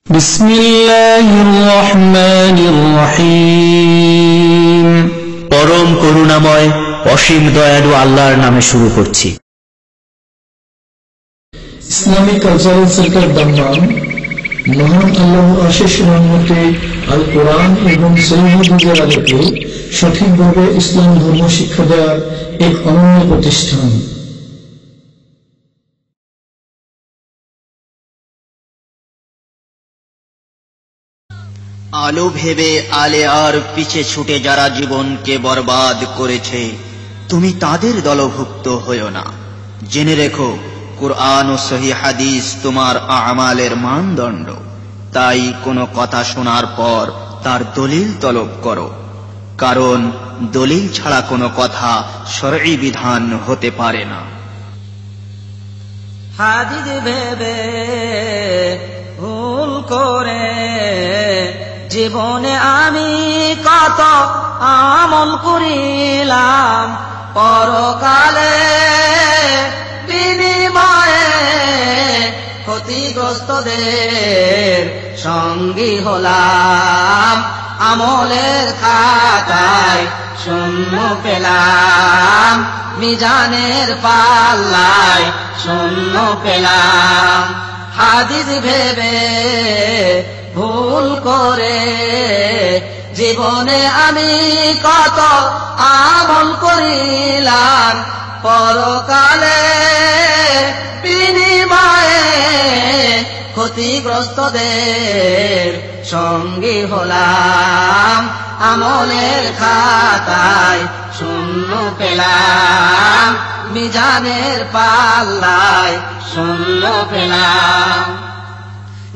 বিসমিল্লাহির রহমানির রহিম। পরম করুণাময় অসীম দয়ালু আল্লাহর নামে শুরু করছি। ইসলামিক কালচারাল সেন্টার দমদম মহান আল্লাহর অশেষ রহমতে আল কোরআন এবং সহিহ হাদিসের আলোকে সঠিকভাবে ইসলাম ধর্ম শিক্ষা দেওয়ার এক অনন্য প্রতিষ্ঠান। আলো ভেবে আলে আর পিছে ছুটে যারা জীবনকে বরবাদ করেছে, তুমি তাদের দলভুক্ত হইও না। জেনে রেখো, কুরআন ও সহিহ হাদিস তোমার আমালের মানদণ্ড। তাই কোনো কথা শোনার পর তার দলিল তলব করো, কারণ দলিল ছাড়া কোনো কথা শরঈ বিধান হতে পারে না। হাদিস ভেবে ভুল করে জীবনে আমি কত আমল করিলাম, পরকালে বিনিময়ে ক্ষতিগ্রস্তদের সঙ্গী হলাম। আমলের খাতায় শূন্য পেলাম, মিজানের পাল্লায় শূন্য পেলাম। হাদিস ভেবে ভুল করে জীবনে আমি কত আমল করিলাম, পরকালে বিনিময়ে ক্ষতিগ্রস্তদের সঙ্গী হলাম। আমলের খাতায় শূন্য পেলাম, মিজানের পাল্লায় শূন্য পেলাম।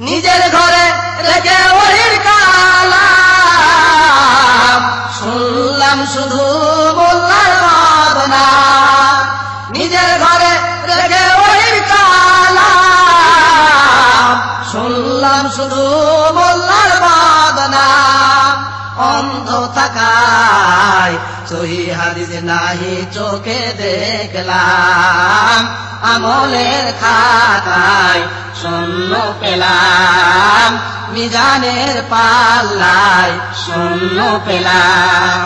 নিজের ঘরে রেখে ওহির কালাম শুনলাম শুধু মোল্লার বদনাম। নিজের ঘরে রেখে ওহির কালাম শুনলাম শুধু মোল্লার বদনাম। অন্ধ থাকায় সহিহ হাদিস নাহি চোখে দেখলাম, আমলের খাতায় শূন্য পেলাম, মিজানের পাল্লায় শূন্য পেলাম।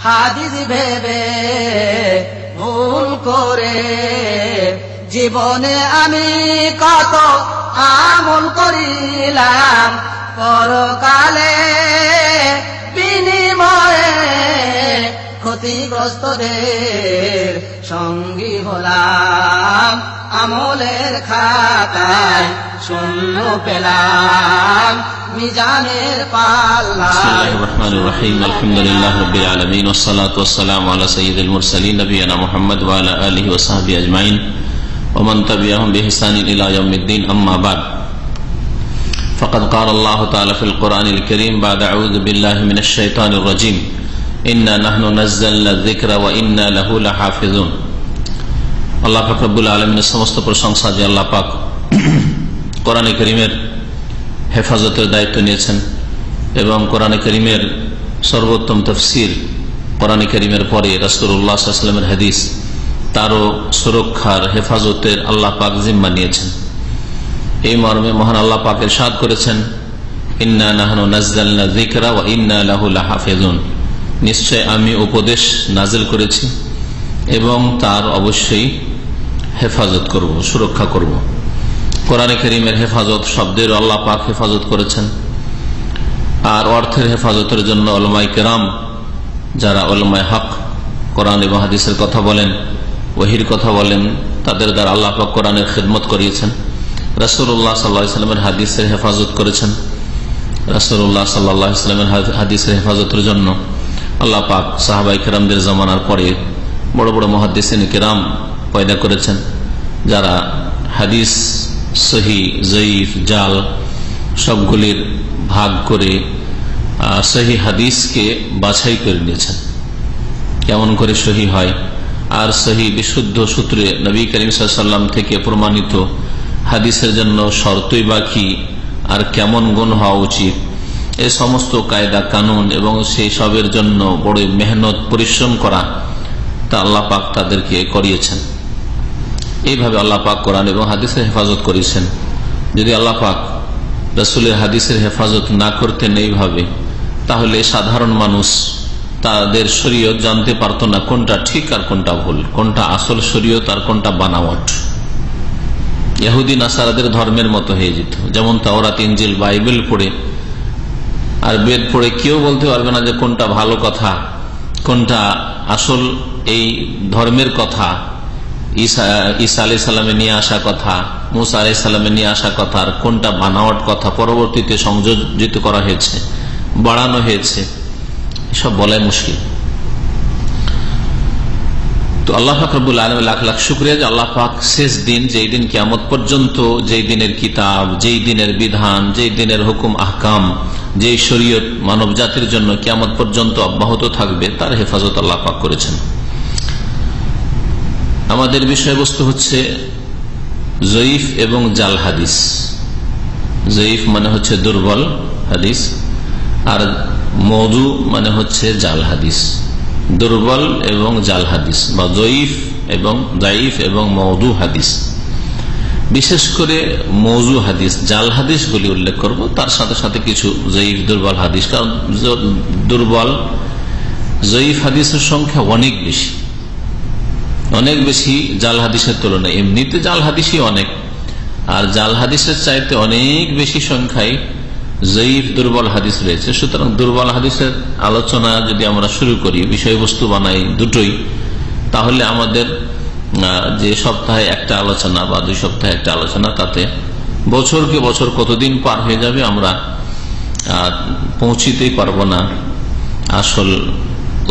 হাদিস ভেবে ভুল করে জীবনে আমি কত আমল করিলাম, পরকালে বিনিময়ে ক্ষতিগ্রস্তদের সঙ্গী হলাম। আমলের খাতায় শূন্য পেলাম, মিজানের পাল্লায়। বিসমিল্লাহির রহমানির রহিম। আলহামদুলিল্লাহি রাব্বিল আলামিন ওয়াসসালাতু ওয়াসসালামু আলা সাইয়্যিদিল মুরসালিন নবিয়িনা মুহাম্মদ ওয়া আলা আলিহি ওয়া সাহবিহি আজমাইন ওয়া মান তাবি'আহুম বিইহসানিন ইলা ইয়াউমিদ্দিন। আম্মা বা'দ। ফাকাদ ক্বালা আল্লাহু তাআলা ফিল কুরআনিল কারীম বা'দা আউযু বিল্লাহি মিনাশ শাইতানির রাজীম। ইন্না নাহনু নাযালনা যিকরা ওয়া ইন্না লাহু লাহাফিজুন। আল্লাহ পাক রব্বুল আলামিনের সমস্ত প্রশংসা যে আল্লাহ পাক কোরআন কারীমের হেফাজতের দায়িত্ব নিয়েছেন এবং কোরআন কারীমের সর্বোত্তম তাফসীর, কোরআন কারীমের পরে রাসূলুল্লাহ সাল্লাল্লাহু আলাইহি ওয়াসাল্লামের হাদিস, তারও সুরক্ষার হেফাজতের আল্লাহ পাক জিম্মা নিয়েছেন। এই মর্মে মহান আল্লাহ পাক ইরশাদ করেছেন, ইন্না নাহনু নাযালনা যিকরা ওয়া ইন্না লাহু লাহাফিজুন। নিশ্চয় আমি উপদেশ নাজিল করেছি এবং তার অবশ্যই হেফাজত করব, সুরক্ষা করব। কোরআনে কারীমের হেফাজত শব্দের আল্লাহ পাক হেফাজত করেছেন, আর অর্থের হেফাজতের জন্য উলামায়ে কেরাম, যারা উলামায়ে হক, কোরআন এবং হাদিসের কথা বলেন, ওহীর কথা বলেন, তাদের দ্বারা আল্লাহ পাক কোরআনের খিদমত করিয়েছেন। রাসূলুল্লাহ সাল্লাল্লাহু আলাইহি ওয়াসাল্লামের হাদিসের হেফাজত করেছেন। রাসূলুল্লাহ সাল্লাল্লাহু আলাইহি ওয়াসাল্লামের হাদিসের হেফাজতের জন্য আল্লাহ পাক সাহাবায়ে কেরামদের জামানার পরে বড় বড় মুহাদ্দিসিন কেরাম পয়দা করেছেন, যারা হাদিস সহি, জয়ীফ, জাল সবগুলির ভাগ করে সহি হাদিসকে বাছাই করে নিয়েছেন, কেমন করে সহি হয়, আর সহি বিশুদ্ধ সূত্রে নবী করিম সাল্লাল্লাহু আলাইহি ওয়াসাল্লাম থেকে প্রমাণিত হাদিসের জন্য শর্তই বাকি আর কেমন গুণ হওয়া উচিত, এই সমস্ত কায়দা কানুন এবং সেই সবের জন্য বড় মেহনত পরিশ্রম করা তা আল্লাহ পাক তাদেরকে করিয়েছেন। এইভাবে আল্লাহ পাক কোরআন এবং হাদিসের হেফাজত করেছেন। যদি আল্লাহ পাক রাসূলের হাদিসের হেফাজত না করতেন এইভাবে, তাহলে সাধারণ মানুষ তাদের শরীয়ত জানতে পারতো না কোনটা ঠিক আর কোনটা ভুল, কোনটা আসল শরীয়ত আর কোনটা বানাওয়াট। ইহুদি নাসারাদের ধর্মের মতো হয়ে যেত। যেমন তাওরাত, ইনজিল, বাইবেল পড়ে আর বেদ পড়ে কেউ বলতে পারবে না যে কোনটা ভালো কথা, কোনটা আসল এই ধর্মের কথা, ঈসা আলাইহিস সালামে নিয়ে আসা কথা, মুসা আলাইহিস সালামে নিয়ে আসা কথা, আর কোনটা বানাওয়াট কথা পরবর্তীতে সংযোজিত করা হয়েছে, বাড়ানো হয়েছে, এসব বলাই মুশকিল। তো আল্লাহ পাক রব্বুল আলামিন লাখ লাখ শুকরিয়া যে আল্লাহ পাক শেষ দিন, যেই দিন কিয়ামত পর্যন্ত, যেই দিনের কিতাব, যেই দিনের বিধান, যেই দিনের হুকুম আহকাম, যেই শরীয়ত মানব জাতির জন্য কিয়ামত পর্যন্ত অব্যাহত থাকবে, তার হেফাজত আল্লাহ পাক করেছেন। আমাদের বিষয়বস্তু হচ্ছে জয়ীফ এবং জাল হাদিস। জয়ীফ মানে হচ্ছে দুর্বল হাদিস, আর মওদু মানে হচ্ছে জাল হাদিস। দুর্বল এবং জাল হাদিস বা জয়ীফ এবং দাঈফ এবং মওদু হাদিস। বিশেষ করে মওজু হাদিস, জাল হাদিসগুলি উল্লেখ করব, তার সাথে সাথে কিছু জয়ীফ দুর্বল হাদিস। কারণ দুর্বল জয়ীফ হাদিসের সংখ্যা অনেক বেশি, অনেক বেশি জাল হাদিসের তুলনায়। এমনিতে জাল হাদিসই অনেক, আর জাল হাদিসের চাইতে অনেক বেশি সংখ্যায় জয়ীফ দুর্বল হাদিস রয়েছে। সুতরাং দুর্বল হাদিসের আলোচনা যদি আমরা শুরু করি, বিষয়বস্তু বানাই দুটোই, তাহলে আমাদের যে সপ্তাহে একটা আলোচনা বা 2 সপ্তাহে একটা আলোচনা, তাতে বছরকে বছর কতদিন পার হয়ে যাবে, আমরা পৌঁছিতেই পারবো না আসল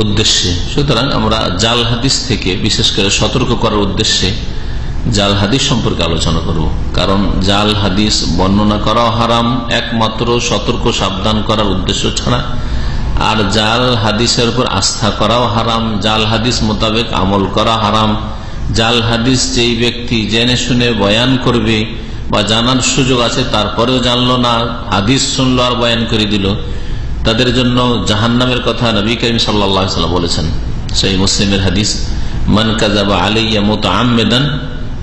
উদ্দেশ্যে। সুতরাং আমরা জাল হাদিস থেকে বিশেষ করে সতর্ক করার উদ্দেশ্যে জাল হাদিস সম্পর্কে আলোচনা করব। কারণ জাল হাদিস বর্ণনা করাও হারাম একমাত্র সতর্ক সাবধান করার উদ্দেশ্য ছাড়া, আর জাল হাদিসের উপর আস্থা করাও হারাম, জাল হাদিস মোতাবেক আমল করা হারাম। জাল হাদিস যেই ব্যক্তি জেনে শুনে বয়ান করবে বা জানার সুযোগ আছে তারপরেও জানলো না, হাদিস শুনলো আর বয়ান করে দিল, তাদের জন্য জাহান্নামের কথা নবী করিম সাল্লাল্লাহু আলাইহি ওয়াসাল্লাম বলেছেন। সহিহ মুসলিমের হাদিস, মান কাযাবা আলাইয়া মুতাআম্মিদান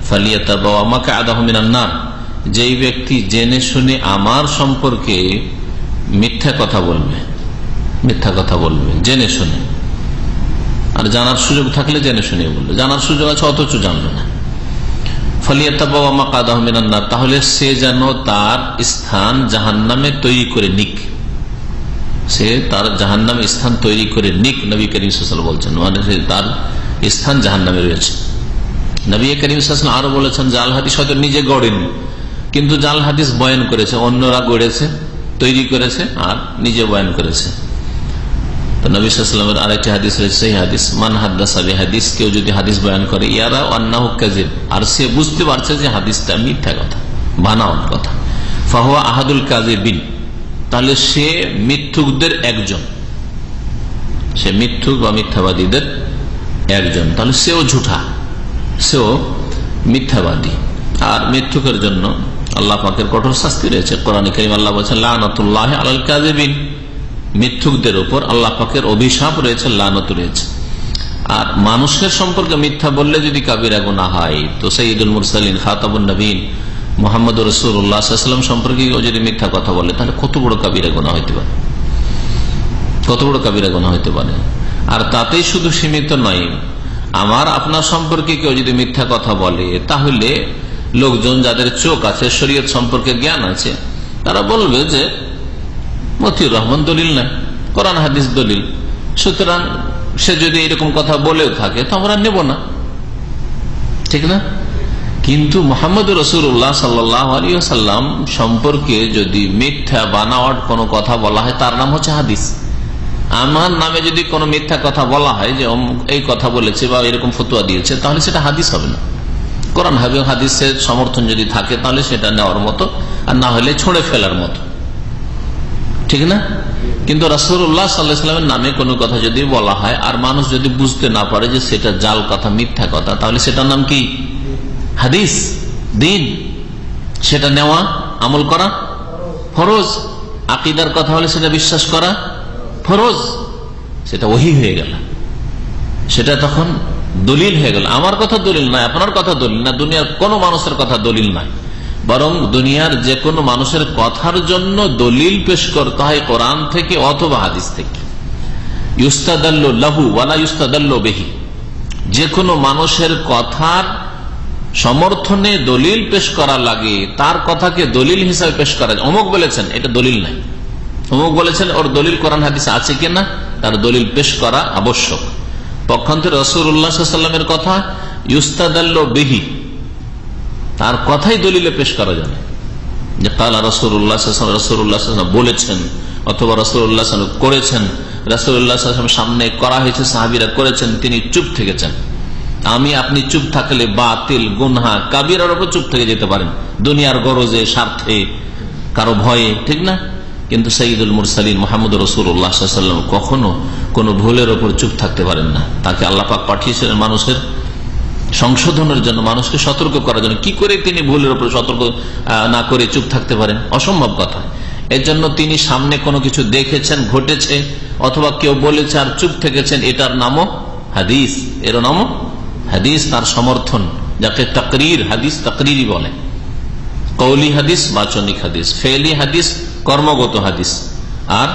ফালিয়াতাবাওয়া মাকআদাহু মিনান নার। যেই ব্যক্তি জেনে শুনে আমার সম্পর্কে মিথ্যা কথা বলবে, মিথ্যা কথা বলবে জেনে শুনে, আর জানার সুযোগ থাকলে জেনে শুনে বলবে, জানার সুযোগ আছে অথচ জানলো না, ফালিয়াতাবাওয়া মাকআদাহু মিনান নার, তাহলে সে যেন তার স্থান জাহান্নামে তৈরি করে নিক, সে তার জাহান্নামে স্থান তৈরি করে নিক। নবী করিম সাল্লাল্লাহু আলাইহি ওয়াসাল্লাম বলছেন, মানে তার স্থান জাহান্নামে রয়েছে। নবী করিম সাল্লাল্লাহু আলাইহি ওয়াসাল্লাম আরো বলেছেন, জাল হাদিস হয়তো নিজে গড়েনি, কিন্তু জাল হাদিস বয়ান করেছে, অন্যরা গড়েছে, তৈরি করেছে আর নিজে বয়ান করেছে। তো নবী সাল্লাল্লাহু আলাইহি ওয়াসাল্লামের আরেকটি হাদিস রয়েছে, এই হাদিস, মান হাদাসা বিহাদিস, কেউ যদি হাদিস বয়ান করে, ইয়ারা আন্নাহু কাযিব, আর সে বুঝতে পারছে যে হাদিসটা মিথ্যা কথা, বানাওয়াট কথা, ফাহুয়া আহাদুল কাযিবিন, তাহলে সে মিথ্যুকদের একজন, সে মিথ্যুক বা মিথ্যাবাদীদের একজন, তাহলে সেও ঝুঠা, সেও মিথ্যাবাদী। আর মিথ্যুকের জন্য আল্লাহ পাকের কঠোর শাস্তি রয়েছে। কোরআনে কারীমে আল্লাহ বলেছেন, লানাতুল্লাহি আলাল কাযিবিন, মিথ্যুকদের উপর আল্লাহ পাকের অভিশাপ রয়েছে, লানত রয়েছে। আর মানুষের সম্পর্কে মিথ্যা বললে যদি কাবিরা গুনাহ হয়, তো সাইয়্যিদুল মুরসালিন খাতাবুন নবীন মুহাম্মদ রাসূলুল্লাহ সাল্লাল্লাহু আলাইহি ওয়াসাল্লাম সম্পর্কে যদি মিথ্যা কথা বলে, তাহলে কত বড় কাবিরা গুনাহ হইতে পারে, কত বড় কাবিরা গুনাহ হইতে পারে। আর তাতেই শুধু সীমিত নয়, আমার আপনার সম্পর্কে কেউ যদি মিথ্যা কথা বলে, তাহলে লোকজন যাদের চোখ আছে, শরীয়ত সম্পর্কে জ্ঞান আছে, তারা বলবে যে মতিউর রহমান দলিল নাই, কোরআন হাদিস দলিল, সুতরাং সে যদি এরকম কথা বলেও থাকে তো আমরা নেব না, ঠিক না? কিন্তু মুহাম্মদ রাসূলুল্লাহ সাল্লাল্লাহু আলাইহি ওয়াসাল্লাম সম্পর্কে যদি মিথ্যা বানাওয়াট কোনো কথা বলা হয়, তার নাম হচ্ছে হাদিস। আমার নামে যদি কোনো মিথ্যা কথা বলা হয় যে এই কথা বলেছে বা এরকম ফতোয়া দিয়েছে, তাহলে সেটা হাদিস হবে না। কোরআন এবং হাদিসের সমর্থন যদি থাকে তাহলে সেটা নেওয়ার মতো, আর না হলে ছুঁড়ে ফেলার মতো, ঠিক না? কিন্তু রাসূলুল্লাহ সাল্লাল্লাহু আলাইহি ওয়াসাল্লামের নামে কোনো কথা যদি বলা হয় আর মানুষ যদি বুঝতে না পারে যে সেটা জাল কথা, মিথ্যা কথা, তাহলে সেটার নাম কি? হাদিস, দিন। সেটা নেওয়া, আমল করা ফরজ। আকীদার কথা হলে সেটা বিশ্বাস করা ফরজ, সেটা ওহী হয়ে গেল, সেটা তখন দলিল হয়ে গেল। আমার কথা দলিল নয়, আপনার কথা দলিল না, দুনিয়ার কোন মানুষের কথা দলিল নাই। বরং দুনিয়ার যে কোনো মানুষের কথার জন্য দলিল পেশ করতে হয় কোরআন থেকে অথবা হাদিস থেকে। ইউস্তাদাল্লু লাহু ওয়ালা ইউস্তাদাল্লু বিহি, যে কোনো মানুষের কথার সমর্থনে দলিল পেশ করা লাগে, তার কথাকে দলিল হিসাবে পেশ করা যায়। অমুক বলেছেন, এটা দলিল নাই। অমুক বলেছেন, ওর দলিল কোরআন হাদিস আছে কিনা তার দলিল পেশ করা আবশ্যক। পক্ষান্তরে রাসূলুল্লাহ সাল্লাল্লাহু আলাইহি ওয়াসাল্লামের কথা ইউস্তাদাল্লু বিহি, তার কথাই দলিলে পেশ করা যায় যে কালা রাসূলুল্লাহ সাল্লাল্লাহু আলাইহি ওয়াসাল্লাম, রাসূলুল্লাহ সাল্লাল্লাহু আলাইহি ওয়াসাল্লাম বলেছেন অথবা রাসূলুল্লাহ সাল্লাল্লাহু আলাইহি ওয়াসাল্লাম করেছেন, রাসূলুল্লাহ সাল্লাল্লাহু আলাইহি ওয়াসাল্লাম সামনে করা হয়েছে, সাহাবীরা করেছেন, তিনি চুপ থেকেছেন। আমি আপনি চুপ থাকলে বাতিল গুনহা কাবীরার উপর চুপ থেকে যেতে পারেন, দুনিয়ার গরজে, স্বার্থে, কারো ভয়ে, ঠিক না? কিন্তু সাইয়্যিদুল মুরসালিন মুহাম্মদুর রাসূলুল্লাহ সাল্লাল্লাহু আলাইহি ওয়াসাল্লাম কখনো কোনো ভুলের উপর চুপ থাকতে পারেন না। তাকে আল্লাহ পাক পাঠিয়েছিলেন মানুষের সংশোধনের জন্য, মানুষকে সতর্ক করার জন্য। কি করে তিনি ভুলের উপর সতর্ক না করে চুপ থাকতে পারেন? অসম্ভব কথা। এর জন্য তিনি সামনে কোনো কিছু দেখেছেন, ঘটেছে, অথবা কেউ বলেছে আর চুপ থেকেছেন, এটার নামও হাদিস। এর নামও হাদিস, তার সমর্থন, যাকে তাকরীর হাদিস, তাকরীরি বলে। কওলি হাদিস, বাচনিক হাদিস। ফেলি হাদিস, কর্মগত হাদিস। আর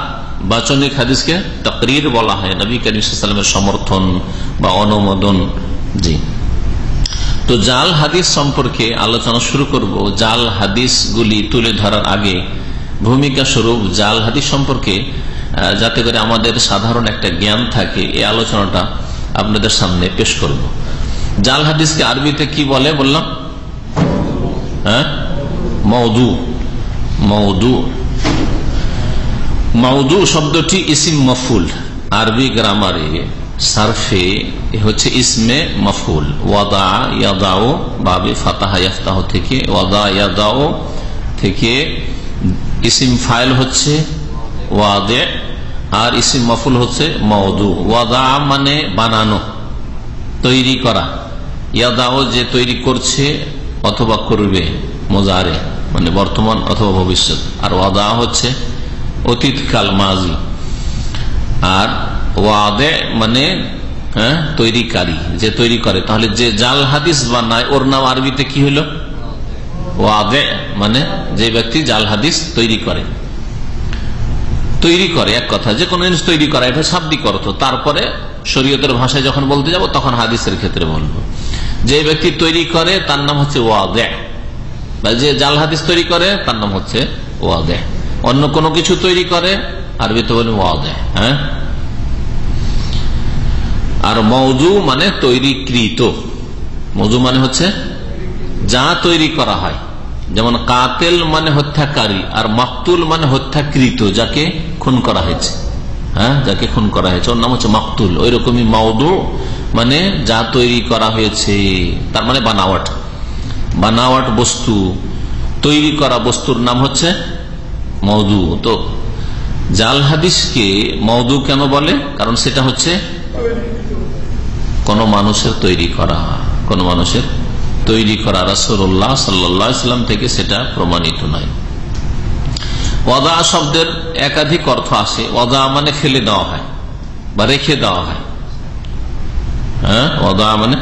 বাচনিক হাদিসকে তাকরীর বলা হয়, নবী করিম সাল্লাল্লাহু আলাইহি ওয়াসাল্লামের সমর্থন বা অনুমোদন। জি, তো জাল হাদিস সম্পর্কে আলোচনা শুরু করব। জাল হাদিসগুলি তুলে ধরার আগে ভূমিকা স্বরূপ জাল হাদিস সম্পর্কে, যাতে করে আমাদের সাধারণ একটা জ্ঞান থাকে, এই আলোচনাটা আপনাদের সামনে পেশ করব। জাল হাদিসকে আরবিতে কি বলে বললাম? হ্যাঁ, মওদু। মওদু, মওদু শব্দটি ইসিম মফউল, আরবি গ্রামারে সারফে হচ্ছে ইসমে মফউল। ওয়াদা ইয়াদাও, বাবে ফাতাহা ইফতাহ থেকে, ওয়াদা ইয়াদাও থেকে ইসিম ফাইল হচ্ছে ওয়াদে, আর ইসিম মফউল হচ্ছে মওদু। ওয়াদা মানে বানানো, তৈরি করা। ইয়াদাও যে তৈরি করছে অথবা করবে, মুজারে মানে বর্তমান অথবা ভবিষ্যৎ। আর ওয়াদা হচ্ছে অতীতকাল, মাজি। আর ওয়াদে মানে তৈরিকারী, যে তৈরি করে। তাহলে যে জাল হাদিস বানায় ওর নাম আরবিতে কি হলো? ওয়াদে, মানে যে ব্যক্তি জাল হাদিস তৈরি করে। তৈরি করে এক কথা, যে কোনো জিনিস তৈরি করা, এটা শাব্দিক অর্থ। তারপরে শরীয়তের ভাষায় যখন বলতে যাব তখন হাদিসের ক্ষেত্রে বলবো। যে ব্যক্তি তৈরি করে তার নাম হচ্ছে ওয়াদে, বা যে জাল হাদিস তৈরি করে তার নাম হচ্ছে ওয়াদে। অন্য কোনো কিছু তৈরি করে আরবিতে বলে ওয়াদে। হ্যাঁ, আর মওজু মানে তৈরিকৃত। মওজু মানে হচ্ছে যা তৈরি করা হয়। যেমন কাতেল মানে হত্যাকারী, আর মাকতুল মানে হত্যাকৃত, যাকে খুন করা হয়েছে। হ্যাঁ, যাকে খুন করা হয়েছে ওর নাম হচ্ছে মাকতুল। ওই রকমই মওদু মানে যা তৈরি করা হয়েছে, তার মানে বানাওয়াট। বানাওয়াট বস্তু, তৈরি করা বস্তুর নাম হচ্ছে মওদু। তো জাল হাদিসকে মওদু কেন বলে? কারণ সেটা হচ্ছে কোন মানুষের তৈরি করা, কোন মানুষের তৈরি করা। রাসূলুল্লাহ সাল্লাল্লাহু আলাইহি ওয়াসাল্লাম থেকে সেটা প্রমাণিত নয়। ওয়াদা শব্দের একাধিক অর্থ আসে। ওয়াদা মানে ফেলে দেওয়া হয় বা রেখে দেওয়া হয়। হ্যাঁ, ওয়াদা মানে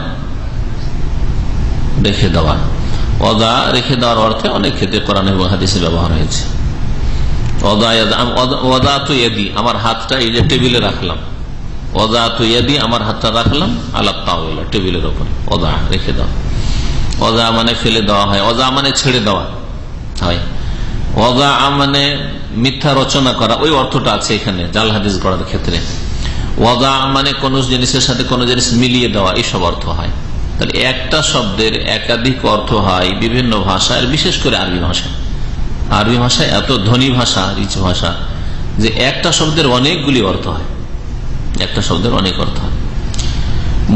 রেখে দেওয়া। ওয়াদা রেখে দেওয়ার অর্থে অনেক ক্ষেত্রে কোরআন এবং হাদিসে ব্যবহার হয়েছে। ওয়াদা তো ইয়াদি, আমার হাতটা এই যে টেবিলে রাখলাম। ওয়াদা তো ইয়াদি, আমার হাতটা রাখলাম আলা তাওয়ালা, টেবিলের উপরে। ওয়াদা রেখে দেওয়া। ওয়াদা মানে ফেলে দেওয়া হয়। ওয়াদা মানে ছেড়ে দেওয়া হয়। ওয়াদা মানে মিথ্যা রচনা করা, ওই অর্থটা আছে এখানে জাল হাদিস গড়ার ক্ষেত্রে। ওয়াদা মানে কোন জিনিসের সাথে কোন জিনিস মিলিয়ে দেওয়া, এইসব অর্থ হয়। তাহলে একটা শব্দের একাধিক অর্থ হয় বিভিন্ন ভাষায়, বিশেষ করে আরবি ভাষায়। আরবি ভাষায় এত ধনী ভাষা, রিচ ভাষা, যে একটা শব্দের অনেকগুলি অর্থ হয়। একটা শব্দের অনেক অর্থ হয়।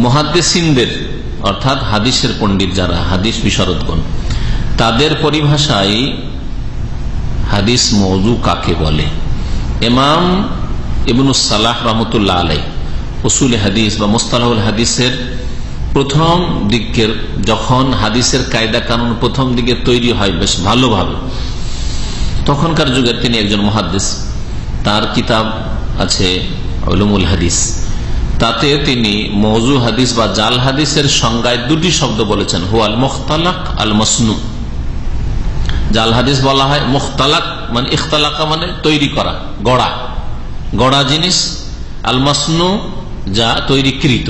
মুহাদ্দিসিনদের অর্থাৎ হাদিসের পণ্ডিত যারা, হাদিস বিশারদগণ, তাদের পরিভাষায় হাদিস মওদু কাকে বলে? ইমাম ইবনুস সালাহ রাহমাতুল্লাহ আলাইহি উসুলে হাদিস বা মুস্তালাহুল হাদিসের প্রথম দিকের, যখন হাদিসের কায়দা কানুন প্রথম দিকে তৈরি হয় বেশ ভালোভাবে, তখনকার যুগের তিনি একজন মুহাদ্দিস। তার কিতাব আছে উলুমুল হাদিস। তাতে তিনি মওজু হাদিস বা জাল হাদিসের সংজ্ঞায় দুটি শব্দ বলেছেন, হুয়াল মুখতালাক আল মাসনু। জাল হাদিস বলা হয় মুখতালাক মানে ইখতালাকা মানে তৈরি করা, গড়া জিনিস, আল মাসনু যা তৈরিকৃত,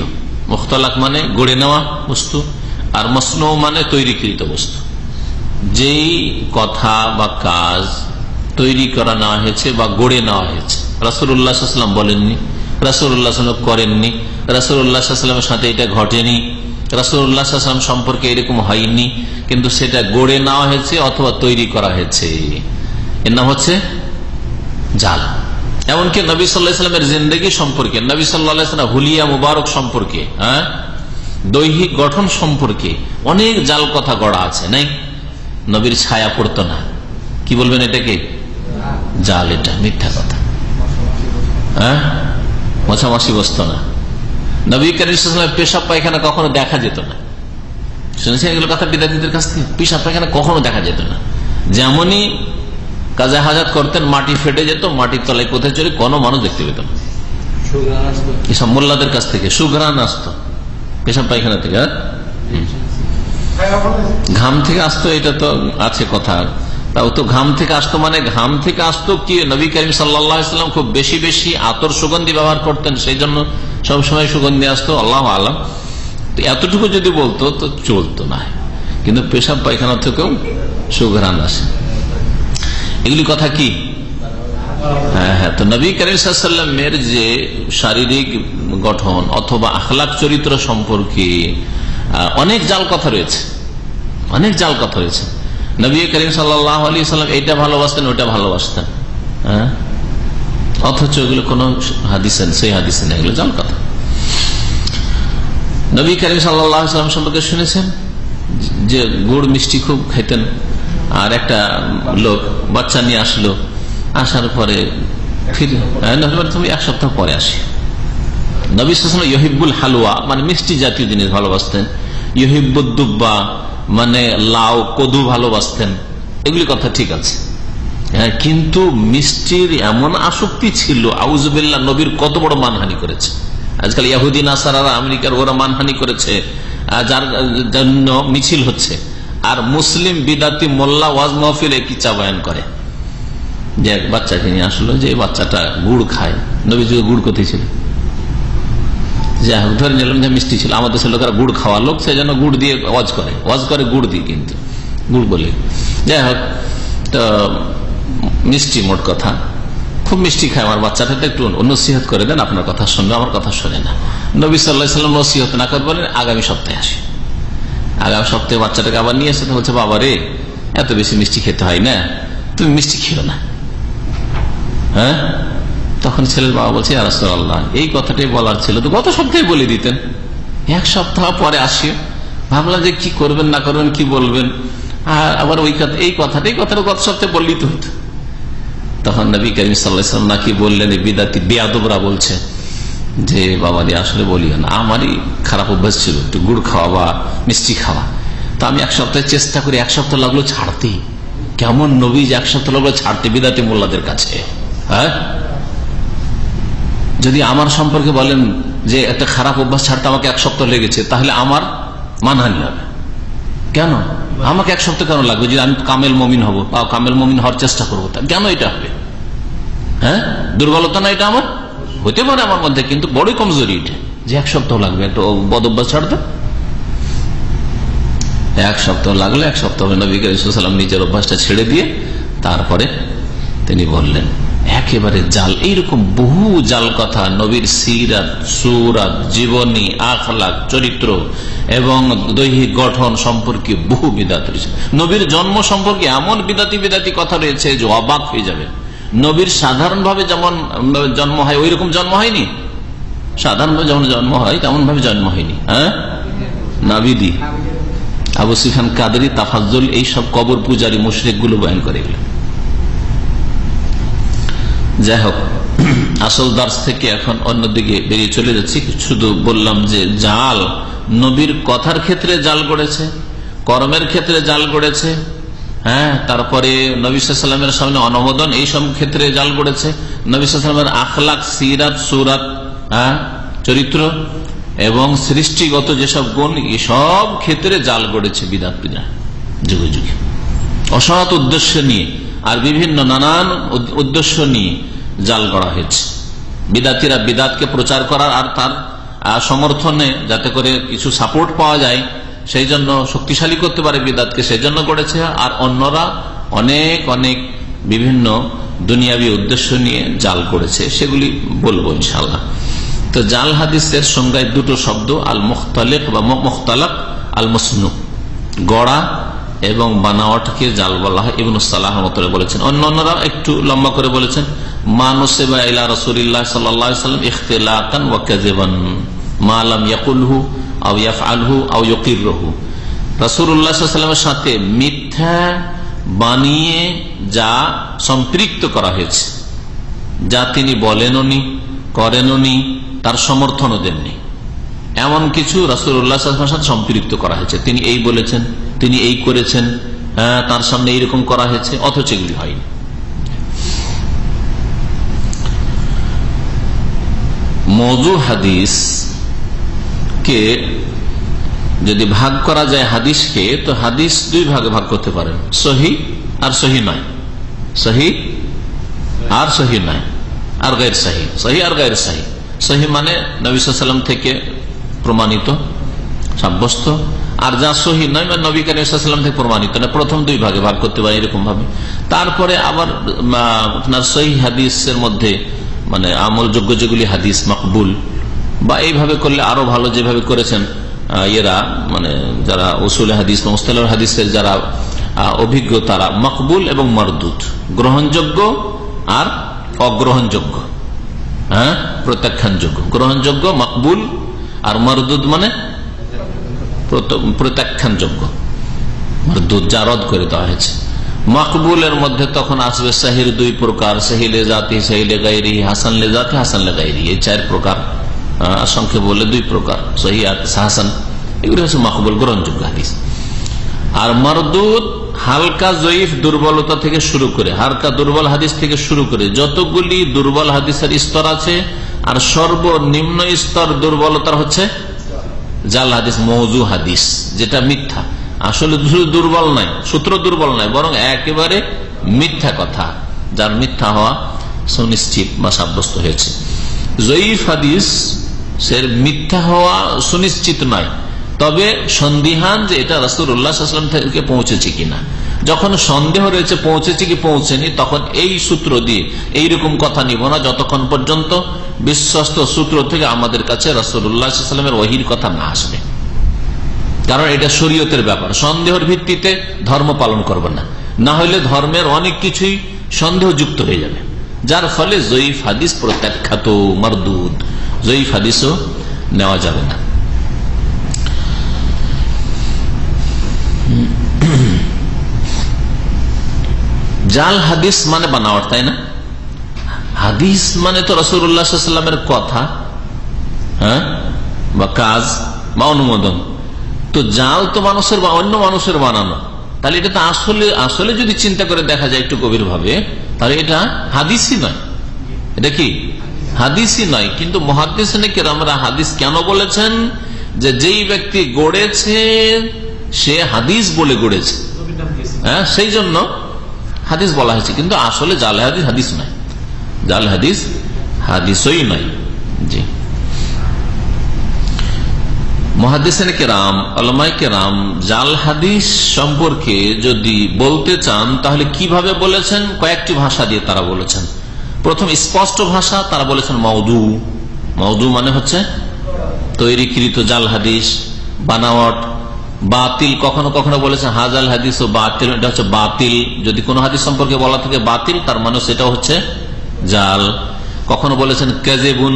মুখতালাক মানে গড়ে নেওয়া বস্তু, আর মাসনু মানে তৈরিকৃত বস্তু। যেই কথা বা কাজ তৈরি করা নেওয়া হয়েছে বা গড়ে নেওয়া হয়েছে, রাসূলুল্লাহ সাল্লাল্লাহু আলাইহি ওয়াসাল্লাম বলেননি, রাসূলুল্লাহ সাল্লাল্লাহু আলাইহি ওয়াসাল্লাম করেননি, রাসূলুল্লাহ সাল্লাল্লাহু আলাইহি ওয়াসাল্লামের সাথে এটা ঘটেনি, রাসূলুল্লাহ সাল্লাল্লাহু আলাইহি ওয়াসাল্লাম সম্পর্কে এরকম হয়নি, কিন্তু সেটা গড়ে নেওয়া হয়েছে অথবা তৈরি করা হয়েছে, এর নাম হচ্ছে জাল। এমনকি নবী সাল্লাল্লাহু আলাইহি ওয়াসাল্লামের জিন্দেগি সম্পর্কে, নবী সাল্লাল্লাহু আলাইহি ওয়াসাল্লাম হুলিয়া মুবারক সম্পর্কে, দৈহিক গঠন সম্পর্কে অনেক জাল কথা গড়া আছে, নাই? নবীর ছায়া পড়তো না, কি বলবেন এটাকে? জাল, এটা মিথ্যা কথা। মশামাছি বসতো না, নবী করিম সাল্লাল্লাহু আলাইহি ওয়াসাল্লামের পেশাব পায়খানা কখনো দেখা যেত না। শুনেছেন এগুলো কথা বিদ্যার্থীদের কাছ থেকে? পেশাব পায়খানা কখনো দেখা যেত না। যেমনই কাজা হাজাত করতেন, মাটি ফেটে যেত, মাটির তলায় কোথায় চলে কোনো মানুষ দেখতে পেত না। এসব মোল্লাদের কাছ থেকে সুঘ্রাণ আসতো পেশাব পায়খানা থেকে, ঘাম থেকে আসতো, এটা তো আছে কথা। তাও তো ঘাম থেকে আসতো, মানে ঘাম থেকে আসতো কি? নবী করিম সাল্লাল্লাহু আলাইহি ওয়াসাল্লাম খুব বেশি বেশি আতর সুগন্ধি ব্যবহার করতেন, সেই জন্য সবসময় সুগন্ধি আসতো, আল্লাহু আলাম। তো এতটুকু যদি বলতো তো চলতো না, কিন্তু পেশাব পায়খানা থেকেও সুঘ্রাণ আসে। এগুলি কথা কি? হ্যাঁ। তো নবী করিম সাল্লাল্লাহু আলাইহি ওয়াসাল্লামের যে শারীরিক গঠন অথবা আখলাক চরিত্র সম্পর্কে অনেক জাল কথা রয়েছে, অনেক জাল কথা রয়েছে। নবী করিম সাল্লাল্লাহু আলাইহি ওয়াসাল্লাম এটা ভালোবাসতেন, ওটা ভালোবাসতেন, অথচ এগুলো কোন হাদিসে, সেই হাদিসে নেই, এগুলো জাল কথা। নবী করিম সাল্লাল্লাহু আলাইহি ওয়াসাল্লাম সম্পর্কে শুনেছেন যে গুড় মিষ্টি খুব খাইতেন, আর একটা লোক বাচ্চা নিয়ে আসলো, আসার পরে তুমি এক সপ্তাহ পরে আসি। নবী সাল্লাল্লাহু আলাইহি ওয়াসাল্লাম ইউহিব্বুল হালুয়া মানে মিষ্টি জাতীয় জিনিস ভালোবাসতেন, ইউহিব্বুদ দুব্বা মানে লাউ কদু ভালোবাসতেন, এগুলি কথা ঠিক আছে, কিন্তু মিষ্টির এমন আসক্তি ছিল, আউযুবিল্লাহ, নবীর কত বড় মানহানি করেছে। আজকাল ইহুদি নাসারারা আমেরিকার ওরা মানহানি করেছে, যার জন্য মিছিল হচ্ছে, আর মুসলিম বিদাতি মোল্লা ওয়াজ মাহফিলে কিচ্ছা বয়ান করে যে এক বাচ্চাকে নিয়ে আসলো, যে বাচ্চাটা গুড় খায়। নবী যুগে গুড় কোথায় ছিল? যাই হোক, ধরে নিলাম যে মিষ্টি ছিল, আমাদের দেশের লোকেরা গুড় খাওয়া লোক, সেই জন্য গুড় দিয়ে ওয়াজ করে গুড় দিয়ে, কিন্তু গুড় বলে। যাই হোক, তো মিষ্টি, মোট কথা খুব মিষ্টি খায় আমার বাচ্চাটা, একটু নসিহত করে দেন, আপনার কথা শুনবে, আমার কথা শোনে না। নবী সাল্লাল্লাহু আলাইহি ওয়াসাল্লাম নসিহত না করে বলেন আগামী সপ্তাহে আসি। আগামী সপ্তাহে বাচ্চাটাকে আবার নিয়ে এসে বলছে, বাবা রে, এত বেশি মিষ্টি খেতে হয় না, তুমি মিষ্টি খেলো না। তখন ছেলের বাবা বলছে, ইয়া রাসূলুল্লাহ, এই কথাটাই বলার ছিল তো, গত সপ্তাহে বলে দিতেন, এক সপ্তাহ পরে আসি। ভাবলাম যে কি করবেন না করবেন, কি বলবেন, আর আবার এই কথাটা গত সপ্তাহে বললেই তো হতো। তখন নবী করিম সাল্লাল্লাহু আলাইহি ওয়াসাল্লাম নাকি বললেন, বিদাতি বেয়াদবরা বলছে যে, বাবা রে, আসলে বলিও না, আমারই খারাপ অভ্যাস ছিল একটু গুড় খাওয়া বা মিষ্টি খাওয়া, তো আমি এক সপ্তাহে চেষ্টা করি, এক সপ্তাহ লাগলো ছাড়তে। কেমন নবী যে এক সপ্তাহ লাগলো ছাড়তে বিদাতি মোল্লাদের কাছে। যদি আমার সম্পর্কে বলেন যে একটা খারাপ অভ্যাস ছাড়তে আমাকে এক সপ্তাহ লেগেছে, তাহলে আমার মানহানি হবে। কেন আমাকে এক সপ্তাহ কেন লাগবে? যদি আমি কামেল মুমিন হব বা কামেল মুমিন হওয়ার চেষ্টা করবো, কেন এটা হবে? দুর্বলতা না এটা আমার? হতে পারে আমার মধ্যে, কিন্তু বড়ই কমজোরি এটা, যে এক সপ্তাহ লাগবে একটা বদ অভ্যাস ছাড়তে। এক সপ্তাহ লাগলো, এক সপ্তাহ নবী করিম সাল্লাল্লাহু আলাইহি ওয়াসাল্লাম নিজের অভ্যাসটা ছেড়ে দিয়ে তারপরে তিনি বললেন। একেবারে জাল, এইরকম বহু জাল কথা নবীর সিরাত, সুরাত, জীবনী, আখলাক, চরিত্র এবং দৈহিক গঠন সম্পর্কে বহু বিদাত রয়েছে। নবীর জন্ম সম্পর্কে এমন বিদাতি কথা রয়েছে যে অবাক হয়ে যাবে। নবীর সাধারণভাবে যেমন জন্ম হয় ওই রকম জন্ম হয়নি, সাধারণভাবে যেমন জন্ম হয় তেমন ভাবে জন্ম হয়নি। নাবিদি, আবু সুফিয়ান কাদরি, তাফাজ্জুল, এইসব কবর পূজারী মুশরিক গুলো বয়ান করে গেলেন। যাই হোক, আসল দার্স থেকে এখন অন্যদিকে বেরিয়ে চলে যাচ্ছি। শুধু বললাম যে জাল নবীর কথার ক্ষেত্রে জাল গড়েছে, কর্মের ক্ষেত্রে জাল গড়েছে, তারপরে নবী সাল্লাল্লাহু আলাইহি ওয়াসাল্লামের সামনে অনুমোদন, এইসব ক্ষেত্রে জাল গড়েছে। নবী সাল্লাল্লাহু আলাইহি ওয়াসাল্লামের আখলাক, সিরাত, সুরাত, চরিত্র এবং সৃষ্টিগত যেসব গুণ, এসব ক্ষেত্রে জাল গড়েছে বিদআত পূজা যুগে যুগে। অসৎ উদ্দেশ্য নিয়ে আর বিভিন্ন নানান উদ্দেশ্য নিয়ে জাল গড়া হয়েছে। বিদাতিরা বিদাতকে প্রচার করার আর তার সমর্থনে যাতে করে কিছু সাপোর্ট পাওয়া যায়, সেই জন্য শক্তিশালী করতে পারে বিদাতকে, সেই জন্য গড়েছে। আর অন্যরা অনেক অনেক বিভিন্ন দুনিয়াবী উদ্দেশ্য নিয়ে জাল করেছে, সেগুলি বলবো ইনশাআল্লাহ। তো জাল হাদিসের সংজ্ঞায় দুটো শব্দ, আল মুখতালিক বা মুখতালাক, আল মুসনু, গড়া এবং বানাওয়াটকে জাল বলা হয়। ইবনে সালাহ রহমাতুল্লাহ বলেছেন। অন্যরা একটু লম্বা করে বলেছেন মা নুসিবা ইলা রাসূলিল্লাহ সাল্লাল্লাহু আলাইহি ওয়াসাল্লাম ইখতিলাকান ওয়া কাযিবান মা লাম ইয়াকুলহু আও ইয়াফআলহু আও ইউকিরহু। রাসূলুল্লাহ সাল্লাল্লাহু আলাইহি ওয়াসাল্লামের সাথে মিথ্যা বানিয়ে যা সম্পৃক্ত করা হয়েছে, যা তিনি বলেননি করেননি, তার সমর্থনও দেননি, এমন কিছু রাসূলুল্লাহ সাল্লাল্লাহু আলাইহি ওয়াসাল্লামের সাথে সম্পৃক্ত করা হয়েছে। তিনি এই বলেছেন, তিনি এই করেছেন, তার সামনে এইরকম করা হয়েছে, অথচ এগুলি হয়নি। মওযু হাদিস কে যদি ভাগ করা যায় হাদিসকে, তো হাদিস দুই ভাগে ভাগ করতে পারেন, সহি আর সহি নয়, সহি আর সহি নয়, আর গায়র সহি, সহি আর গায়র সহি। সহি মানে নবী সাল্লাল্লাহু আলাইহি ওয়াসাল্লাম থেকে প্রমাণিত সাব্যস্ত, আর যা সহি নয় মানে নবী করিম সাল্লাল্লাহু আলাইহি ওয়াসাল্লাম থেকে প্রমাণিত না। প্রথম দুই ভাগে ভাগ করতে পারে এরকম ভাবে। তারপরে আবার আপনার সহি হাদিসের মধ্যে মানে আমলযোগ্য যেগুলি হাদিস মাকবুল, বা এইভাবে করলে আরো ভালো, যেভাবে করেছেন এরা মানে যারা উসুল হাদিস বা মুস্তালাহ হাদিসের যারা অভিজ্ঞ, তারা মকবুল এবং মারদুদ, গ্রহণযোগ্য আর অগ্রহণযোগ্য, প্রত্যাখ্যানযোগ্য। গ্রহণযোগ্য মকবুল, আর মারদুদ মানে প্রত্যাখ্যানযোগ্য, মারদুদ যা রদ করে দেওয়া হয়েছে। মকবুলের মধ্যে তখন আসবে সহির দুই প্রকার, সহিলে জাতি, সহিলে গায়রি, হাসান লে জাতি, হাসান লে গায়রি, এই চার প্রকার, সংক্ষেপ বলে দুই প্রকার, সহি আর হাসান, এগুলি হচ্ছে মকবুল গ্রহণযোগ্য হাদিস। আর মারদুদ হালকা জয়ীফ দুর্বলতা থেকে শুরু করে, হালকা দুর্বল হাদিস থেকে শুরু করে যতগুলি দুর্বল হাদিসের স্তর আছে, আর সর্বনিম্ন স্তর দুর্বলতার হচ্ছে জাল হাদিস, মওযু হাদিস, যেটা মিথ্যা, আসলে দুর্বল নাই, সূত্র দুর্বল নাই, বরং একেবারে মিথ্যা কথা, যার মিথ্যা হওয়া সুনিশ্চিত বা সাব্যস্ত হয়েছে। জয়ীফ হাদিস এর মিথ্যা হওয়া সুনিশ্চিত নয়, তবে সন্দিহান যে এটা রাসূলুল্লাহ সাল্লাল্লাহু আলাইহি ওয়াসাল্লাম থেকে পৌঁছেছে কিনা। যখন সন্দেহ রয়েছে পৌঁছেছে কি পৌঁছেনি, তখন এই সূত্র দিয়ে এইরকম কথা নিব না যতক্ষণ পর্যন্ত বিশ্বস্ত সূত্র থেকে আমাদের কাছে রাসূলুল্লাহ সাল্লাল্লাহু আলাইহি ওয়াসাল্লামের ওহীর কথা না আসবে। কারণ এটা শরীয়তের ব্যাপার, সন্দেহের ভিত্তিতে ধর্ম পালন করবে না, না হলে ধর্মের অনেক কিছুই সন্দেহযুক্ত হয়ে যাবে, যার ফলে জয়ীফ হাদিস প্রত্যাখ্যাত, মারদুদ, জয়ীফ হাদিসও নেওয়া যাবে না। জাল হাদিস মানে বানাওয়াট, তাই না? হাদিস মানে তো রাসূলুল্লাহ সাল্লাল্লাহু আলাইহি ওয়াসাল্লামের কথা, বা কাজ বা অনুমোদন। তো জাল তো মানুষের বা অন্য মানুষের বানানো, তাহলে এটা তো আসলে যদি চিন্তা করে দেখা যায় একটু গভীর ভাবে, তাহলে এটা হাদিসই নয়। এটা কি হাদিসই নয়। কিন্তু মুহাদ্দিসিনে কেরামরা হাদিস কেন বলেছেন? যে যেই ব্যক্তি গড়েছে সে হাদিস বলে গড়েছে, সেই জন্য হাদিস বলা হয়েছে। কিন্তু আসলে জাল হাদিস হাদিস নয়, জাল হাদিস হাদিসই নয়। জি, মুহাদ্দিসিনে কেরাম, উলামায়ে কেরাম জাল হাদিস সম্পর্কে যদি বলতে চান তাহলে কিভাবে বলেছেন? কয়েকটি ভাষা দিয়ে তারা বলেছেন। প্রথম স্পষ্ট ভাষা, তারা বলেছেন মাউদু। মাউদু মানে হচ্ছে তৈরিকৃত জাল হাদিস, বানাওয়াট, বাতিল। কখনো কখনো বলেছেন হাজাল হাদিস ও বাতিল, এটা হচ্ছে বাতিল। যদি কোনো হাদিস সম্পর্কে বলা থেকে বাতিল, তার মানে সেটা হচ্ছে জাল। কখনো বলেছেন কাযিবুন,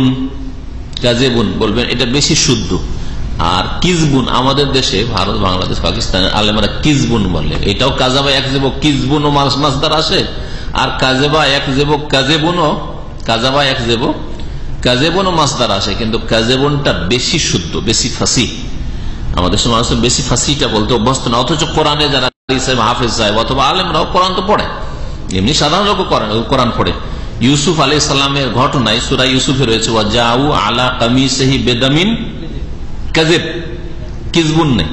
কাযিবুন বলবেন এটা বেশি শুদ্ধ। আর কিজবুন, আমাদের দেশে ভারত, বাংলাদেশ, পাকিস্তানের আলেমরা কিজবুন বলে, এটাও কাযাবা ইয়াকযিবু কিজবুন মাসদার আসে, আর কাযেবা ইয়াকযিবু কাযিবুনও, কাযাবা ইয়াকযিবু কাযিবুনও মাসদার আসে। কিন্তু কাযিবুনটা বেশি শুদ্ধ, বেশি ফাসিহ। আমাদের সমাজ বেশি ফাসিটা বলতে অভ্যস্ত না, অথচ কোরআনে যারা হাফেজ সাহেব অথবা আলেমরাও কোরআন তো পড়ে, এমনি সাধারণ লোক কোরআন পড়ে। ইউসুফ আলাইহিস সালামের ঘটনায় সূরা ইউসুফে রয়েছে ওয়া জাউ আলা কামিসিহি বিদামিন কাযিব, কিজবুন নেই।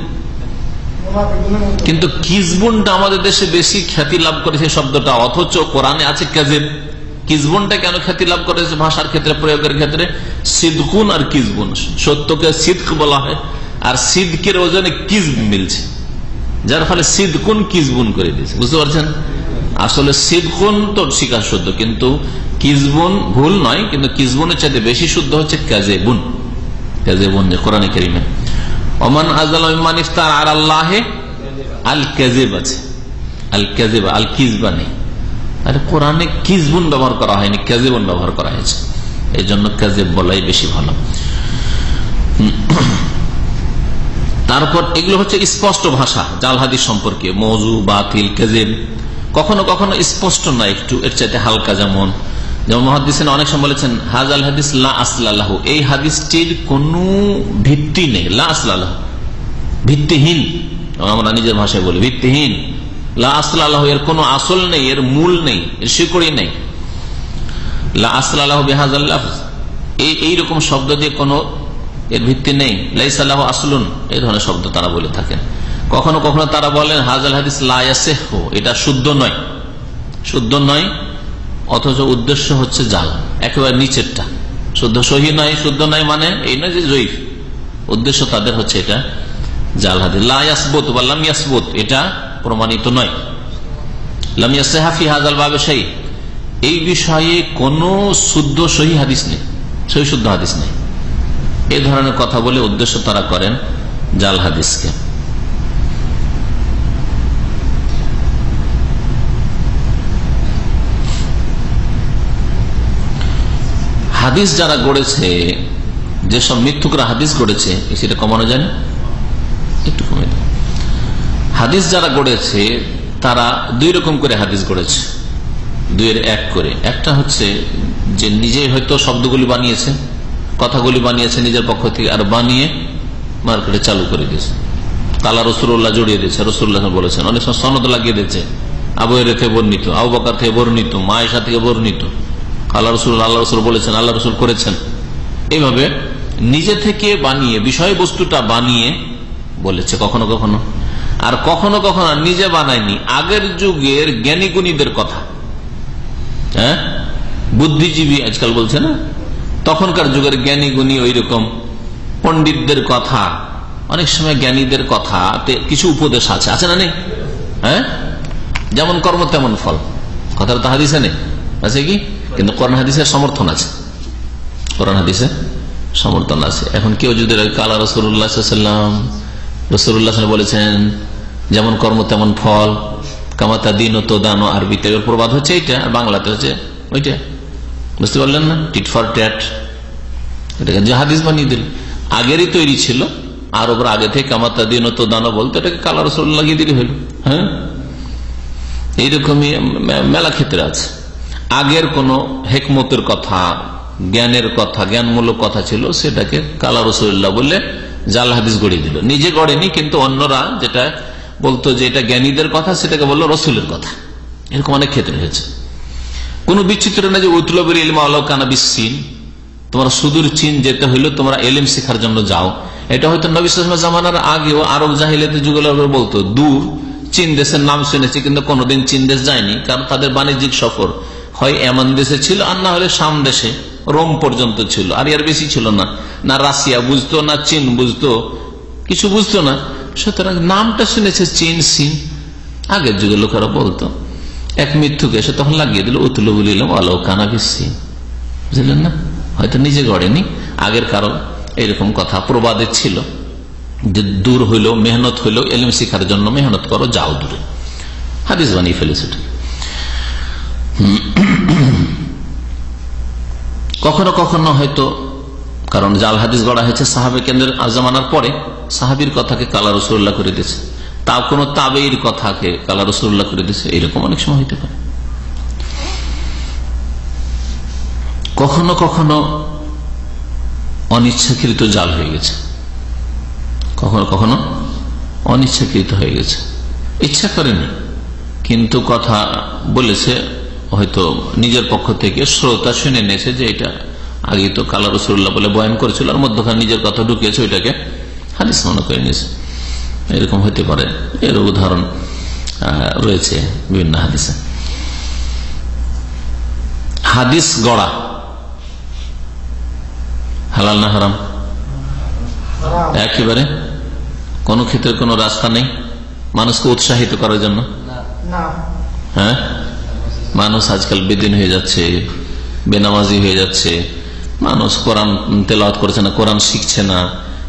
কিন্তু কিজবুনটা আমাদের দেশে বেশি খ্যাতি লাভ করেছে শব্দটা, অথচ কোরআনে আছে কাযিব। কিজবুনটা কেন খ্যাতি লাভ করেছে ভাষার ক্ষেত্রে, প্রয়োগের ক্ষেত্রে? সিদকুন আর কিজবুন, সত্যকে সিদক বলা হয় আর সিদকের ওজনে কিজব মিলছে, যার ফলে সিদকুন কিজবুন করে দিয়েছে। বুঝতে পারছেন? আসলে সিদকুন তো স্বীকার শুদ্ধ, কিন্তু কিজবুন ভুল নয়, কিন্তু কিজবুনের চাইতে বেশি শুদ্ধ হচ্ছে কাযিবুন। কাযিবুন যে কোরআনে কারীমে ওমান আযলামু মিম্মান ইফতারা আলাল্লাহি আল কাযিব আছে, আল কাযিব আল কিজবা নেই। আরে কোরআনে কিজবুন ব্যবহার করা হয়নি, কাযিবুন ব্যবহার করা হয়েছে, এই জন্য কাযিব বলাই বেশি ভালো। তারপর এগুলো হচ্ছে স্পষ্ট ভাষা জাল হাদিস সম্পর্কে, মওযু, বাতিল, কাযিব। কখনো কখনো স্পষ্ট না, একটু এর চাইতে হালকা, যেমন মুহাদ্দিসিন অনেক সময় বলেছেন হাযাল হাদিস লা আসলা লাহু, এই হাদিসটির কোনো ভিত্তি নেই, লা আসলা লাহু, ভিত্তিহীন। আমরা নিজের ভাষায় বলি ভিত্তিহীন, লা আসলা লাহু, এর কোনো আসল নেই, এর মূল নেই, এর শিকড়ি নেই। লা আসলা লাহু বিহাযাল লাফজ, এইরকম শব্দ দিয়ে কোনো এর ভিত্তি নেই। লাইসা লাহু আসলুন, এই ধরনের শব্দ তারা বলে থাকেন। কখনো কখনো তারা বলেন হাযাল হাদিস লা ইয়াসিহু, এটা শুদ্ধ নয়, শুদ্ধ নয়, অথচ উদ্দেশ্য হচ্ছে জাল, একেবারে নিচেরটা। শুদ্ধ সহি নয়, শুদ্ধ নয় মানে এই নয় যে জয়ীফ, উদ্দেশ্য তাদের হচ্ছে এটা জাল হাদিস। লা ইয়াসবুত বা লাম ইয়াসবুত, এটা প্রমাণিত নয়। লাম ইয়াসিহা ফি হাযাল বাবে শাই, এই বিষয়ে কোনো শুদ্ধ সহি হাদিস নেই, সহি শুদ্ধ হাদিস নেই, এই ধরনের কথা বলে উদ্দেশ্য তারা করেন জাল হাদিসকে। হাদিস যারা গড়েছে, যেসব মিথ্যুকরা হাদিস গড়েছে, সেটা কমানো যায় না, একটু কমে দেয়। হাদিস যারা গড়েছে তারা দুই রকম করে হাদিস গড়েছে, দুইয়ের এক করে। একটা হচ্ছে যে নিজেই হয়তো শব্দগুলি বানিয়েছে, কথাগুলি বানিয়েছে নিজের পক্ষ থেকে, আর বানিয়ে মার্কেটে চালু করে দিয়েছে, কালা রাসূলুল্লাহ জড়িয়ে দিয়েছে, রাসূলুল্লাহ বলেছেন, অনেক সময় সনদ লাগিয়ে দিয়েছে, আবু হুরায়রা থেকে বর্ণিত, আবু বকর থেকে বর্ণিত, মা আয়েশা থেকে বর্ণিত, আল্লাহ রসুল বলেছেন, আল্লাহ রসুল করেছেন। এইভাবে নিজে থেকে বানিয়ে বিষয়বস্তুটা বানিয়ে বলেছে কখনো কখনো, আর কখনো কখনো নিজে বানায়নি, আগের যুগের জ্ঞানী গুণীদের কথা, হ্যাঁ, বুদ্ধিজীবী আজকাল বলছে না, তখনকার যুগের জ্ঞানী গুণী ওই রকম পণ্ডিতদের কথা, অনেক সময় জ্ঞানীদের কথাতে কিছু উপদেশ আছে, আছে না নেই? হ্যাঁ, যেমন কর্ম তেমন ফল, কথাটা তো হাদিসে নেই, আছে কি? কিন্তু কোরআন হাদিসের সমর্থন আছে, কোরআন হাদিসের সমর্থন আছে। এখন কেউ যদি কালা রাসূলুল্লাহ সাল্লাল্লাহু আলাইহি ওয়াসাল্লাম বলেছেন যেমন কর্ম তেমন ফল, কামাতা দিন তো দানো, আরবিতে এর প্রবাদ হচ্ছে এইটা, আর বাংলাতে হচ্ছে ওইটা, বুঝতে পারলেন না? টিট ফর ট্যাট, এটাকে যে হাদিস বানিয়ে দিল, আগেরই তৈরি ছিল, আর ওপর আগে থেকে কামাতা দিন তো দানো বলতো, এটাকে কালা রাসূল লাগিয়ে দিলে হইল। হ্যাঁ, এইরকমই মেলা ক্ষেত্রে আছে। আগের কোন হেকমতের কথা, জ্ঞানের কথা, জ্ঞানমূলক কথা ছিল, সেটাকে কালা রাসূলুল্লাহ বলে জাল হাদিস গড়িয়ে দিল, নিজে গড়েনি, কিন্তু অন্যরা যেটা বলতো যে এটা জ্ঞানীদের কথা, সেটাকে বললো রসুলের কথা। এরকম অনেক ক্ষেত্রে হয়েছে। কোন বিচিত্র না যে উতলবুল ইলম আলাউ কানা বিসসিন, তোমরা সুদূর চীন যেতে হইলো তোমরা এলিম শেখার জন্য যাও, এটা হয়তো নবী সাল্লাল্লাহু আলাইহি ওয়াসাল্লাম জামানার আগেও আরব জাহিলিয়াতের যুগের লোকেরা বলতো। দূর চীন দেশের নাম শুনেছি, কিন্তু কোনোদিন চীন দেশ যায়নি, কারণ তাদের বাণিজ্যিক সফর হয় এমন দেশে ছিল, আর না হলে শাম দেশে, রোম পর্যন্ত ছিল, আর এর বেশি ছিল না। না রাশিয়া বুঝতো, না চীন বুঝতো, কিছু বুঝতো না। সুতরাং নামটা শুনেছে চীন, সিন, আগের যুগের লোকেরা বলতো। এক মৃত্যুকে এসে তখন লাগিয়ে দিল উতলুবুল ইলম আলাউ কানা বিসসিন, বুঝলেন না? হয়তো নিজে গড়েনি, আগের কারণ এরকম কথা প্রবাদে ছিল যে দূর হইলেও মেহনত হইলেও এলিম শিখার জন্য মেহনত করো, যাও দূরে, হাদিস বানিয়ে ফেলেছে। কখনো কখনো হয়তো কারণ জাল হাদিস গড়া হয়েছে সাহাবে কেন্দ্রের জামানার পরে, সাহাবির কথাকে কালা রাসূলুল্লাহ করে দিয়েছে, তা কোনো তাবেঈর কথাকে কালা রাসূলুল্লাহ করে দিয়েছে, এরকম অনেক সময় হইতে পারে। কখনো কখনো অনিচ্ছাকৃত জাল হয়ে গেছে, কখনো কখনো অনিচ্ছাকৃত হয়ে গেছে, ইচ্ছা করেনি, কিন্তু কথা বলেছে হয়তো নিজের পক্ষ থেকে, শ্রোতা শুনে নিয়েছে যে এটা আগে তো কালা রাসূলুল্লাহ বলে বয়ান করেছিল, আর মধ্যখানে নিজের কথা ঢুকিয়েছে, ওইটাকে হাদিস মনে করে নিয়েছে। এরকম হতে পারে, এর উদাহরণ রয়েছে বিভিন্ন হাদিসে। হাদিস গড়া হালাল না হারাম? একেবারে কোন ক্ষেত্রে কোনো রাস্তা নেই মানুষকে উৎসাহিত করার জন্য? হ্যাঁ, মানুষ আজকাল বেদিন হয়ে যাচ্ছে, বেনামাজি হয়ে যাচ্ছে, মানুষ কোরআন তেলাওয়াত করছে না, কোরআন শিখছে না।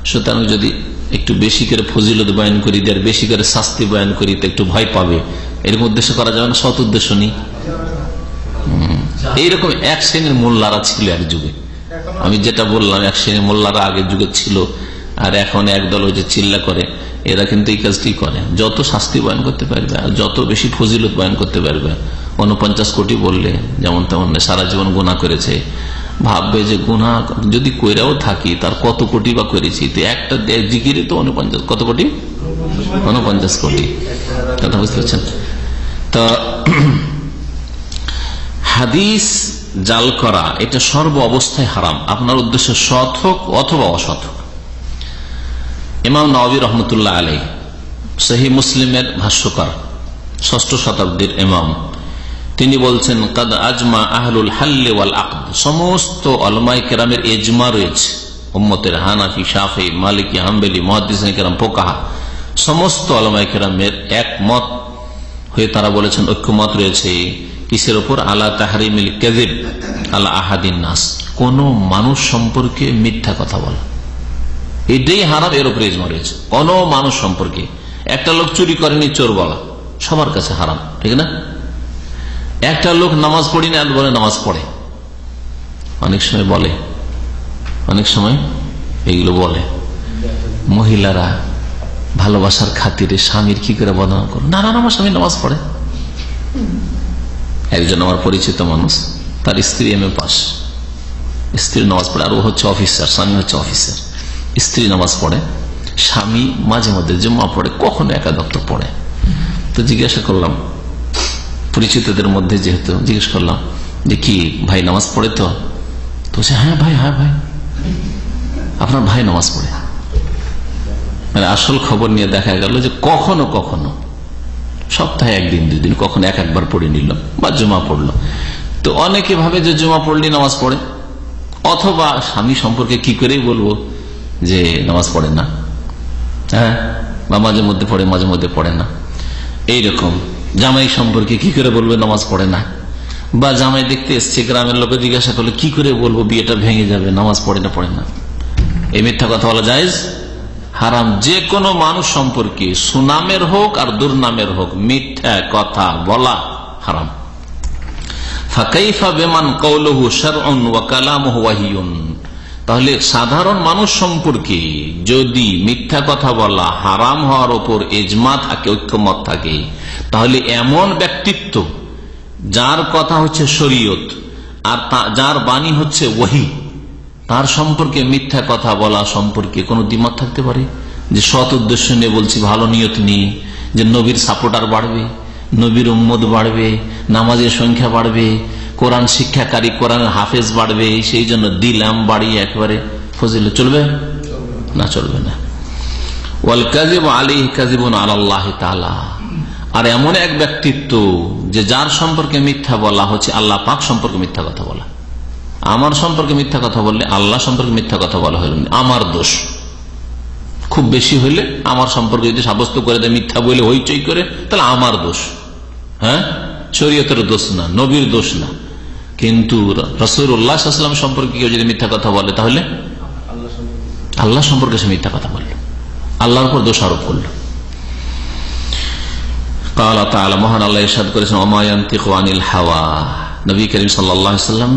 সুতরাং যদি একটু বেশি করে ফজিলত বয়ান করি, আর বেশি করে শাস্তি বয়ান করি তো একটু ভয় পাবে, এরকম উদ্দেশ্য করা যাবে না, সৎ উদ্দেশ্য নেই। এইরকম এক শ্রেণীর মোল্লারা ছিল এক যুগে। আমি যেটা বললাম, এক শ্রেণীর মোল্লারা আগের যুগে ছিল, আর এখন একদল ওই যে চিল্লা করে, এরা কিন্তু এই কাজটি করে। যত শাস্তি বয়ান করতে পারবে আর যত বেশি ফজিলত বয়ান করতে পারবে, 49 কোটি বললে যেমন তেমন সারা জীবন গুনাহ করেছে, ভাববে যে গুনাহ যদি কইরাও থাকি তার কত কোটি বা করেছি, তো একটা জিকিরে তো 49 কত কোটি, 49 কোটি। কথা বুঝতে পারছেন? তো হাদিস জাল করা এটা সর্ব অবস্থায় হারাম, আপনার উদ্দেশ্য সৎ হোক অথবা অসৎ হোক। ইমাম নওয়াবী রহমতুল্লাহ আলাইহি সহিহ মুসলিমের ভাষ্যকার, 6ষ্ঠ শতাব্দীর ইমাম, তিনি বলছেন কাদ আজমা আহলুল হাল্লি ওয়াল আকদ, সমস্ত উলামায়ে কেরামের ইজমা রয়েছে, উম্মতের হানাফি, শাফি, মালিকি, হাম্বলি, মুহাদ্দিসিন কেরাম, ফুকাহা, সমস্ত উলামায়ে কেরামের একমত হয়ে তারা বলেছেন, ঐক্যমত রয়েছে কিসের উপর? আলা তাহরিমিল কাযিব আলা আহাদিন নাস, কোন মানুষ সম্পর্কে মিথ্যা কথা বলা, এটাই হারাম, এর উপরে ইজমা রয়েছে। কোন মানুষ সম্পর্কে, একটা লোক চুরি করেনি চোর বলা সবার কাছে হারাম, ঠিক না? একটা লোক নামাজ পড়িনি আর বলে নামাজ পড়ে, অনেক সময় বলে, অনেক সময় এইগুলো বলে মহিলারা ভালোবাসার খাতিরে স্বামীর কি করে বদনাম করে, না না আমার স্বামী নামাজ পড়ে। একজন আমার পরিচিত মানুষ, তার স্ত্রী MA পাস, স্ত্রী নামাজ পড়ে, আর ও হচ্ছে অফিসার, স্বামী হচ্ছে অফিসার। স্ত্রী নামাজ পড়ে, স্বামী মাঝে মধ্যে জুম্মা পড়ে, কখনো একাদক্ত পড়ে। তো জিজ্ঞাসা করলাম, পরিচিতদের মধ্যে যেহেতু, জিজ্ঞেস করলাম যে কি ভাই নামাজ পড়ে? তো বলছে হ্যাঁ ভাই, হ্যাঁ ভাই, আপনার ভাই নামাজ পড়ে। মানে আসল খবর নিয়ে দেখা গেল যে কখনো কখনো সপ্তাহে 1 দিন 2 দিন, কখনো একবার পড়ে নিল বা জুমা পড়লো। তো অনেকে ভাবে যে জুমা পড়লি নামাজ পড়ে, অথবা স্বামী সম্পর্কে কি করেই বলবো যে নামাজ পড়ে না, হ্যাঁ, বা মাঝে মধ্যে পড়ে মাঝে মধ্যে পড়ে না। এইরকম জামাই সম্পর্কে কি করে বলবো নামাজ পড়ে না, বা জামাই দেখতে এসছে, গ্রামের লোকে জিজ্ঞাসা করলে কি করে বলবো বিয়েটা ভেঙে যাবে, নামাজ পড়ে না, পড়ে না। এই মিথ্যা কথা বলা জায়েজ? হারাম। যে কোনো মানুষ সম্পর্কে সুনামের হোক আর দুর্নামের হোক মিথ্যা কথা বলা হারাম। ফাকাইফা বিমান কাউলুহু শারউন ওয়া কালামুহু ওয়াহিয়ুন, তাহলে সাধারণ মানুষ সম্পর্কে যদি মিথ্যা কথা বলা হারাম হওয়ার উপর ইজমা থাকে, ঐক্যমত থাকে, তাহলে এমন ব্যক্তিত্ব যার কথা হচ্ছে শরীয়ত আর যার বাণী হচ্ছে ওহী, তার সম্পর্কে মিথ্যা কথা বলা সম্পর্কে কোন দ্বিমত থাকতে পারে? যে সৎ উদ্দেশ্য নিয়ে বলছি, ভালো নিয়ত নিয়ে, যে নবীর সাপোর্টার বাড়বে, নবীর উম্মত বাড়বে, নামাজের সংখ্যা বাড়বে, কোরআন শিক্ষাকারী, কোরআনের হাফেজ বাড়বে, সেই জন্য দিলাম বাড়িয়ে একেবারে ফজিলে, চলবে না? চলবে না। ওয়াল কাযিবু আলাইহি কাযিবুন আলাল্লাহি তাআলা, আর এমন এক ব্যক্তিত্ব যে যার সম্পর্কে মিথ্যা বলা হচ্ছে আল্লাহ পাক সম্পর্কে মিথ্যা কথা বলা। আমার সম্পর্কে মিথ্যা কথা বললে আল্লাহ সম্পর্কে মিথ্যা কথা বলা হইল, আমার দোষ। খুব বেশি হইলে আমার সম্পর্কে যদি সাব্যস্ত করে দেয় মিথ্যা বলে হইচই করে, তাহলে আমার দোষ, হ্যাঁ, শরীয়তের দোষ না, নবীর দোষ না। কিন্তু রাসূলুল্লাহ সাল্লাল্লাহু আলাইহি ওয়াসাল্লাম সম্পর্কে কেউ যদি মিথ্যা কথা বলে, তাহলে আল্লাহ সম্পর্কে সে মিথ্যা কথা বলল, আল্লাহর উপর দোষ আরোপ করল। ক্বালা তাআলা, মহান আল্লাহ ইরশাদ করেছেন, ওমা ইয়ানতিকু আনিল হাওয়া, নবী করিম সাল্লাল্লাহু আলাইহি ওয়াসাল্লাম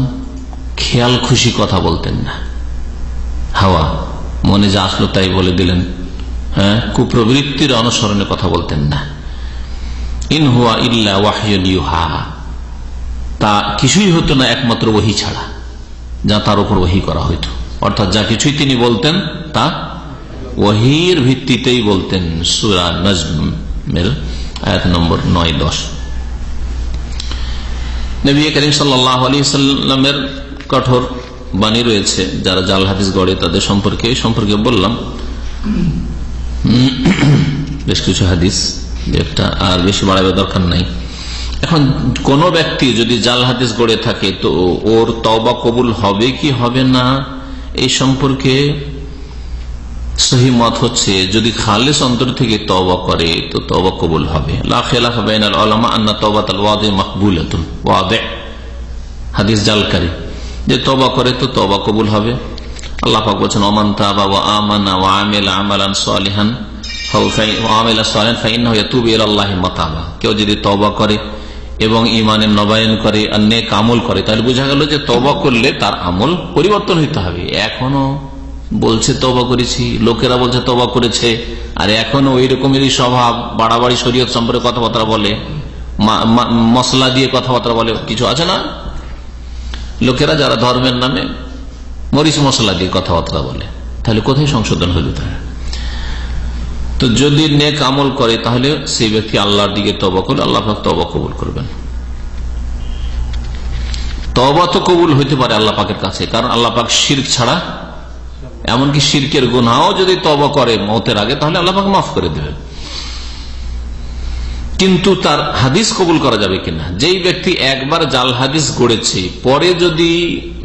খেয়াল খুশি কথা বলতেন না। হাওয়া, মনে যা আসলো তাই বলে দিলেন, হ্যাঁ, কুপ্রবৃত্তির অনুসরণে কথা বলতেন না। ইন হুয়া ইল্লা ওয়াহয়ুন ইউহা, তা কিছুই হতো না একমাত্র ওহী ছাড়া, যা তার উপর ওহী করা হইত। অর্থাৎ যা কিছুই তিনি বলতেন তা ওহীর ভিত্তিতেই বলতেন। সূরা নজমের আয়াত নম্বর 9-10। নবী করিম সাল্লাল্লাহু আলাইহি ওয়াসাল্লামের কঠোর বাণী রয়েছে, যারা জাল হাদিস গড়ে তাদের সম্পর্কে বললাম। বেশ কিছু হাদিস, একটা আর বেশি বাড়াবার দরকার নাই। এখন কোন ব্যক্তি যদি জাল হাদিস গড়ে থাকে তো ওর তওবা কবুল হবে কি হবে না এই সম্পর্কে সহি মত হচ্ছে যদি খালিস অন্তর থেকে তওবা করে তো তওবা কবুল হবে। লা খিলাফ বাইনাল উলামা আন্না তাওবাতুল ওয়াদি মাকবুলাতুন, ওয়াদি হাদিস জালকারী যে তওবা করে তো তওবা কবুল হবে। আল্লাহ পাক বলেছেন ওমান তাবা ওয়া আমানা ওয়া আমিলা আমালান সালিহান ওয়া সালিহান ফাইন্নাহু ইয়াতুবু ইলাল্লাহি মাতাবা। কেউ যদি তওবা করে এবং ঈমানের নবায়ন করে আর নেক আমল করে তাহলে বোঝা গেল যে তওবা করলে তার আমল পরিবর্তন হতে হবে। এখনো বলছে তওবা করেছি, লোকেরা বলছে তওবা করেছে, আর এখনো ওই রকমেরই স্বভাব, বাড়াবাড়ি শরীয়ত সম্পর্কে কথাবার্তা বলে, মশলা দিয়ে কথাবার্তা বলে, কিছু আছে না লোকেরা যারা ধর্মের নামে মরিচ মশলা দিয়ে কথাবার্তা বলে, তাহলে কোথায় সংশোধন হইল? তো যদি নেক আমল করে তাহলে সেই ব্যক্তি আল্লাহর দিকে তওবা করলে আল্লাহ পাক তওবা কবুল করবেন। তওবা তো কবুল হইতে পারে আল্লাহ পাকের কাছে, কারণ আল্লাহ পাক শিরক ছাড়া, এমনকি শিরকের গুনাহও যদি তওবা করে মওতের আগে তাহলে আল্লাহ পাক মাফ করে দেবেন। কিন্তু তার হাদিস কবুল করা যাবে কিনা? যেই ব্যক্তি একবার জাল হাদিস গড়েছে, পরে যদি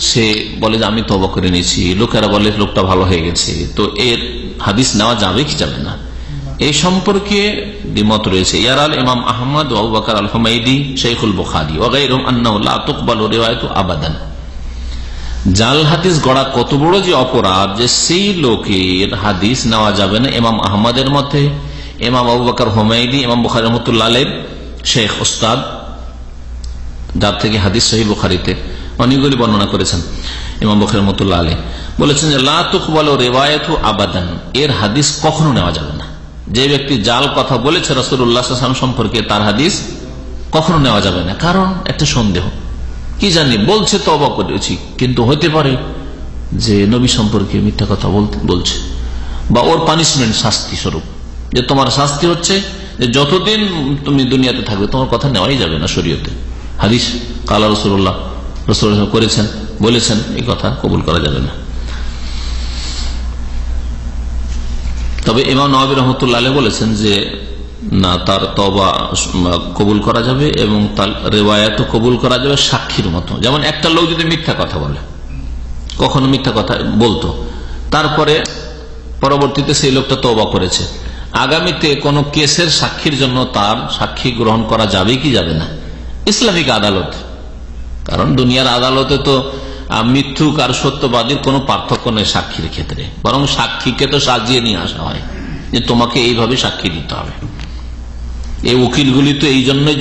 সে বলে যে আমি তওবা করে নিয়েছি, লোকেরা বলে লোকটা ভালো হয়ে গেছে, তো এর হাদিস নেওয়া যাবে কি যাবে না এই সম্পর্কে দ্বিমত রয়েছে। ইয়ারাল ইমাম আহমদ ওয়া আবু বকর আল হুমাইদি শাইখুল বুখারী ওয়া গায়রুহুম আন্নাহু লা তুকবালু রিওয়ায়াতু আবাদান। জাল হাদিস গড়া কত বড় যে অপরাধ যে সেই লোকের হাদিস নেওয়া যাবে না। ইমাম আহমদের মতে, ইমাম আবু বকর হুমাইদি, ইমাম বুখারী রাহমাতুল্লাহ আলাইহি শেখ উস্তাদ, যার থেকে হাদিস সহিহ বুখারীতে অনেকগুলি বর্ণনা করেছেন, ইমাম বুখারী রাহমাতুল্লাহ আলাইহি বলেছেন যে লা তুকবালু রিওয়ায়াতু আবাদান, এর হাদিস কখনো নেওয়া যাবে না। যে ব্যক্তি জাল কথা বলেছে রাসূলুল্লাহ সাল্লাল্লাহু আলাইহি ওয়াসাল্লাম সম্পর্কে তার হাদিস কখনো নেওয়া যাবে না। কারণ একটা সন্দেহ, কি জানি বলছে তওবা করেছি, কিন্তু হতে পারে যে নবী সম্পর্কে মিথ্যা কথা বলছে, বা ওর পানিশমেন্ট শাস্তি স্বরূপ, যে তোমার শাস্তি হচ্ছে যে যতদিন তুমি দুনিয়াতে থাকবে তোমার কথা নেওয়াই যাবে না শরীয়তে। হাদিস কালা রাসূলুল্লাহ করেছেন বলেছেন, এই কথা কবুল করা যাবে না। তবে ইমাম নওয়াবী রাহমাতুল্লাহ আলাইহি বলেছেন যে না, তার তওবা কবুল করা যাবে এবং তার রিওয়ায়াতও কবুল করা যাবে সাক্ষীর মতো। যেমন একটা লোক যদি মিথ্যা কথা বলে, কখনো মিথ্যা কথা বলতো, তারপরে পরবর্তীতে সেই লোকটা তওবা করেছে, আগামীতে কোনো কেসের সাক্ষীর জন্য তার সাক্ষী গ্রহণ করা যাবে কি যাবে না ইসলামিক আদালত? কারণ দুনিয়ার আদালতে তো মিথ্যুক আর সত্যবাদীর কোনো পার্থক্য নেই সাক্ষীর ক্ষেত্রে, বরং সাক্ষীকে তো সাজিয়ে নিয়ে আসা হয় যে তোমাকে এইভাবে সাক্ষী দিতে হবে। এই উকিলগুলি তো এই জন্যই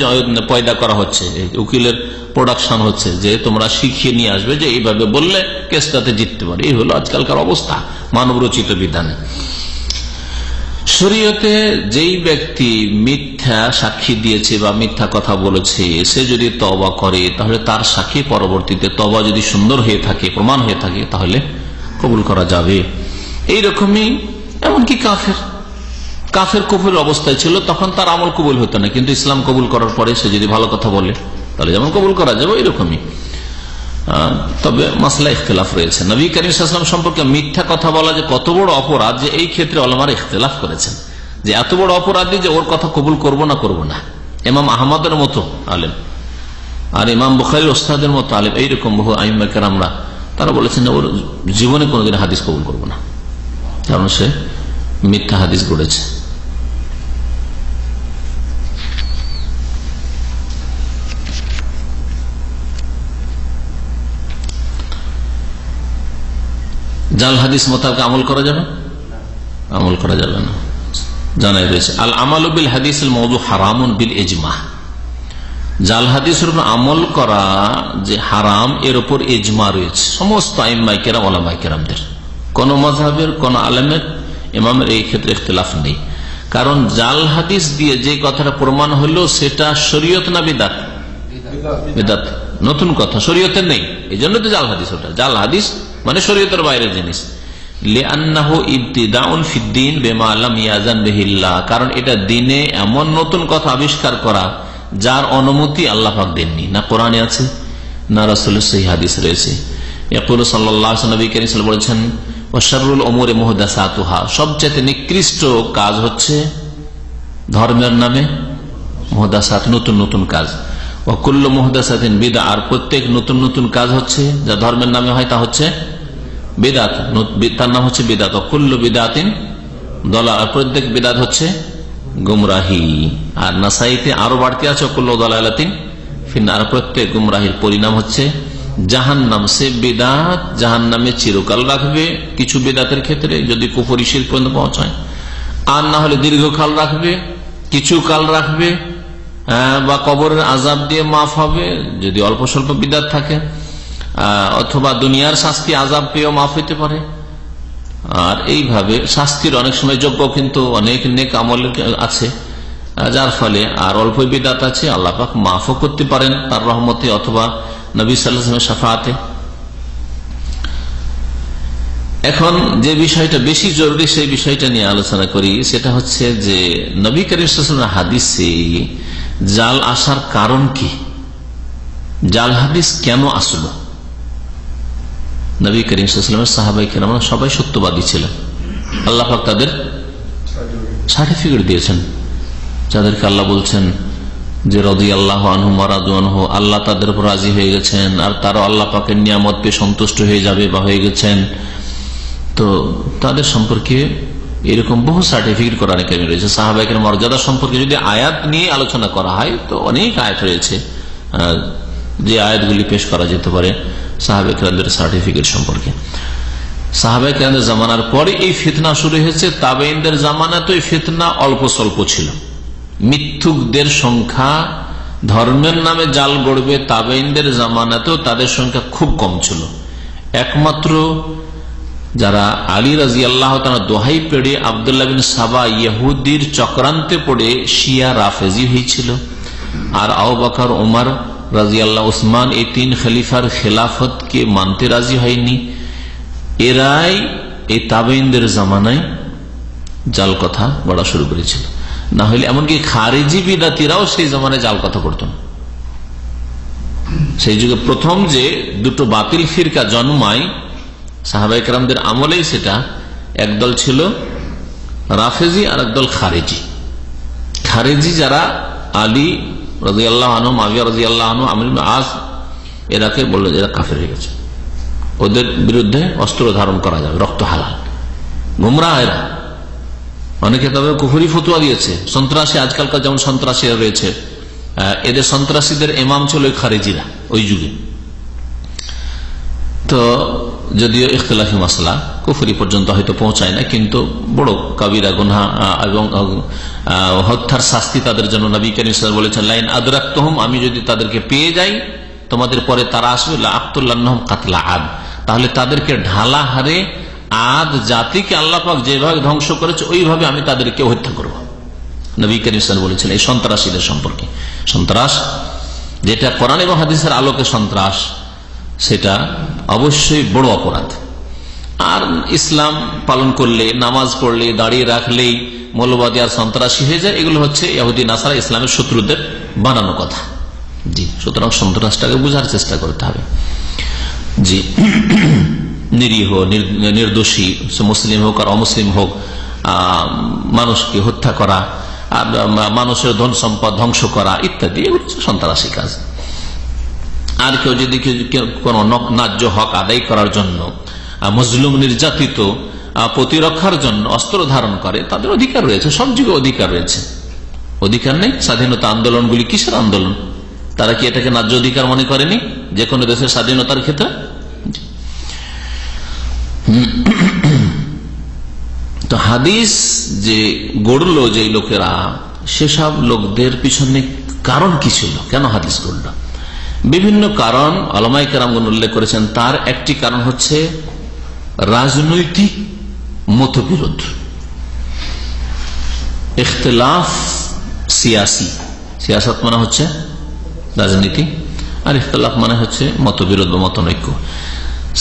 পয়দা করা হচ্ছে, উকিলের প্রোডাকশন হচ্ছে যে তোমরা শিখিয়ে নিয়ে আসবে যে এইভাবে বললে কেসটাতে জিততে পারে। এই হলো আজকালকার অবস্থা মানব রচিত বিধানে। শরীয়তে যেই ব্যক্তি মিথ্যা সাক্ষী দিয়েছে বা মিথ্যা কথা বলেছে, সে যদি তওবা করে তাহলে তার সাক্ষী পরবর্তীতে তওবা যদি সুন্দর হয়ে থাকে, প্রমাণ হয়ে থাকে, তাহলে কবুল করা যাবে। এইরকমই এমনকি কাফের কুফর অবস্থায় ছিল, তখন তার আমল কবুল হতো না, কিন্তু ইসলাম কবুল করার পরে সে যদি ভালো কথা বলে তাহলে যেমন কবুল করা যাবে এরকমই। তবে মাসলা ইখতিলাফ রয়েছে। নবী করিম সাল্লাল্লাহু আলাইহি ওয়াসাল্লাম সম্পর্কে মিথ্যা কথা বলা যে কত বড় অপরাধ, যে এই ক্ষেত্রে উলামারা ইখতিলাফ করেছেন যে এত বড় অপরাধী যে ওর কথা কবুল করব না করব না। ইমাম আহমদের মতো আলেম আর ইমাম বুখারীর ওস্তাদের মতো আলেম, এইরকম বহু আইম্মা কেরামরা তারা বলেছেন ওর জীবনে কোনোদিন হাদিস কবুল করব না, কারণ সে মিথ্যা হাদিস গড়েছে। জাল হাদিস মোতাবেক আমল করা যাবে? আমল করা যাবে না, জানাই রয়েছে। আল আমালু বিল হাদিস আল মাওযু হারামুন বিল ইজমা। জাল হাদিসের উপর আমল করা যে হারাম, এর উপর ইজমা রয়েছে সমস্ত আইম্মায়ে কেরাম, উলামায়ে কেরামদের। কোন মাযহাবের কোন আলেমের ইমামের এই ক্ষেত্রে ইখতিলাফ নেই। কারণ জাল হাদিস দিয়ে যে কথাটা প্রমাণ হলো সেটা শরীয়ত না বিদআত? বিদআত, নতুন কথা, শরীয়তে নেই, এই জন্য তো জাল হাদিস। ওটা জাল হাদিস মানে শরীয়তের বাইরের জিনিস। লিআন্নাহু ইবতিদাউন ফিদ্দীন বিমা লাম ইয়াযান বিহিল্লাহ, কারণ এটা দ্বীনে এমন নতুন কথা আবিষ্কার করা যার অনুমতি আল্লাহ পাক দেননি, না কোরআনে আছে না রাসূলের সহিহ হাদিস রয়েছে। ইয়াকুলু সাল্লাল্লাহু আলাইহি ওয়াসাল্লাম, নবী কারীম সাল্লাল্লাহু আলাইহি ওয়াসাল্লাম বলেছেন ওয়াশাররুল উমুরি মুহদাসাতুহা, সবচেয়ে নিকৃষ্ট কাজ হচ্ছে ধর্মের নামে মুহদাসাত, নতুন নতুন কাজ। ওয়াকুল্লু মুহদাসাতিন বিদআ, আর প্রত্যেক নতুন নতুন কাজ হচ্ছে যা ধর্মের নামে হয় তা হচ্ছে বিদআত, তার নাম হচ্ছে বিদআত। ওয়াকুল্লু বিদআতিন দালালা, আর প্রত্যেক বিদআত হচ্ছে গুমরাহি। আর নাসাইতে আরো বাড়তি আছে ওয়াকুল্লু দালালাতিন ফিন্নার, প্রত্যেক গুমরাহির পরিণাম হচ্ছে জাহান্নাম। সে বিদআত জাহান্নামে চিরকাল রাখবে, কিছু বিদআতের ক্ষেত্রে যদি কুফরি শিরক পর্যন্ত পৌঁছায়, আর না হলে দীর্ঘকাল রাখবে, কিছু কাল রাখবে, বা কবরের আযাব দিয়ে মাফ হবে যদি অল্প স্বল্প বিদআত থাকে, অথবা দুনিয়ার শাস্তি আযাব পেয়েও মাফ হইতে পারে। আর এইভাবে শাস্তির অনেক সময় যোগ্য কিন্তু অনেক নেক আমল আছে, যার ফলে আর অল্প বিদআত আছে, আল্লাহ পাক মাফও করতে পারেন তার রহমতে অথবা নবী সাল্লাল্লাহু আলাইহি ওয়াসাল্লামের শাফাআতে। এখন যে বিষয়টা বেশি জরুরি সেই বিষয়টা নিয়ে আলোচনা করি, সেটা হচ্ছে যে নবী করিম সাল্লাল্লাহু আলাইহি ওয়াসাল্লামের হাদিসে জাল আসার কারণ কি, জাল হাদিস কেন আসলো। নবী করিম সাল্লাল্লাহু আলাইহি ওয়াসাল্লামের সাহাবায়ে কেরাম সবাই সত্যবাদী ছিলেন, আল্লাহ পাক তাদের সার্টিফিকেট দিয়েছেন, যাদেরকে আল্লাহ বলছেন যে রাদিয়াল্লাহু আনহুম ওয়া রাদু আনহু, আল্লাহ তাদের উপর রাজি হয়ে গেছেন আর তারা আল্লাহ পাকের নিয়ামত পেয়ে সন্তুষ্ট হয়ে যাবে বা হয়ে গেছেন। তো তাদের সম্পর্কে এরকম বহু সার্টিফিকেট কোরআনে কারিমে রয়েছে। সাহাবায়ে কেরামের মর্যাদা সম্পর্কে যদি আয়াত নিয়ে আলোচনা করা হয় তো অনেক আয়াত রয়েছে, যে আয়াতগুলি পেশ করা যেতে পারে সাহাবায়ে কেরামদের সার্টিফিকেট সম্পর্কে। সাহাবায়ে কেরামদের জামানার পরে এই ফিতনা শুরু হয়েছে, তাবেঈনদের জামানা তো এই ফিতনা অল্প স্বল্প ছিল। মিথ্যুকদের সংখ্যা, ধর্মের নামে জাল গড়বে তাবেঈনদের জামানাতেও তাদের সংখ্যা খুব কম ছিল। একমাত্র যারা আলী রাদিয়াল্লাহু তাআলা দোহাই পেড়ে আব্দুল্লাহ বিন সাবা ইহুদির চক্রান্তে পড়ে শিয়া রাফেজি হয়েছিল, আর আবু বকর ওমর রাদিয়াল্লাহু উসমান এই তিন খলিফার খেলাফতকে মানতে রাজি হয়নি, এরাই এই তাবেঈনদের জামানায় জাল কথা বলা শুরু করেছিল। না হলে এমনকি খারিজি বিদাতিরাও সেই জামানায় জাল কথা করত না। সেই যুগে প্রথম যে দুটো বাতিল ফিরকা জন্মায় সাহাবায়ে কেরামদের আমলেই, সেটা একদল ছিল রাফেজি আর একদল খারেজি। খারেজি যারা আলী রাদিয়াল্লাহু আনহু, মুআবিয়া রাদিয়াল্লাহু আনহু, আমর ইবনে আস এরাকে বলল যে এরা কাফের হয়ে গেছে, ওদের বিরুদ্ধে অস্ত্র ধারণ করা যাবে, রক্ত হালাল। গুমরাহ এরা, অনেকে তবে কুফরি ফতোয়া দিয়েছে। সন্ত্রাসী আজকালকার যেমন সন্ত্রাসীরা রয়েছে, এদের সন্ত্রাসীদের ইমাম ছিল খারেজিরা ওই যুগে। তো যদিও ইখতিলাফি মাসলা কুফরি পর্যন্ত হয়তো পৌঁছায় না, কিন্তু বড় কাবিরা গুনাহ এবং হত্যার শাস্তি তাদের জন্য নবী কারীম সাল্লাল্লাহু আলাইহি ওয়াসাল্লাম বলেছেন, লাইন আদরাকতুহুম, আমি যদি তাদেরকে পেয়ে যাই তোমাদের পরে তারা আসবে, লা আক্তুল্লাহুম কাতলা আদ, তাহলে তাদেরকে ঢালা হারে আদ জাতিকে আল্লাহ পাক যেভাবে ধ্বংস করেছে ওইভাবে আমি তাদেরকে হত্যা করব। নবী কারীম সাল্লাল্লাহু আলাইহি ওয়াসাল্লাম বলেছেন এই সন্ত্রাসীদের সম্পর্কে। সন্ত্রাস যেটা কোরআন এবং হাদিসের আলোকে সন্ত্রাস, সেটা অবশ্যই বড় অপরাধ। আর ইসলাম পালন করলে, নামাজ পড়লে, দাঁড়িয়ে রাখলেই মৌলবাদী আর সন্ত্রাসী হয়ে যায়, এগুলো হচ্ছে ইহুদি নাসারা ইসলামের শত্রুদের বানানো কথা। জি, সুতরাং সন্ত্রাসটাকে বোঝার চেষ্টা করতে হবে। জি, নিরীহ নির্দোষী মুসলিম হোক আর অমুসলিম হোক মানুষকে হত্যা করা, আর মানুষের ধন সম্পদ ধ্বংস করা ইত্যাদি, এগুলো হচ্ছে সন্ত্রাসী কাজ। আর কেউ যদি কোন ন্যায্য হক আদায় করার জন্য, মজলুম নির্যাতিত প্রতিরক্ষার জন্য অস্ত্র ধারণ করে, তাদের অধিকার রয়েছে, সব যুগে অধিকার রয়েছে। অধিকার নেই? স্বাধীনতা আন্দোলনগুলি কিসের আন্দোলন? তারা কি এটাকে ন্যায্য অধিকার মনে করেনি যে কোনো দেশের স্বাধীনতার ক্ষেত্রে? তো হাদিস যে গড়ল যে লোকেরা, সেসব লোকদের পিছনে কারণ কি ছিল, কেন হাদিস গড়ল? বিভিন্ন কারণ উলামায়ে কেরামগণ উল্লেখ করেছেন। তার একটি কারণ হচ্ছে রাজনৈতিক মতবিরোধ, ইখতিলাফ সিয়াসি। সিয়াসত মানে হচ্ছে রাজনীতি, আর ইখতিলাফ মানে হচ্ছে মতবিরোধ বা মতনৈক্য।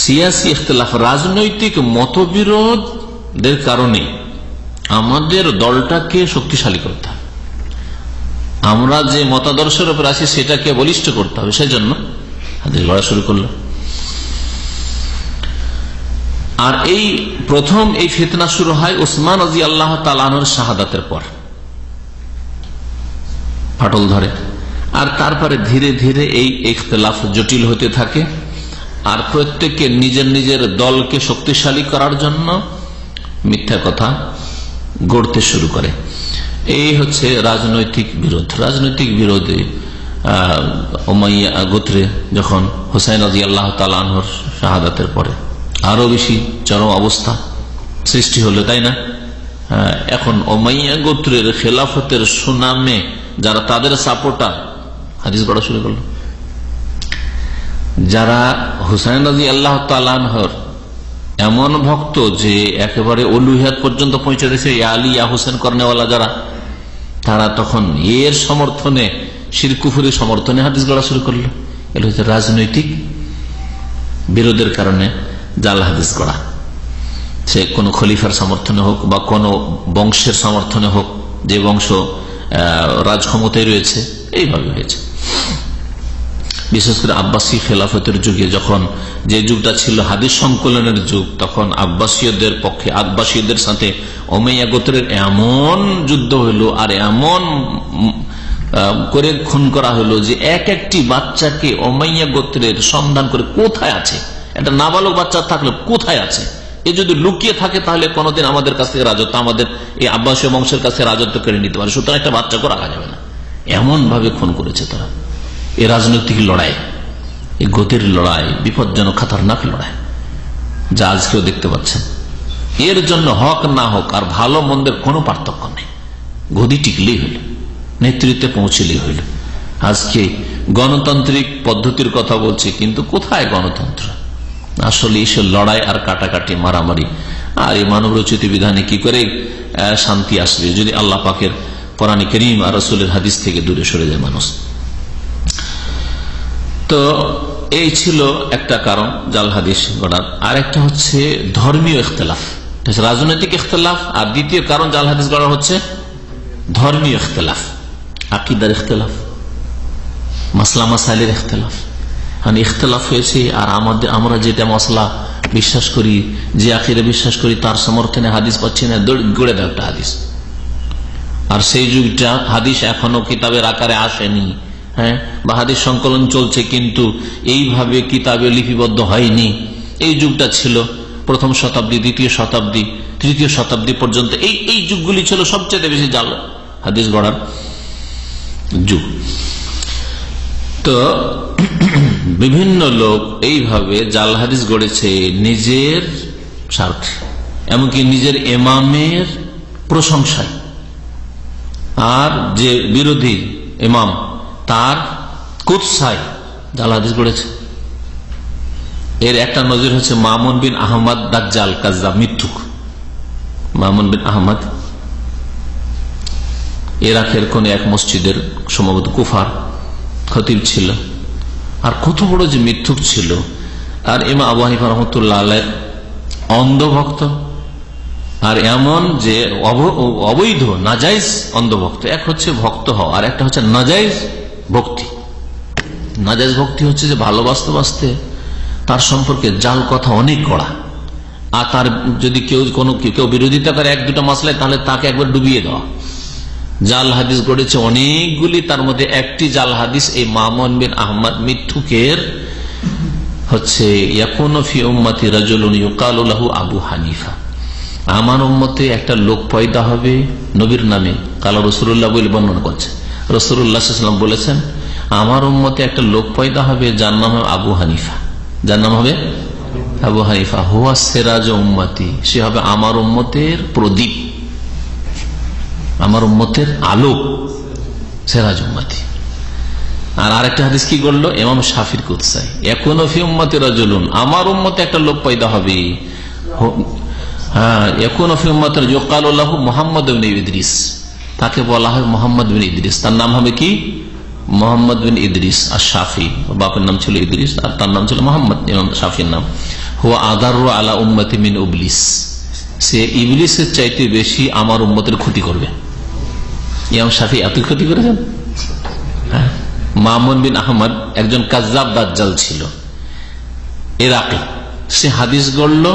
সিয়াসি ইখতিলাফ, রাজনৈতিক মতবিরোধের কারণে আমাদের দলটাকে শক্তিশালী করতে হবে, আমরা যে মতাদর্শের উপর আছি সেটাকে বলিষ্ঠ করতে হবে, সেই জন্য হাদিস গড়া শুরু করলো। আর এই প্রথম এই ফিতনা শুরু হয় উসমান রাদিয়াল্লাহু তাআলা আনহুর শাহাদাতের পর। ফাটল ধরে। আর তারপরে ধীরে ধীরে এই ইখতিলাফ জটিল হতে থাকে, আর প্রত্যেককে নিজের নিজের দলকে শক্তিশালী করার জন্য মিথ্যা কথা গড়তে শুরু করে। এই হচ্ছে রাজনৈতিক বিরোধ। রাজনৈতিক বিরোধে উমাইয়া গোত্রে যখন হুসাইন রাদিয়াল্লাহু তাআলা আনহুর শাহাদাতের পরে আরো বেশি চরম অবস্থা সৃষ্টি হলো, তাই না? এখন উমাইয়া গোত্রের খেলাফতের সুনামে যারা তাদের সাপোর্টার হাদিস গড়া শুরু করলো, যারা হুসাইন রাদিয়াল্লাহু তাআলা আনহুর এমন ভক্ত যে একেবারে উলুহিয়াত পর্যন্ত পৌঁছে গেছে, ইয়া আলী ইয়া হুসেন করনেওয়ালা যারা, তারা তখন এর সমর্থনে, শিরক কুফরের সমর্থনে হাদিস গড়া শুরু করলো। এটা হচ্ছে রাজনৈতিক বিরোধের কারণে জাল হাদিস গড়া। সে কোন খলিফার সমর্থনে হোক বা কোন বংশের সমর্থনে হোক, যে বংশ রাজ ক্ষমতায় রয়েছে, এইভাবে হয়েছে। বিশেষ করে আব্বাসী খেলাফতের যুগে, যখন যে যুগটা ছিল হাদিস সংকলনের যুগ, তখন আব্বাসীয়দের পক্ষে, আব্বাসীয়দের সাথে উমাইয়া গোত্রের এমন যুদ্ধ হইল আর এমন করে খুন করা হলো যে এক একটি বাচ্চাকে উমাইয়া গোত্রের সন্ধান করে কোথায় আছে, একটা নাবালক বাচ্চা থাকলে কোথায় আছে, এ যদি লুকিয়ে থাকে তাহলে কোনোদিন আমাদের কাছ থেকে রাজত্ব, আমাদের এই আব্বাসীয় বংশের কাছে রাজত্ব কেড়ে নিতে পারে, সুতরাং একটা বাচ্চাকে রাখা যাবে না। এমন ভাবে খুন করেছে তারা। এই রাজনৈতিক লড়াই, এই গতির লড়াই বিপজ্জনক খাতারনাক লড়াই, যা আজকেও দেখতে পাচ্ছেন। এর জন্য হক না হোক আর ভালো মন্দের কোনো পার্থক্য নেই, গদি টিকলেই হইল, নেতৃত্বে পৌঁছলেই হইল। আজকে গণতান্ত্রিক পদ্ধতির কথা বলছি, কিন্তু কোথায় গণতন্ত্র? আসলে এইসব লড়াই আর কাটাকাটি, মারামারি আর এই মানব রচিত বিধানে কি করে শান্তি আসবে যদি আল্লাহ পাকের কোরআন কারীম আর রাসূলের হাদিস থেকে দূরে সরে যায় মানুষ। তো এই ছিল একটা কারণ জাল হাদিস গড়ার। আর একটা হচ্ছে ধর্মীয় ইখতিলাফ, রাজনৈতিক ইখতিলাফ। আর দ্বিতীয় কারণ জাল হাদিস গড়ার হচ্ছে ধর্মীয় ইখতিলাফ, আকীদার ইখতিলাফ, মাসলা মাসাইলের ইখতিলাফ। মানে ইখতিলাফ হয়েছে, আর আমরা যেটা মসলা বিশ্বাস করি, যে আকীদা বিশ্বাস করি, তার সমর্থনে হাদিস পাচ্ছি না, গড়ে দেয় একটা হাদিস। আর সেই যুগটা হাদিস এখনো কিতাবের আকারে আসেনি, হ্যাঁ, বা হাদিস সংকলন চলছে কিন্তু এইভাবে কিতাবে লিপিবদ্ধ হয়নি। এই যুগটা ছিল প্রথম শতাব্দী, দ্বিতীয় শতাব্দী, তৃতীয় শতাব্দী পর্যন্ত। এই যুগগুলি ছিল সবচেয়ে বেশি জাল হাদিস গড়ার যুগ। তো বিভিন্ন লোক এইভাবে জাল হাদিস গড়েছে নিজের স্বার্থে, এমনকি নিজের ইমামের প্রশংসায়। আর যে বিরোধী ইমাম তার কুৎসায় জাল হাদিস গড়েছে। এর একটা নজির হচ্ছে মামুন বিন আহমদ দাজ্জাল কাজ্জাব, মিথ্যুক। মামুন বিন আহমদ ইরাকের কোন এক মসজিদের সম্ভবত কুফার খতিব ছিল, আর কত বড় যে মিথ্যুক ছিল। আর ইমাম আবু হানিফা রাহমাতুল্লাহ আলাইহির অন্ধভক্ত, আর এমন যে অবৈধ নাজাইজ অন্ধভক্ত। এক হচ্ছে ভক্ত হওয়া, আর একটা হচ্ছে নাজাইজ ভক্তি। নাজাইজ ভক্তি হচ্ছে যে ভালোবাসতে বাসতে তার সম্পর্কে জাল কথা অনেক করা, আর তার যদি কেউ বিরোধিতা করে এক দুটা মাসলায়, তাহলে তাকে একবার ডুবিয়ে দেওয়া। জাল হাদিস গড়েছে অনেকগুলি, তার মধ্যে একটি জাল হাদিস এই মামুন বিন আহমদ মিথ্যুকের হচ্ছে ইয়াকুনু ফি উম্মতি রাজুলুন ইউকালু লাহু আবু হানিফা। আমার উম্মতে একটা লোক পয়দা হবে নবীর নামে, কালা রাসূলুল্লাহ বলে বর্ণনা করছে। রাসূলুল্লাহ সাল্লাল্লাহু আলাইহি ওয়াসাল্লাম বলেছেন, আমার উম্মতে একটা লোক পয়দা হবে যার নাম হবে আবু হানিফা। যার নাম হবে আবু হানিফা। হুয়া সিরাজ উম্মতি, সে হবে আমার উম্মতের প্রদীপ, আমার উম্মতের আলো, সিরাজ উম্মতি। আর আরেকটা হাদিস কি করলো ইমাম শাফির কুৎসাই, ইয়াকুনু ফি উম্মতি রাজুলুন, আমার উম্মতে একটা লোক পয়দা হবে, হ্যাঁ, ইয়াকুনু ফি উম্মতি ইউকালু লাহু মুহাম্মদ ইবনে ইদ্রিস, তাকে বলা হয় মুহাম্মদ বিন ইদ্রিস। তার নাম হবে কি? মোহাম্মদ বিন ইদ্রিস আর শাফি, বাপের নাম ছিল ইদ্রিস আর তার নাম ছিল মোহাম্মদ, ইমাম শাফির নাম। হুয়া আদারু আলা উম্মতি মিন ইবলিস, সে ইবলিসের চাইতে বেশি আমার উম্মতের ক্ষতি করবে। ইমাম শাফি এত ক্ষতি করেছেন। হ্যাঁ, মামুন বিন আহমদ একজন কাজ্জাব দাজ্জাল ছিল ইরাকে। সে হাদিস গড়ল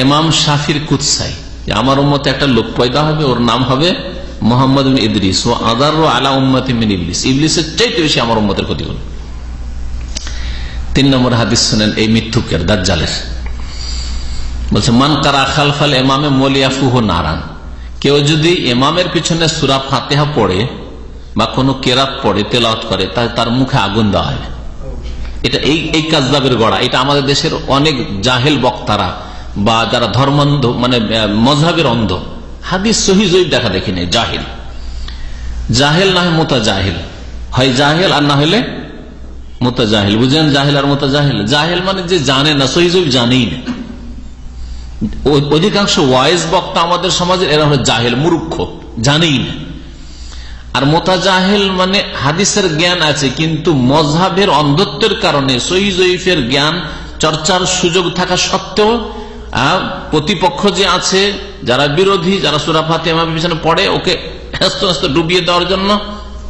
ইমাম শাফির কুৎসাই, আমার উম্মতে একটা লোক পয়দা হবে, ওর নাম হবে মোহাম্মদ বিন ইদ্রিস ও আদারু আলা উম্মতি মিন ইবলিস, ইবলিসের চাইতে বেশি আমার উম্মতের ক্ষতি করল। 3 নম্বর হাদিস শুনেন এই মিথ্যুকের, দাজ্জালের। বলছে মান কারা খালফাল ইমামে মলিয়াফুহু নারান, কেউ যদি ইমামের পিছনে সূরা ফাতিহা পড়ে বা কোনো কেরাত পড়ে, তেলাওয়াত করে, তার মুখে আগুন দেওয়া হয়। এটা এই কাজদাবের গড়া। এটা আমাদের দেশের অনেক জাহেল বক্তারা বা যারা ধর্মান্ধ, মানে মযহাবের অন্ধ, হাদিস সহিহ জয়ীফ দেখা দেখি নেই, জাহেল। জাহেল না হয় মুতাজাহিল, হয় জাহেল আর না হলে মুতাজাহিল। বুঝলেন জাহেল আর মুতাজাহিল? জাহেল মানে যে জানে না, সহিহ জয়ীফ জানেই না। অধিকাংশ ওয়াইজ বক্তা আমাদের সমাজের এরা হলো জাহেল, মূর্খ, জানেই না। আর মুতাজাহিল মানে হাদিসের জ্ঞান আছে কিন্তু মযহাবের অন্ধত্বের কারণে সহিহ জয়ীফের জ্ঞান চর্চার সুযোগ থাকা সত্ত্বেও প্রতিপক্ষ যে আছে, যারা বিরোধী, যারা সূরা ফাতিহা পিছনে পড়ে, ওকে হাসতে হাসতে ডুবিয়ে দেওয়ার জন্য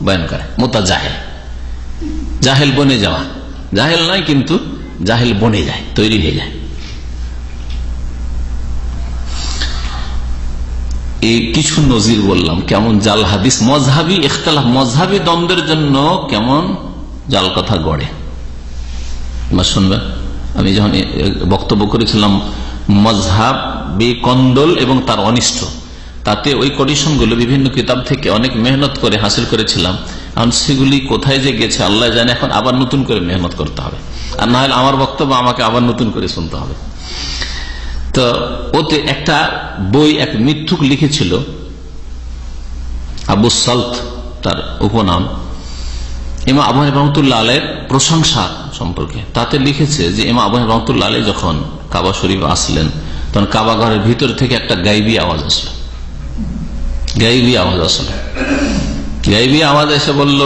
বয়ান করে। মুতাজাহিল, জাহেল বনে যাওয়া। জাহেল নয় কিন্তু জাহেল বনে যায়, তৈরি হয়ে যায়। এই কিছু নজির বললাম কেমন জাল হাদিস, মযহাবী ইখতিলাফ, মযহাবী দ্বন্দ্বের জন্য কেমন জাল কথা গড়ে। শুনবেন, আমি যখন বক্তব্য করেছিলাম মযহাবী কন্দল এবং তার অনিষ্ট, তাতে ওই কন্ডিশনগুলো বিভিন্ন কিতাব থেকে অনেক মেহনত করে হাসিল করেছিলাম। এখন সেগুলি কোথায় যে গেছে আল্লাহ জানে। এখন আবার নতুন করে মেহনত করতে হবে, আর না হলে আমার বক্তব্য আমাকে আবার নতুন করে শুনতে হবে। তো ওতে একটা বই এক মিথ্যুক লিখেছিল, আবু সালত তার উপনাম, ইমাম আবু হানিফা রাহমাতুল্লাহ আলাইহির প্রশংসা সম্পর্কে। তাতে লিখেছে যে ইমাম আবু হানিফা রাহমাতুল্লাহ আলাইহি যখন কাবা শরীফ আসলেন, তখন কাবা ঘরের ভিতর থেকে একটা গায়বী আওয়াজ আসলো। গায়বী আওয়াজ আসলো, গায়বী আওয়াজ এসে বলল,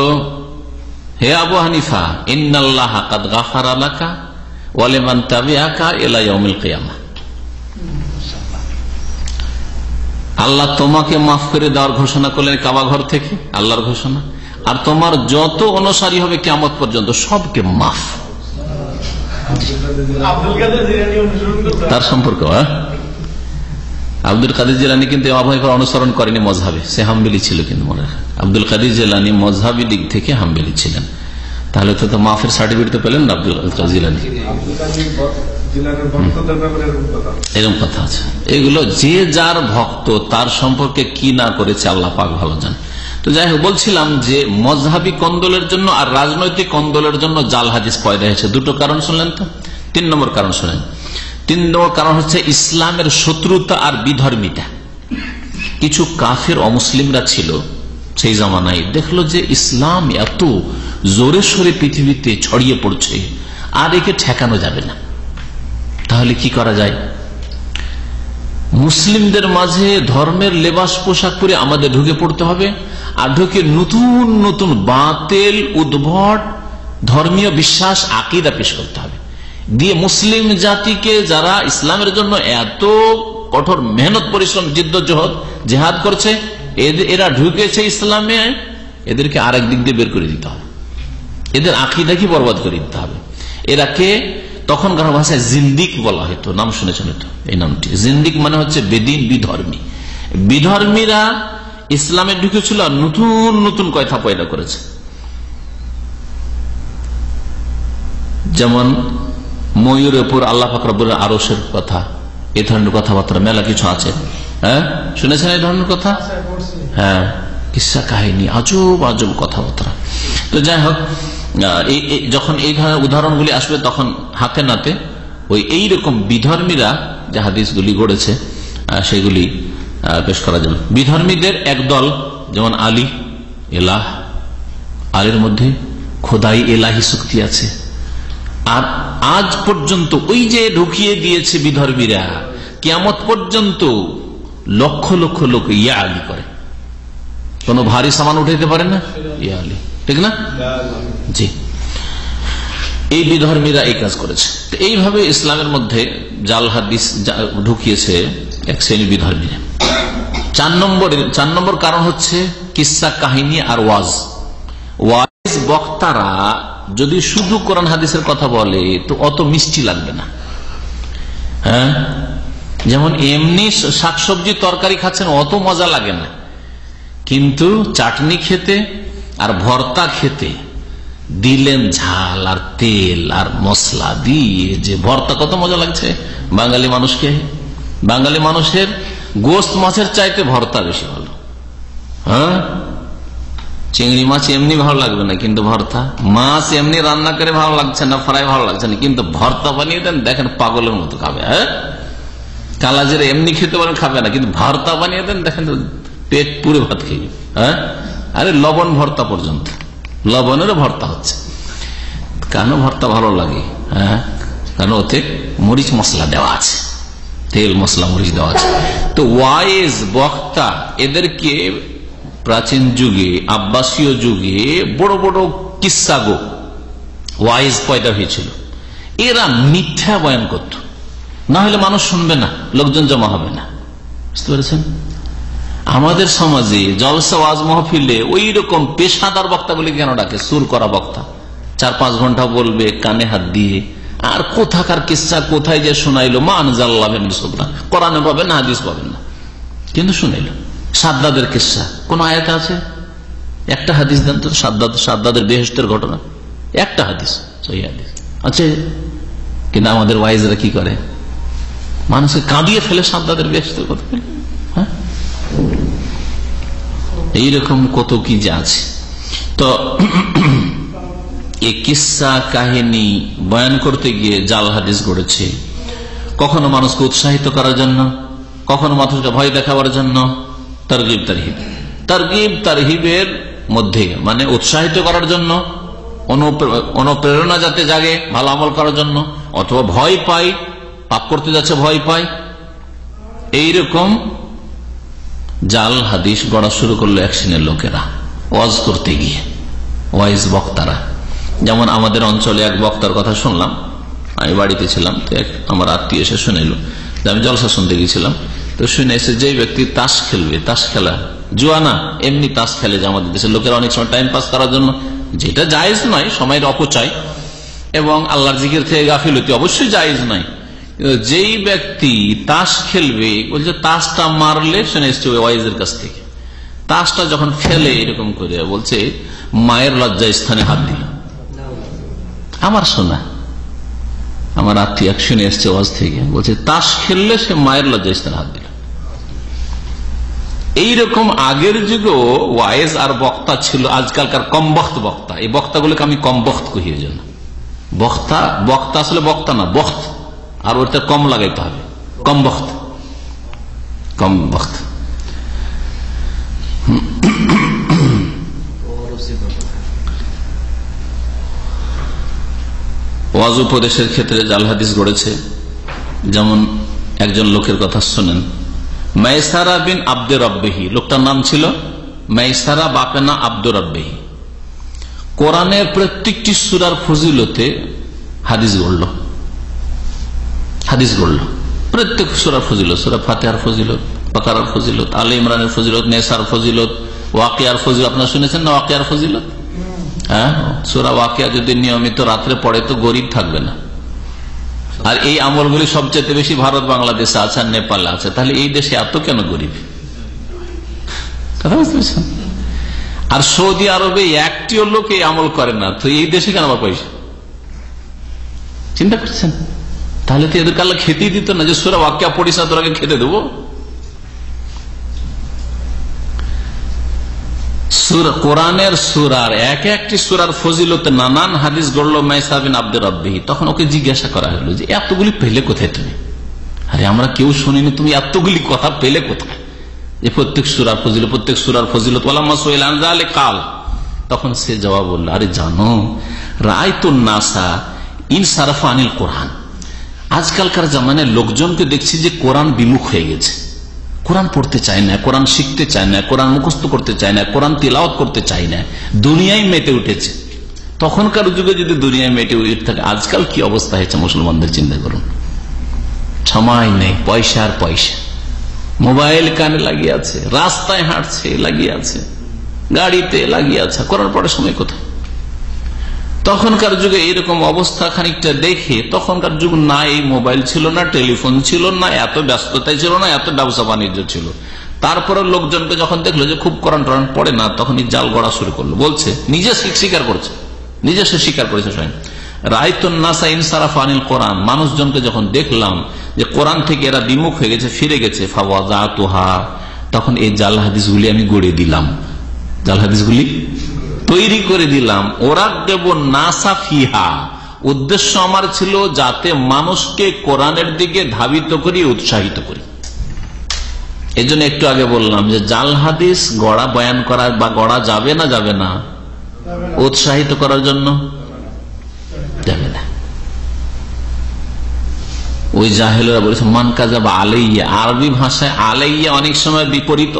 হে আবু হানিফা, ইন্নাল্লাহা কাদ গাফারা লাকা ওয়া লিমান তাবিআকা ইলা ইয়াউমিল কিয়ামাহ। আল্লাহ তোমাকে মাফ করে দেওয়ার ঘোষণা করলেন কাবা ঘর থেকে, আল্লাহর ঘোষণা, আর তোমার যত অনুসারী হবে কিয়ামত পর্যন্ত সবকে মাফ। তার সম্পর্ক আব্দুল কাদের জিলানী কিন্তু আবু হানিফার অনুসরণ করেনি মযহাবে, সে হাম্বলি ছিল। কিন্তু মনে রাখেন আব্দুল কাদের জিলানী মযহাবী দিক থেকে হাম্বলি ছিলেন। তাহলে তো মাফের সার্টিফিকেট তো পেলেন না আব্দুল কাদের জিলানী। এরকম কথা আছে। এগুলো যে যার ভক্ত তার সম্পর্কে কি না করেছে আল্লাহ পাক ভালো জানে। তো যাই হোক, বলছিলাম যে মযহাবী কন্দলের জন্য আর রাজনৈতিক কন্দলের জন্য জাল হাদিস পয়দা হয়েছে। দুটো কারণ শুনলেন তো। 3 নম্বর কারণ শুনেন। 3 নম্বর কারণ হচ্ছে ইসলামের শত্রুতা আর বিধর্মিতা। কিছু কাফের অমুসলিমরা ছিল সেই জামানায়, দেখলো যে ইসলাম এত জোরে সোরে পৃথিবীতে ছড়িয়ে পড়ছে আর একে ঠেকানো যাবে না, তাহলে কি করা যায়? মুসলিমদের মাঝে ধর্মের লেবাস পোশাক পরে আমাদের ঢুকে পড়তে হবে, আর ঢুকে নতুন নতুন বাতিল উদ্ভট ধর্মীয় বিশ্বাস আকীদা পেশ করতে হবে, দিয়ে মুসলিম জাতিকে যারা ইসলামের জন্য এত কঠোর মেহনত পরিশ্রম জিহাদ করছে, এরা ঢুকেছে ইসলামে, এদেরকে আরেক দিক দিয়ে বের করে দিতে হবে, এদের আকীদা কি বরবাদ করে দিতে হবে। এরাকে তখনকার ভাষায় জিন্দিক বলা হতো, নাম শুনেছেন তো এই নামটি। জিন্দিক মানে হচ্ছে বেদিন, বিধর্মী। বিধর্মীরা ইসলামে ঢুকেছিল আর নতুন নতুন কথা পয়দা করেছে। যেমন ময়ূরের উপর আল্লাহ পাক রব্বুল আরশের কথা, এই ধরনের কথাবার্তা মেলা কিছু আছে। হ্যাঁ, শুনেছেন এই ধরনের কথা? হ্যাঁ, কিসসা কাহিনী, আজব আজব কথাবার্তা। তো যাই হোক, যখন এই ধরনের উদাহরণগুলি আসবে তখন হাতে নাতে ওই এইরকম বিধর্মীরা যে হাদিসগুলি গড়েছে সেগুলি পেশ করা যাবে। বিধর্মীদের একদল যেমন আলী এলাহ, আলীর মধ্যে খোদাই এলাহি শক্তি আছে। আর আজ পর্যন্ত ওই যে ঢুকিয়ে দিয়েছে বিধর্মীরা, কিয়ামত পর্যন্ত লক্ষ লক্ষ লোক ইয়া আলী করে। কোন ভারী সামান উঠাইতে পারে না, ইয়া আলী, ঠিক না? জি, এই বিধর্মীরা এই কাজ করেছে। তো এইভাবে ইসলামের মধ্যে জাল হাদিস ঢুকিয়েছে এক শ্রেণী বিধর্মীরা। 4 নম্বর কারণ হচ্ছে কিসসা কাহিনী আর ওয়াজ। ওয়াজ বক্তারা যদি শুধু কোরআন হাদিসের কথা বলে তো অত মিষ্টি লাগবে না। হ্যাঁ, যেমন এমনি শাকসবজি তরকারি খাচ্ছেন অত মজা লাগে না, কিন্তু চাটনি খেতে আর ভর্তা খেতে দিলেন ঝাল আর তেল আর মশলা দিয়ে, যে ভর্তা কত মজা লাগছে বাঙালি মানুষকে। বাঙালি মানুষের গোস্ত মাছের চাইতে ভর্তা বেশি ভালো। হ্যাঁ, চিংড়ি মাছ এমনি ভালো লাগবে না, কিন্তু ভর্তা, মাছ এমনি রান্না করে ভালো লাগছে না, ফ্রাই ভালো লাগছে না, কিন্তু ভর্তা বানিয়ে দেন, দেখেন পাগলের মতো খাবে। হ্যাঁ, কালাজিরা এমনি খেতে পারেন, খাবে না, কিন্তু ভর্তা বানিয়ে দেন, দেখেন পেট পুরো ভাত খেয়ে। হ্যাঁ, আরে লবণ ভর্তা পর্যন্ত, লবণেরও ভর্তা হচ্ছে। কেন ভর্তা ভালো লাগে? হ্যাঁ, কারণ ওতে মরিচ মশলা দেওয়া আছে, তেল মশলা মরিচ দেওয়া আছে। তো ওয়াইজ বক্তা, এদেরকে প্রাচীন যুগে, আব্বাসীয় যুগে বড় বড় কিস্সা গো ওয়াইজ পয়দা হয়েছিল। এরা মিথ্যা বয়ান করত, না হলে মানুষ শুনবে না, লোকজন জমা হবে না। বুঝতে পেরেছেন? আমাদের সমাজে জলসা ওয়াজ মাহফিলে ওই রকম পেশাদার বক্তাগুলি কেন ডাকে? সুর করা বক্তা, 4-5 ঘন্টা বলবে কানে হাত দিয়ে, আর কোথাকার কিস্সা কোথায় যে শোনাইলো, মা আনজাল্লাহ মিন সুলতান, কোরআনে পাবেন না, হাদিস পাবেন না, কিন্তু শুনাইলো। সাদ্দাদের কিস্সা কোন আয়াতে আছে? একটা হাদিস দেন তো, সাদ্দাদের বেহেশতের ঘটনা, একটা হাদিস, সহি হাদিস আছে। কিন্তু আমাদের ওয়াইজরা কি করে? মানুষকে কাঁদিয়ে ফেলে সাদ্দাদের বেহেশতের কথা বলে। হ্যাঁ, এইরকম কত কি যে আছে। তো এই কিস্সা কাহিনী বয়ান করতে গিয়ে জাল হাদিস গড়েছে, কখনো মানুষকে উৎসাহিত করার জন্য, কখনো মানুষকে ভয় দেখাবার জন্য। তারগিব তারহিব, তারগিব তারহিবের মধ্যে মানে উৎসাহিত করার জন্য, অনুপ্রেরণা যাতে জাগে ভালো আমল করার জন্য, অথবা ভয় পাই, পাপ করতে যাচ্ছে ভয় পাই, এইরকম জাল হাদিস গড়া শুরু করলো এক শ্রেণীর লোকেরা ওয়াজ করতে গিয়ে, ওয়াইজ বক্তারা। যেমন আমাদের অঞ্চলে এক বক্তার কথা শুনলাম, আমি বাড়িতে ছিলাম, তো আমার আত্মীয় এসে শুনেল যে আমি জলসা শুনতে গেছিলাম, তো শুনে এসে যে ব্যক্তি তাস খেলবে, তাস খেলা জুয়া না, এমনি তাস খেলে, যে আমাদের দেশের লোকেরা অনেক সময় টাইম পাস করার জন্য, যেটা জায়েজ নয়, সময়ের অপচয় এবং আল্লাহর জিকির থেকে গাফিলতি অবশ্যই জায়েজ নয়। যেই ব্যক্তি তাস খেলবে, বলছে তাসটা মারলে, শুনে এসছে ওই ওয়াইজের কাছ থেকে, তাসটা যখন খেলে এরকম করে বলছে মায়ের লজ্জা স্থানে হাত দিল। আমার শোনা, আমার আত্মীয় শুনে এসছে ওয়াজ থেকে, বলছে তাস খেললে সে মায়ের লজ্জা স্থানে হাত দিল। এইরকম আগের যুগেও ওয়াইজ আর বক্তা ছিল, আজকালকার কম বক্ত বক্তা। এই বক্তাগুলোকে আমি কম বক্ত কহি, এই জন্য বক্তা, বক্তা আসলে বক্তা না, বক্ত, আর ওটা কম লাগাইতে হবে, কম বক্ত, কম বক্ত। ওয়াজ উপদেশের ক্ষেত্রে জাল হাদিস গড়েছে। যেমন একজন লোকের কথা শোনেন, মাইসারা বিন আব্দুর রব্বিহি, লোকটার নাম ছিল মাইসারা, বাপের নাম আব্দুর রব্বিহি। কোরআনের প্রত্যেকটি সূরার ফজিলতে হাদিস গড়ল, হাদিস গড়ল, প্রত্যেক সূরার ফজিলত, সূরা ফাতিহার ফজিলত, বাকারার ফজিলত, আলে ইমরানের ফজিলত, নেসার ফজিলত, ওয়াকিয়ার ফজিলত। আপনারা শুনেছেন না ওয়াকিয়ার ফজিলত? হ্যাঁ, সূরা ওয়াকিয়া যদি নিয়মিত রাত্রে পড়ে তো গরিব থাকবে না। আর এই আমলগুলি সবচেয়ে বেশি ভারত বাংলাদেশে আছে আর নেপালে আছে, তাহলে এই দেশে এত কেন গরিব? কথা বুঝতে পারছেন? আর সৌদি আরবে একটিও লোক এই আমল করে না, তো এই দেশে কেন আবার পয়সা? চিন্তা করছেন? তাহলে তো এদের কাল্লা খেতেই দিত না, যে সূরা ওয়াকিয়া পড়িস না, তোরাকে খেতে দেবো। কোরআনের সূরার এক একটি সূরার ফজিলতে নানান হাদিস গড়ল মাইসা বিন আব্দুর রব্বিহি। তখন ওকে জিজ্ঞাসা করা হলো যে এতগুলি পেলে কোথায় তুমি? আরে আমরা কেউ শুনিনি, তুমি এতগুলি কথা পেলে কোথায়? যে প্রত্যেক সূরার ফজিলত, প্রত্যেক সূরার ফজিলত। ওয়ালাম্মা সুইলা আন যালিক কাল, তখন সে জবাব বলল, আরে জানো, রাআইতুন নাসা ইনসারাফা আনিল কোরআন, আজকালকার জামানায় লোকজনকে দেখছি যে কোরআন বিমুখ হয়ে গেছে, কোরআন পড়তে চায় না, কোরআন শিখতে চায় না, কোরআন মুখস্থ করতে চায় না, কোরআন তিলাওয়াত করতে চায় না, দুনিয়ায় মেতে উঠেছে। তখনকার যুগে যদি দুনিয়ায় মেতে উঠে থাকে, আজকাল কি অবস্থা হয়েছে মুসলমানদের চিন্তা করুন। সময় নেই, পয়সা আর পয়সা, মোবাইল কানে লাগিয়ে আছে, রাস্তায় হাঁটছে লাগিয়ে আছে, গাড়িতে লাগিয়ে আছে, করার পরে সময় কোথায়? তখনকার যুগে এইরকম অবস্থা খানিকটা দেখে, তখনকার যুগ না এই মোবাইল ছিল না, টেলিফোন ছিল না, এত ব্যস্ততায় ছিল না, এত ব্যবসা বাণিজ্য ছিল, তারপরে লোকজনকে যখন দেখলো যে খুব কোরআন টোরআন পড়ে না, তখন এই জাল গড়া শুরু করলো। বলছে নিজে স্বীকার করছে, নিজে সে স্বীকার করেছে স্বয়ং, রাআইতুন নাসা ইনসারাফা আনিল কোরআন, মানুষজনকে যখন দেখলাম যে কোরআন থেকে এরা বিমুখ হয়ে গেছে, ফিরে গেছে, ফাওয়াযাতুহা, তখন এই জাল হাদিসগুলি আমি গড়ে দিলাম, জাল হাদিসগুলি তৈরি করে দিলাম। ওরা দেব নাসা ফিহা, উদ্দেশ্য আমার ছিল যাতে মানুষকে কোরআনের দিকে ধাবিত করি, উৎসাহিত করি। এই জন্য একটু আগে বললাম যে জাল হাদিস গড়া বয়ান করা বা গড়া যাবে না, যাবে না, উৎসাহিত করার জন্য যাবে না। ওই জাহেলরা বলেছে মান কাযাবা আলাইয়া, আরবি ভাষায় আলাইয়া অনেক সময় বিপরীত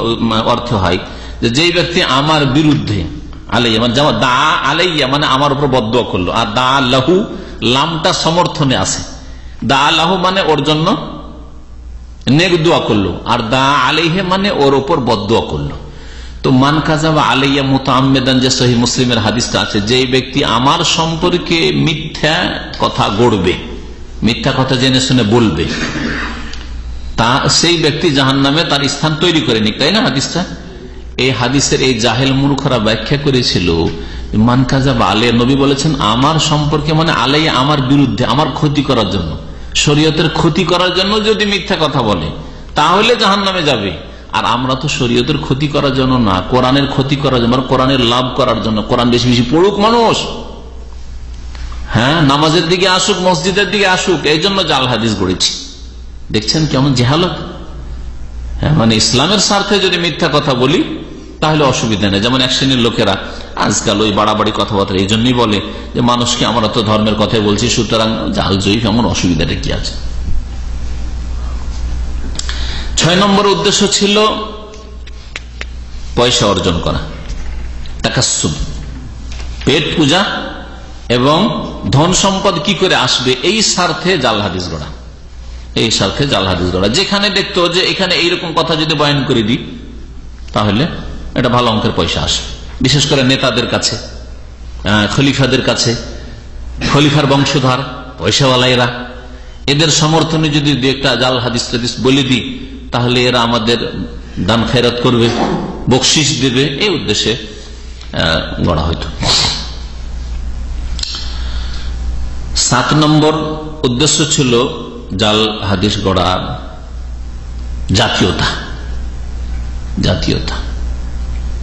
অর্থ হয়, যে যেই ব্যক্তি আমার বিরুদ্ধে, আলাইয়া মানে যেমন দা আলাইয়া মানে আমার উপর বদদুয়া করলো, আর দা লাহু লামটা সমর্থনে আছে, দা লাহু মানে ওর জন্য নেক দোয়া করলো, আর দা আলাইহে মানে ওর উপর বদদুয়া করলো। তো মান কাযাবা আলাইয়া মুতাআম্মিদান, যে সহিহ মুসলিমের হাদিসটা আছে, যেই ব্যক্তি আমার সম্পর্কে মিথ্যা কথা গড়বে, মিথ্যা কথা জেনে শুনে বলবে, তা সেই ব্যক্তি জাহান্নামে তার স্থান তৈরি করে নিক, তাই না হাদিসটা? এই হাদিসের এই জাহেল মূর্খরা ব্যাখ্যা করেছিল মান কাযাবা আলাইয়া, নবী বলেছেন আমার সম্পর্কে মানে আলাইয়া আমার বিরুদ্ধে, আমার ক্ষতি করার জন্য, শরীয়তের ক্ষতি করার জন্য যদি মিথ্যা কথা বলে তাহলে জাহান্নামে যাবে। আর আমরা তো শরীয়তের ক্ষতি করার জন্য না, কোরআনের ক্ষতি করার জন্য, কোরআনের লাভ করার জন্য, কোরআন বেশি বেশি পড়ুক মানুষ, হ্যাঁ নামাজের দিকে আসুক, মসজিদের দিকে আসুক, এই জন্য জাল হাদিস গড়েছি। দেখছেন কেমন জেহালত? হ্যাঁ, মানে ইসলামের স্বার্থে যদি মিথ্যা কথা বলি তাহলে অসুবিধা নেই। যেমন এক শ্রেণীর লোকেরা আজকাল ওই বাড়াবাড়ি কথাবার্তা এই জন্যই বলে যে মানুষকে আমরা তো ধর্মের কথাই বলছি, সুতরাং জাল জয়ীফ, এমন অসুবিধাটা কি আছে? 6 নম্বর উদ্দেশ্য ছিল পয়সা অর্জন করা, তাকাসসুব, পেট পূজা এবং ধন সম্পদ কি করে আসবে, এই স্বার্থে জাল হাদিস গড়া, এই স্বার্থে জাল হাদিস গড়া। যেখানে দেখতো যে এখানে এইরকম কথা যদি বয়ান করে দিই তাহলে এটা ভালো অঙ্কের পয়সা আসে, বিশেষ করে নেতাদের কাছে, খলিফাদের কাছে, খলিফার বংশধর পয়সাওয়ালা এরা, এদের সমর্থনে যদি দু একটা জাল হাদিস টাদিস বলে দিই তাহলে এরা আমাদের দান খেরাত করবে, বকশিস দেবে, এই উদ্দেশ্যে গড়া হইতো। 7 নম্বর উদ্দেশ্য ছিল জাল হাদিস গড়া জাতীয়তা। জাতীয়তা,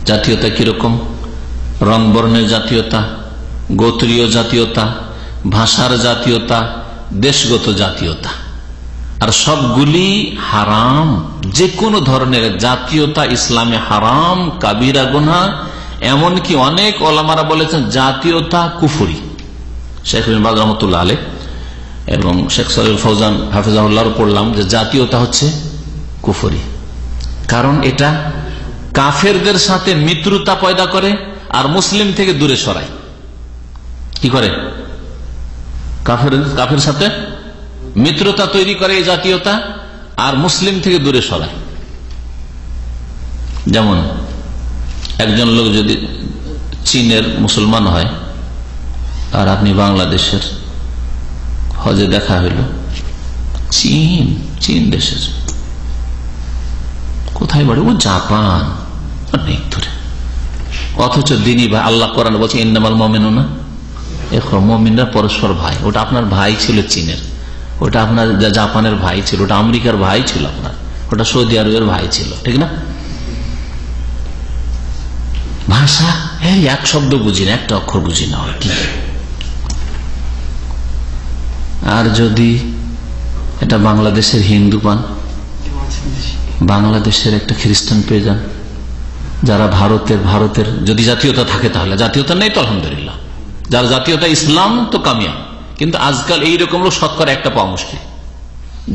জাতীয়তা কিরকম? রং বর্ণের জাতীয়তা, গোত্রীয় জাতীয়তা, ভাষার জাতীয়তা, দেশগত জাতীয়তা, আর সবগুলি হারাম। যে কোনো ধরনের জাতীয়তা ইসলামে হারাম, কাবিরা গুনাহ। এমনকি অনেক ওলামারা বলেছেন জাতীয়তা কুফরি। শেখ বাজ রহমতুল্লাহ আলাইহ এবং শেখ সালেহ ফৌজান হাফিজাহুল্লাহ পড়লাম যে জাতীয়তা হচ্ছে কুফরি, কারণ এটা কাফেরদের সাথে মিত্রতা পয়দা করে আর মুসলিম থেকে দূরে সরায়। কি করে? কাফের সাথে মিত্রতা তৈরি করে এই জাতীয়তা, আর মুসলিম থেকে দূরে সরায়। যেমন একজন লোক যদি চীনের মুসলমান হয় আর আপনি বাংলাদেশের, হজে দেখা হইল চীন দেশের, কোথায় বাড়ি? ও জাপান, অনেক দূরে, অথচ দিনই ভাই। আল্লাহ কোরআন বলছে ইন্নামাল মুমিনুনা ইখওয়া, মুমিনরা পরস্পর ভাই। ওটা আপনার ভাই ছিল চীনের, ওটা আপনার জাপানের ভাই ছিল, ওটা আমেরিকার ভাই ছিল, আপনার ওটা সৌদি আরবের ভাই ছিল, ঠিক না? ভাষা এক শব্দ বুঝি না, একটা অক্ষর বুঝি না, কি? আর যদি এটা বাংলাদেশের হিন্দু পান, বাংলাদেশের একটা খ্রিস্টান পেয়ে যান, যারা ভারতের যদি জাতীয়তা থাকে, তাহলে জাতীয়তা নেই তো আলহামদুলিল্লাহ, যার জাতীয়তা ইসলাম তো কামিয়াব। কিন্তু আজকাল এইরকম লোক শতকরা একটা পাওয়া মুশকিল,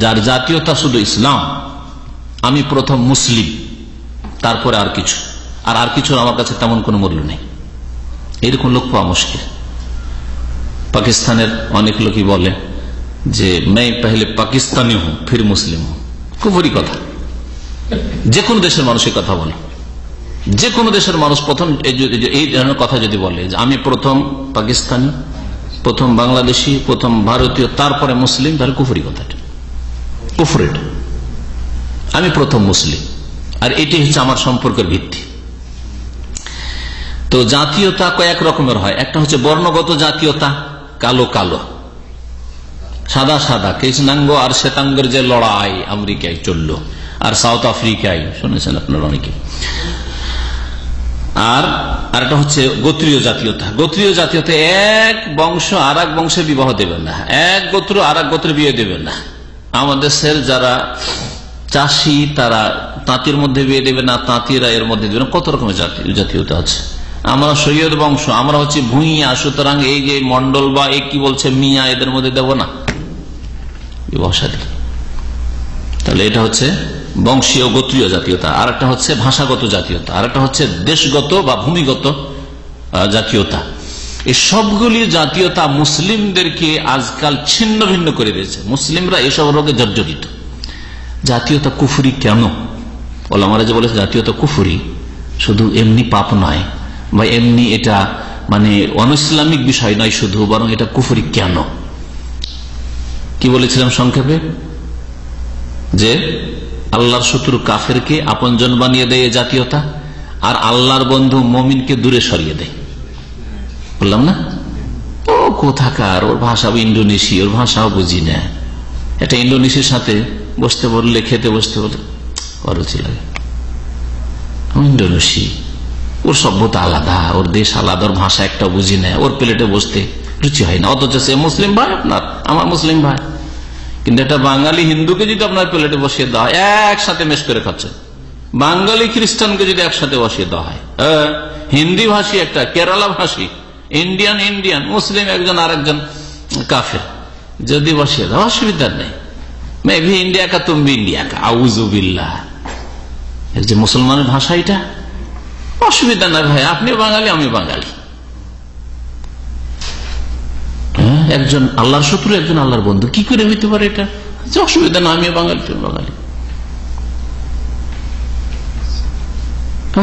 যার জাতীয়তা শুধু ইসলাম, আমি প্রথম মুসলিম, তারপরে আর কিছু, আর কিছু আমার কাছে তেমন কোনো মূল্য নেই, এইরকম লোক পাওয়া মুশকিল। পাকিস্তানের অনেক লোকই বলে যে मैं पहले পাকিস্তানি হুঁ ফির মুসলিম হুঁ। কুফরি কথা। যে কোনো দেশের মানুষের কথা বলে, যে কোনো দেশের মানুষ প্রথম এই ধরনের কথা যদি বলে যে আমি প্রথম পাকিস্তানি, প্রথম বাংলাদেশি, প্রথম ভারতীয়, তারপরে মুসলিম, তাহলে কুফরি কথাটা, কুফরি। আমি প্রথম মুসলিম, আর এটি হচ্ছে আমার সম্পর্কের ভিত্তি। তো জাতীয়তা কয়েক রকমের হয়। একটা হচ্ছে বর্ণগত জাতীয়তা, কালো কালো, সাদা সাদা, কৃষ্ণাঙ্গ আর শ্বেতাঙ্গের যে লড়াই আমেরিকায় চলল, আর সাউথ আফ্রিকায় শুনেছেন আপনারা অনেকে। আর একটা হচ্ছে গোত্রীয় জাতীয়তা। গোত্রীয় জাতীয়তা, এক বংশ আর এক বংশে বিবাহ দেবেন না, এক গোত্র আর এক গোত্রে বিয়ে দেবেন না। আমাদের দেশের যারা চাষি তারা তাঁতির মধ্যে বিয়ে দেবে না, তাঁতিরা এর মধ্যে দেবে না। কত রকমের জাতীয়তা আছে। আমরা সৈয়দ বংশ, আমরা হচ্ছে ভূঁইয়া, সুতরাং এই যে মন্ডল বা এই কি বলছে মিয়া, এদের মধ্যে দেব না বিবাহ শাদী। তাহলে এটা হচ্ছে বংশীয় গোত্রীয় জাতীয়তা। আর একটা হচ্ছে ভাষাগত জাতীয়তা, আর একটা হচ্ছে দেশগত বা ভূমিগত জাতীয়তা। এই সবগুলি জাতীয়তা মুসলিমদেরকে আজকাল ছিন্ন ভিন্ন করে দিয়েছে। মুসলিমরা এসব রোগে জর্জরিত। জাতীয়তা কুফরি কেন? ওলামারা যে বলেছে জাতীয়তা কুফরি, শুধু এমনি পাপ নয় বা এমনি এটা মানে অনইসলামিক বিষয় নয় শুধু, বরং এটা কুফরি কেন? কি বলেছিলাম সংক্ষেপে? যে আল্লাহর শত্রু কাফেরকে আপনজন বানিয়ে দেয় জাতীয়তা, আর আল্লাহর বন্ধু মমিনকে দূরে সরিয়ে দেয়। বললাম না? ও কোথাকার, ওর ভাষা ইন্দোনেশীয়, ওর ভাষাও বুঝি না। এটা ইন্দোনেশিয়ার সাথে বসতে বললে, খেতে বসতে বললে অরুচি লাগে। ইন্দোনেশি, ওর সভ্যতা আলাদা, ওর দেশ আলাদা, ওর ভাষা একটা বুঝি না, ওর প্লেটে বসতে রুচি হয় না। অথচ সে মুসলিম ভাই, আপনার আমার মুসলিম ভাই। কিন্তু একটা বাঙালি হিন্দুকে যদি আপনার প্লেটে বসিয়ে দেওয়া হয়, একসাথে মেশ করে খাচ্ছে। বাঙালি খ্রিস্টানকে যদি একসাথে বসিয়ে দেওয়া হয়, হিন্দি ভাষী একটা, কেরালা ভাষী, ইন্ডিয়ান ইন্ডিয়ান, মুসলিম একজন আর একজন কাফের যদি বসিয়ে দেওয়া, অসুবিধা নেই। मैं भी इंडिया का तुम भी इंडिया का, আউযুবিল্লাহ। এর যে মুসলমানের ভাষা, এটা অসুবিধা নাই ভাই, আপনি বাঙালি আমি বাঙালি। একজন আল্লাহর শত্রু, একজন আল্লাহর বন্ধু, কি করে হইতে পারে এটা? অসুবিধা না, আমি বাঙালি তুমি বাঙালি,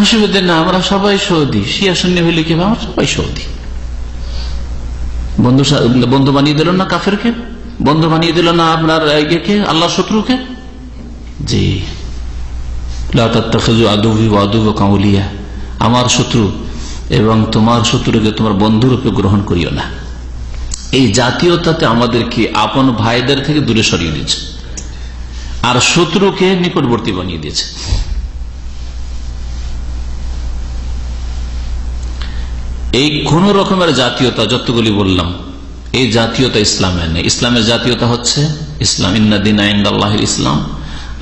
অসুবিধা না। আমরা সবাই সৌদি, শিয়া শূন্য হইলে কি, আমরা সবাই সৌদি। বন্ধু বানিয়ে দিল না কাফেরকে, বন্ধু বানিয়ে দিল না আপনার কে, আল্লাহর শত্রুকে। জি, লা তাত্তাখিযু আদুওয়ি ওয়া আদুওয়াকুম আউলিয়া, আমার শত্রু এবং তোমার শত্রুকে তোমার বন্ধু রূপে গ্রহণ করিও না। এই জাতীয়তাতে আমাদেরকে আপন ভাইদের থেকে দূরে সরিয়ে দিয়েছে, আর শত্রুকে নিকটবর্তী বানিয়ে দিয়েছে। এই কোন রকমের জাতীয়তা যতগুলি বললাম, এই জাতীয়তা ইসলামের নেই। ইসলামের জাতীয়তা হচ্ছে ইসলাম, ইন্না দীনা ইনদাল্লাহিল ইসলাম,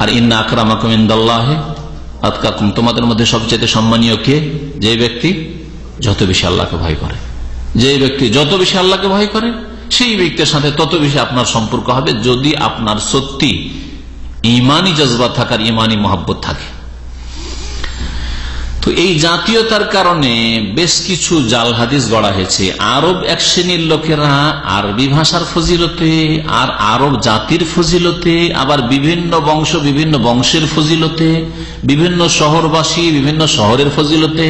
আর ইন্না আকরামাকুম ইনদাল্লাহি আতকাকুম, তোমাদের মধ্যে সবচেয়ে সম্মানীয় কে? যে ব্যক্তি যত বেশি আল্লাহকে ভয় করে। যে ব্যক্তি যত বেশি আল্লাহকে ভয় করে, সেই ব্যক্তির সাথে তত বেশি আপনার সম্পর্ক হবে, যদি আপনার সত্যি ইমানি জজবা থাকার, ইমানি মহব্বত থাকে। তো এই জাতীয়তার কারণে বেশ কিছু জাল হাদিস গড়া হয়েছে। আরব এক শ্রেণীর লোকেরা আরবি ভাষার ফজিলতে, আর আরব জাতির ফজিলতে, আবার বিভিন্ন বংশ বিভিন্ন বংশের ফজিলতে, বিভিন্ন শহরবাসী বিভিন্ন শহরের ফজিলতে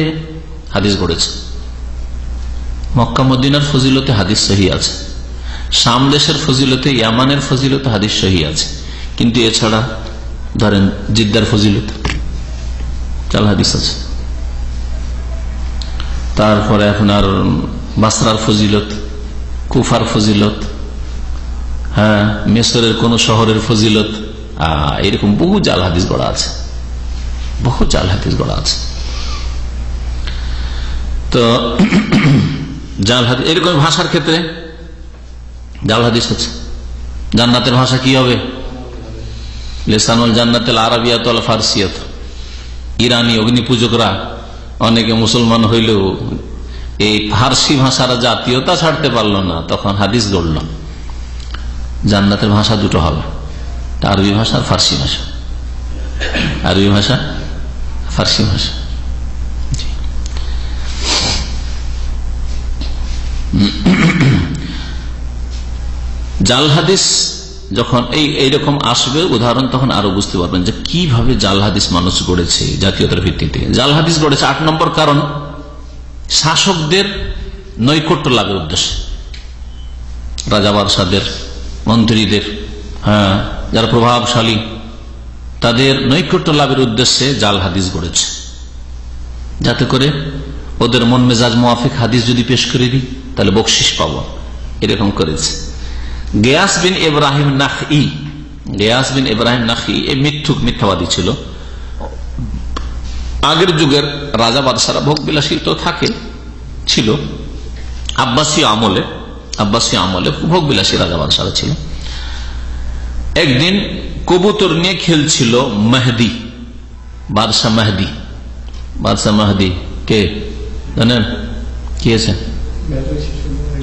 হাদিস গড়েছে। মক্কা মদিনার ফজিলতে হাদিস সহি আছে, শাম দেশের ফজিলতে, ইয়ামানের ফজিলতে হাদিস সহি আছে। কিন্তু এছাড়া ধরেন জিদ্দার ফজিলত জাল হাদিস আছে, তারপরে আপনার বাসরার ফজিলত, কুফার ফজিলত, হ্যাঁ, মিশরের কোন শহরের ফজিলত, এরকম বহু জাল হাদিস গড়া আছে, বহু জাল হাদিস গড়া আছে। তো জাল হাদিস এরকম ভাষার ক্ষেত্রে জাল হাদিস আছে। জান্নাতের ভাষা কি হবে? লিসানুল জান্নাতুল আরাবিয়াত ওয়াল ফারসিয়াত। ইরানি অগ্নি পূজকরা অনেকে মুসলমান হইলেও এই ফার্সি ভাষার জাতীয়তা ছাড়তে পারল না, তখন হাদিস গড়ল জান্নাতের ভাষা দুটো হবে, আরবি ভাষা আর ফার্সি ভাষা। আরবি ভাষা, ফার্সি ভাষা। জাল হাদিস যখন এইরকম আসবে উদাহরণ, তখন আরো বুঝতে পারবেন যে কিভাবে জাল হাদিস মানুষ গড়েছে জাতীয়তার ভিত্তিতে। জাল হাদিস গড়েছে 8 নম্বর কারণ, শাসকদের নৈকট্য লাভের উদ্দেশ্যে। রাজা বাদশাদের, মন্ত্রীদের, হ্যাঁ, যারা প্রভাবশালী তাদের নৈকট্য লাভের উদ্দেশ্যে জাল হাদিস গড়েছে, যাতে করে ওদের মন মেজাজ মুআফিক হাদিস যদি পেশ করে দিই তাহলে বকশিস পাবো, এরকম করেছে। গিয়াস বিন ইব্রাহিম নাখি এই মিথ্যাবাদী ছিল। আগের যুগের রাজা বাদশারা ভোগ বিলাসী তো ছিল, আব্বাসীয় আমলে ভোগ বিলাসী রাজা বাদশারা ছিল। একদিন কবুতর নিয়ে খেলছিল মেহদি, বাদশাহ মেহদি কে জানেন? কি আছে?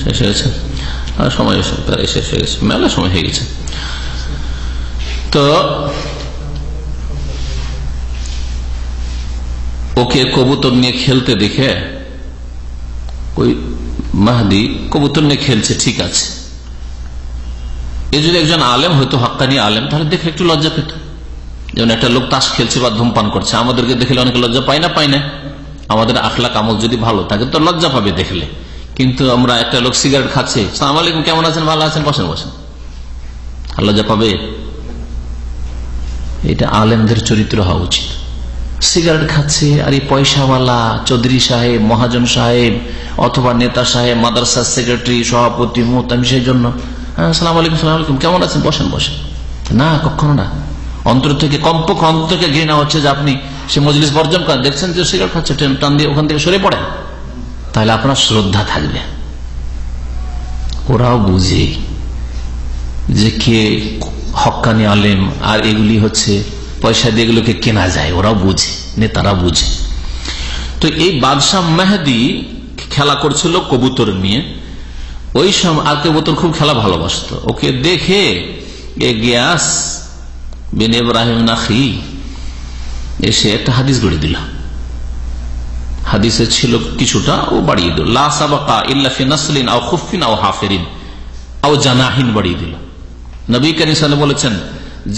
শেষ হয়েছে সময়, শেষ হয়ে গেছে, মেলা সময় হয়ে গেছে। তো ওকে কবুতর নিয়ে খেলতে দেখে, ওই মেহদি কবুতর নিয়ে খেলছে, ঠিক আছে, এ যদি একজন আলেম হয়তো, হাক্কানি আলেম, তাহলে দেখে একটু লজ্জা পেত। যেমন একটা লোক তাস খেলছে বা ধূমপান করছে, আমাদেরকে দেখলে অনেকে লজ্জা পাই না, আমাদের আখলাক আমল যদি ভালো থাকে তো লজ্জা পাবে দেখলে। কিন্তু আমরা একটা লোক সিগারেট খাচ্ছে, আসসালামু আলাইকুম, কেমন আছেন, ভালো আছেন, বসেন, লজ্জা পাবে? এটা আলেমদের চরিত্র হওয়া উচিত। সিগারেট খাচ্ছে আর এই পয়সাওয়ালা চৌধুরী সাহেব, মহাজন সাহেব অথবা নেতা সাহেব, মাদ্রাসার সেক্রেটারি, সভাপতি, মুহতামিম, সেই জন্য আসসালামু আলাইকুম, কেমন আছেন, বসেন, না, কখনো না। অন্তর থেকে, কমপক্ষে অন্তর থেকে ঘৃণা হচ্ছে যে আপনি সে মজলিস বর্জন করেন, দেখছেন যে সিগারেট খাচ্ছে, টান দিয়ে ওখান থেকে সরে পড়েন, তাহলে আপনার শ্রদ্ধা থাকবে। ওরাও বুঝে যে কে হক্কানি আলেম আর এগুলি হচ্ছে পয়সা দিয়ে এগুলোকে কেনা যায়, ওরাও বুঝে, নেতারা বুঝে। তো এই বাদশাহ মেহদি খেলা করছিল কবুতর নিয়ে, ওই সময় আর কবুতর খুব খেলা ভালোবাসত। ওকে দেখে গিয়াস বিন ইব্রাহিম নাখি এসে একটা হাদিস গড়ে দিল। হাদিসে ছিল কিছুটা, ও বাড়িয়ে দিল, লা সাবাকা ইল্লা ফি নাসলিন আও খুফফিন আও হাফিরিন আও জানাহিন বাড়িয়ে দিল। নবী কারীম সাল্লাল্লাহু আলাইহি ওয়াসাল্লাম বলেছেন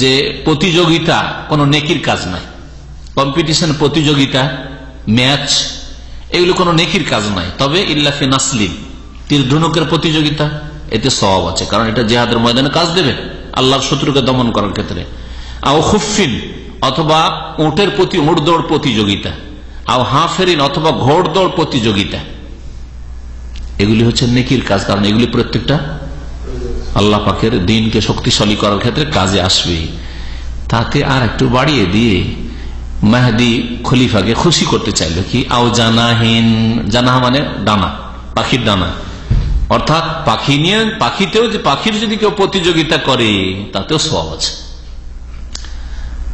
যে প্রতিযোগিতা কোন নেকির কাজ নাই, কম্পিটিশন, প্রতিযোগিতা, ম্যাচ, এগুলো কোন নেকির কাজ নাই। তবে ইল্লা ফি নাসলিন, তীর ধনুকের প্রতিযোগিতা, এতে সওয়াব আছে, কারণ এটা জিহাদের ময়দানে কাজ দেবে আল্লাহর শত্রুকে দমন করার ক্ষেত্রে। আও খুফফিন, অথবা উটের প্রতি উট দৌড় প্রতিযোগিতা, আও হাফেরিন, অথবা ঘোড় দৌড় প্রতিযোগিতা, এগুলি হচ্ছে নেকির কাজ, কারণ এগুলি প্রত্যেকটা আল্লাহ পাকের দ্বীনকে শক্তিশালী করার ক্ষেত্রে কাজে আসবে। তাতে আর একটু বাড়িয়ে দিয়ে মেহদি খলিফাকে খুশি করতে চাইল কি, আও জানাহিন, জানাহা মানে ডানা, পাখির ডানা, অর্থাৎ পাখি নিয়ে, পাখিতেও যে পাখির যদি কেউ প্রতিযোগিতা করে তাতেও সওয়াব আছে।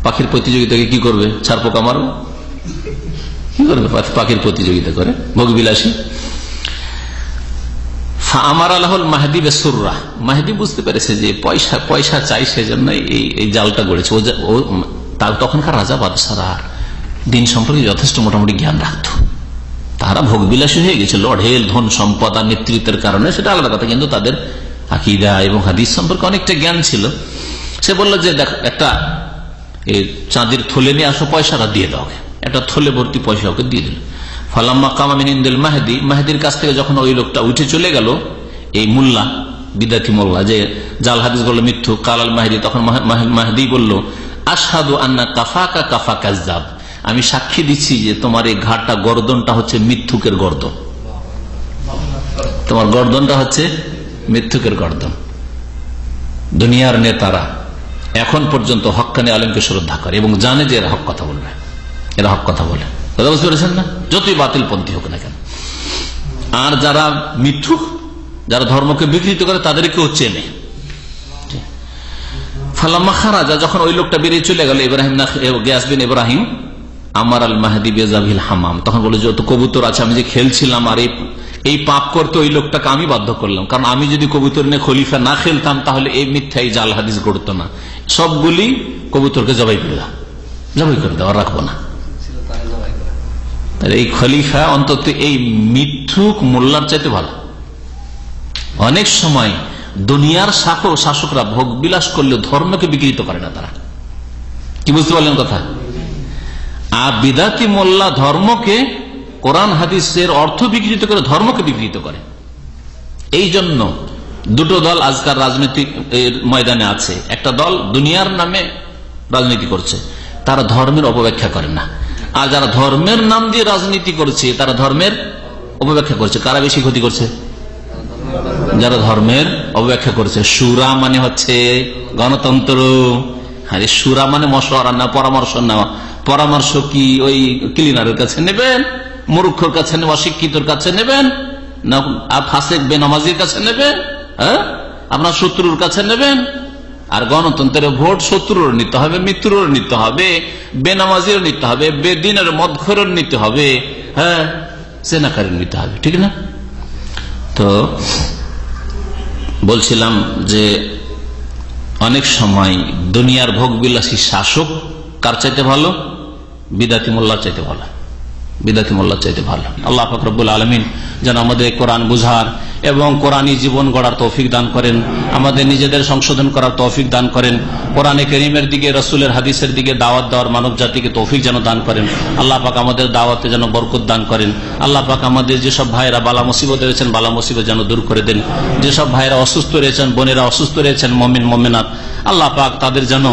পাখির প্রতিযোগিতাকে কি করবে, ছাড় পোকা মারবে, কি করবে, পাখির প্রতিযোগিতা করে, ভোগবিলাসী। আমার আল্লাহুল মাহদি বেসুররা, মাহদি বুঝতে পেরেছে যে পয়সা চাই, সেজন্য এই জালটা গড়েছে। তখনকার রাজা বাদশারা দিন সম্পর্কে যথেষ্ট মোটামুটি জ্ঞান রাখত, তারা ভোগবিলাসী হয়ে গেছিল, অঢেল ধন সম্পদ আর নেতৃত্বের কারণে, সেটা আলাদা কথা, কিন্তু তাদের আকীদা এবং হাদিস সম্পর্কে অনেকটা জ্ঞান ছিল। সে বলল যে দেখ, একটা চাঁদের থলে নিয়ে আসো, পয়সাটা দিয়ে দাও, একটা থলে ভর্তি পয়সা ওকে দিয়ে দিল। ফালাম্মা কামা মিন ইনদিল মাহদি, মাহদির কাছ থেকে যখন ওই লোকটা উঠে চলে গেল, এই মোল্লা, বিদাতি মোল্লা যে জাল হাদিস বলল মিথ্যু, কালাল মাহদি, তখন মাহদি বলল, আশহাদু আন্না কাফাকা কাফা কাযযাব, আমি সাক্ষী দিচ্ছি যে তোমার এই ঘাটটা, গর্দনটা হচ্ছে মিথ্যুকের গর্দন, তোমার গর্দনটা হচ্ছে মিথ্যুকের গর্দন। দুনিয়ার নেতারা এখন পর্যন্ত হক্কানি আলেমকে শ্রদ্ধা করে এবং জানে যে এরা হক কথা বলবে, এরা হক কথা বলে, কথা বুঝতে পেরেছেন না, যতই বাতিল পন্থী হোক না কেন। আর যারা মিথ্যুক, যারা ধর্মকে বিকৃত করে, তাদেরকেও চেনে। ফালাম্মা খারাজা, যখন ওই লোকটা বেরিয়ে চলে গেল, গিয়াস বিন ইব্রাহিম, আমার আল মাহদি বেজাবিল হামাম, তখন বলে যে কবুতর আছে, আমি যে খেলছিলাম আর এই পাপ করতে ওই লোকটাকে আমি বাধ্য করলাম, কারণ আমি যদি কবুতর নিয়ে খলিফা না খেলতাম তাহলে এই মিথ্যা, এই জাল হাদিস গড়তো না, সবগুলি কবুতরকে জবাই করে দাও, রাখবো না। এই খলিফা অন্তত এই মিথ্যুক মোল্লার চাইতে ভালো। অনেক সময় দুনিয়ার শাসকরা ভোগ বিলাস করলেও ধর্মকে বিকৃত করে না, তারা কি বুঝতে পারলেন কথা। আর বিদাতি মোল্লা ধর্মকে, কোরআন হাদিসের অর্থ বিকৃত করে ধর্মকে বিকৃত করে। এই জন্য দুটো দল আজকাল রাজনৈতিক ময়দানে আছে, একটা দল দুনিয়ার নামে রাজনীতি করছে, তারা ধর্মের অপব্যাখ্যা করে না। আর যারা ধর্মের নাম দিয়ে রাজনীতি করছে তারা ধর্মের অপব্যাখ্যা করছে। কারা বেশি ক্ষতি করছে? যারা ধর্মের অপব্যাখ্যা করছে। সুরা মানে হচ্ছে গণতন্ত্র। আরে সুরা মানে মশওয়ারা না, পরামর্শ নেওয়া। পরামর্শ কি ওই ক্লিনারের কাছে নেবেন, মূর্খর কাছে নেবেন, অশিক্ষিতর কাছে নেবেন না ফাসেক বেনামাজির কাছে নেবেন? হ্যাঁ, আপনার শত্রুর কাছে নেবেন? আর গণতন্ত্রের ভোট শত্রুর নিতে হবে, মিত্রুর নিতে হবে, বেনামাজির নিতে হবে, বেদিনের মদখোরের নিতে হবে, হ্যাঁ, সেনাকারীর নিতে হবে, ঠিক না? তো বলছিলাম যে অনেক সময় দুনিয়ার ভোগবিলাসী শাসক কার চাইতে ভালো? বিদাতি মোল্লার চাইতে ভালো, বিদাতি মোল্লার চাইতে ভালো। আল্লাহ পাক রব্বুল আলামিন যেন আমাদের কোরআন বুঝার এবং কোরআনী জীবন গড়ার তৌফিক দান করেন, আমাদের নিজেদের সংশোধন করার তৌফিক দান করেন, কোরআনে কারীমের দিকে, রাসূলের হাদিসের দিকে দাওয়াত দেওয়ার মানব জাতিকে তৌফিক যেন দান করেন। আল্লাহ পাক আমাদের দাওয়াতে যেন বরকত দান করেন। আল্লাহ পাক আমাদের যেসব ভাইরা বালা মুসিবত রয়েছেন বালা মুসিবত যেন দূর করে দেন। যেসব ভাইরা অসুস্থ রয়েছেন, বোনেরা অসুস্থ রয়েছেন, মুমিন মুমিনাত, আল্লাহ পাক তাদের যেন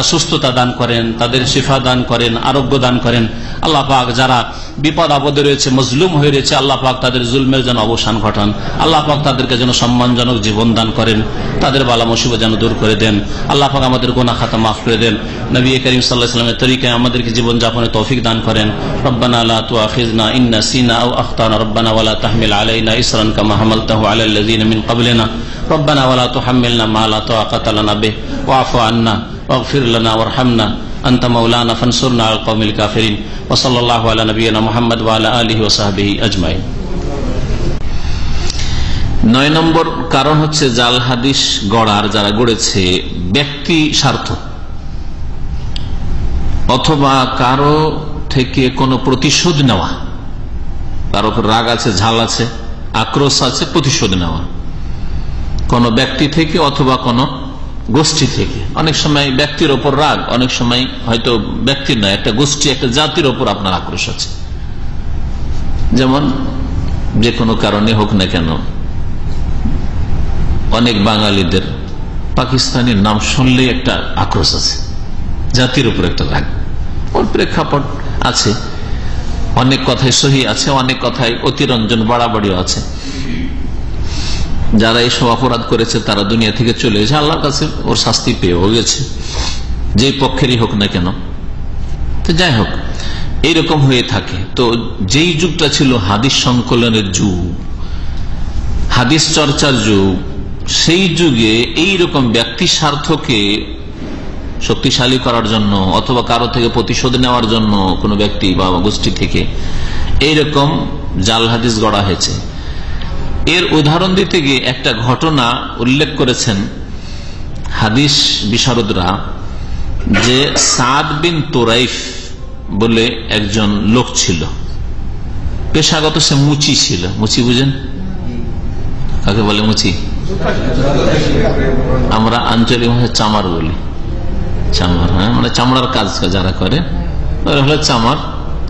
সুস্থতা দান করেন, তাদের শিফা দান করেন, আরোগ্য দান করেন। আল্লাহ পাক যারা বিপদ আপদে রয়েছে, মজলুম হয়ে রয়েছে, আল্লাহ পাক তাদের জুলমের যেন অবসান ঘটান। আল্লাহ পাক তাদেরকে যেন সম্মানজনক জীবন দান করেন, তাদের বালা মুসিবত যেন দূর করে দেন। আল্লাহ পাক আমাদের গুনাহ খাতা মাফ করে দেন। নবী করিম সাল্লাল্লাহু আলাইহি ওয়াসাল্লামের তরিকায় আমাদেরকে জীবন যাপনের তৌফিক দান করেন। রব্বানা লা তুআখিযনা ইন নাসিনা আও আখতানা রব্বানা ওয়া লা তাহমিল আলাইনা ইসরান কামা হামালতাহু আলাল লাযিনা মিন ক্বাবলিনা রব্বানা ওয়া লা তুহাম্মিলনা মা লা তাকাতা লানা বিহি ওয়া'ফু আন্না ওয়াগফির লানা ওয়ারহামনা আনতা মাওলানা ফানসুরনা আলাল কওমিল কাফিরিন ওয়া সাল্লাল্লাহু আলা নবিয়িনা মুহাম্মদ ওয়া আলা আলিহি ওয়া সাহবিহি আজমাইন। 9 নম্বর কারণ হচ্ছে জাল হাদিস গড়ার যারা গড়েছে ব্যক্তি স্বার্থ অথবা কারো থেকে কোনো প্রতিশোধ নেওয়া, কারো উপর রাগ আছে, ঝাল আছে, আক্রোশ আছে, প্রতিশোধ নেওয়া কোন ব্যক্তি থেকে অথবা কোন গোষ্ঠী থেকে। অনেক সময় ব্যক্তির ওপর রাগ, অনেক সময় হয়তো ব্যক্তির নয়, একটা গোষ্ঠী, একটা জাতির ওপর আপনার আক্রোশ আছে। যেমন যে কোনো কারণে হোক না কেন, অনেক বাঙালিদের পাকিস্তানের নাম শুনলেই একটা আক্রোশ আছে, জাতির উপর একটা রাগ। ওর প্রেক্ষাপট আছে, অনেক কথাই সহি আছে, অনেক কথাই অতিরঞ্জন বাড়াবাড়িও আছে। যারা এইসব অপরাধ করেছে তারা দুনিয়া থেকে চলে গেছে, আল্লাহর কাছে ওর শাস্তি পেয়েও গেছে, যে পক্ষেরই হোক না কেন। তো যাই হোক, এইরকম হয়ে থাকে। তো যেই যুগটা ছিল হাদিস সংকলনের যুগ, হাদিস চর্চার যুগ, সেই যুগে এইরকম ব্যক্তি স্বার্থকে শক্তিশালী করার জন্য অথবা কারো থেকে প্রতিশোধ নেওয়ার জন্য কোনো ব্যক্তি বা গোষ্ঠী থেকে এইরকম জাল হাদিস গড়া হয়েছে। এর উদাহরণ দিতে গিয়ে একটা ঘটনা উল্লেখ করেছেন হাদিস বিশারদরা, যে সাদ বিন তুরাইফ বলে একজন লোক ছিল, পেশাগত সে মুচি ছিল। মুচি বুঝেন কাকে বলে? মুচি আমরা আঞ্চলিক ভাষায় চামার বলি। চামার, হ্যাঁ, মানে চামড়ার কাজ যারা করে হলো চামার।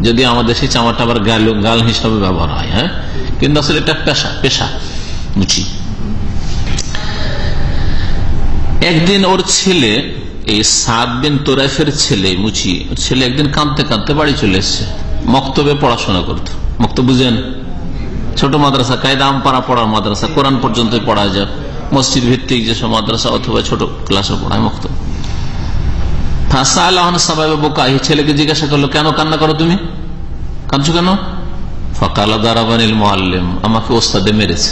যদি আমাদের সেই চামারটা আবার গাল হিসাবে ব্যবহার হয়, হ্যাঁ, কিন্তু আসলে এটা পেশা মুচি। একদিন ওর ছেলে, এই সাদ বিন তোরাইফের ছেলে, মুচি ছেলে, একদিন কাঁদতে কাঁদতে বাড়ি চলে এসছে। মক্তবে পড়াশোনা করতো। মক্তব বুঝেন? ছোট মাদ্রাসা, কায়দা আমপাড়া পড়ার মাদ্রাসা, কোরআন পর্যন্ত পড়া যায়, মসজিদ ভিত্তিক যেসব মাদ্রাসা অথবা ছোট ক্লাসে পড়ায় মক্তব। ছেলেকে জিজ্ঞাসা করলো, কেন কান্না করো তুমি? কাঁদছো কেন? ফাকালা দারাবানিল মুআল্লিম, আমাকে ওস্তাদে মেরেছে।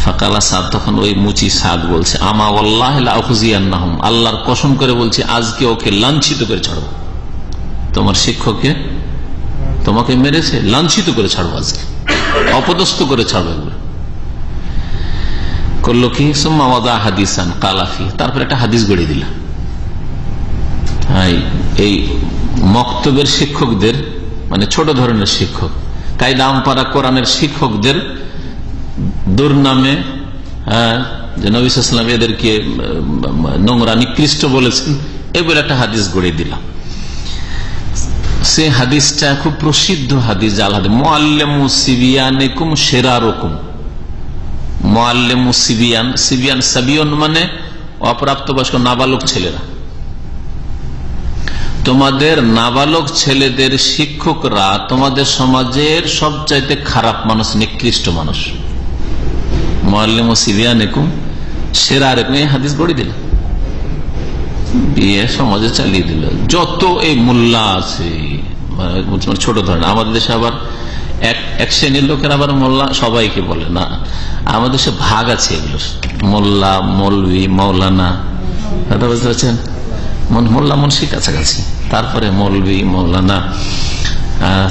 ফাকালা সাদ, তখন ওই মুচি সাদ বলছে, আমা ওয়াল্লাহি লা আখুজিয়ান্নাহুম, আল্লাহর কসম করে বলছি আজকে ওকে লাঞ্ছিত করে ছাড়বো। তোমার শিক্ষককে তোমাকে মেরেছে, লাঞ্ছিত করে ছাড়বো, আজকে অপদস্থ করে ছাড়বো। করলো কি? সুম্মা ওয়াদা হাদিসান কালাফি, তারপর একটা হাদিস গড়ে দিল। এই মক্তবের শিক্ষকদের, মানে ছোট ধরনের শিক্ষক, কায়দা আমপাড়া কোরআনের শিক্ষকদের দুর্নামে, যে নবী সাল্লাল্লাহু আলাইহি ওয়াসাল্লাম এদেরকে নোংরা নিকৃষ্ট বলেছেন, এই বলে একটা হাদিস গড়ে দিলাম। সে হাদিসটা খুব প্রসিদ্ধ হাদিস, জাল হাদিস। মুআল্লিমু সিবিয়ানিকুম শিরারুকুম, মুআল্লিমু সিবিয়ান, সিবিয়ান সাবিয়ন মানে অপ্রাপ্তবয়স্ক নাবালক ছেলেরা, তোমাদের নাবালক ছেলেদের শিক্ষকরা তোমাদের সমাজের সবচাইতে খারাপ মানুষ, নিকৃষ্ট মানুষ। মুআল্লিম সিবিয়ানিকুম শিরারকুম, এই হাদিস গড়ি দিল, বিয়ে সমাজে চালিয়ে দিল। যত এই মোল্লা আছে, ছোট ধরনের, আমাদের দেশে আবার এক শ্রেণীর লোকের আবার মোল্লা সবাইকে বলে না, আমাদের দেশে ভাগ আছে এগুলো, মোল্লা, মৌলভী, মৌলানা, বুঝতে পারছেন? মোল্লা মুন্সি কাছাকাছি, তারপরে মৌলভী, মৌলানা,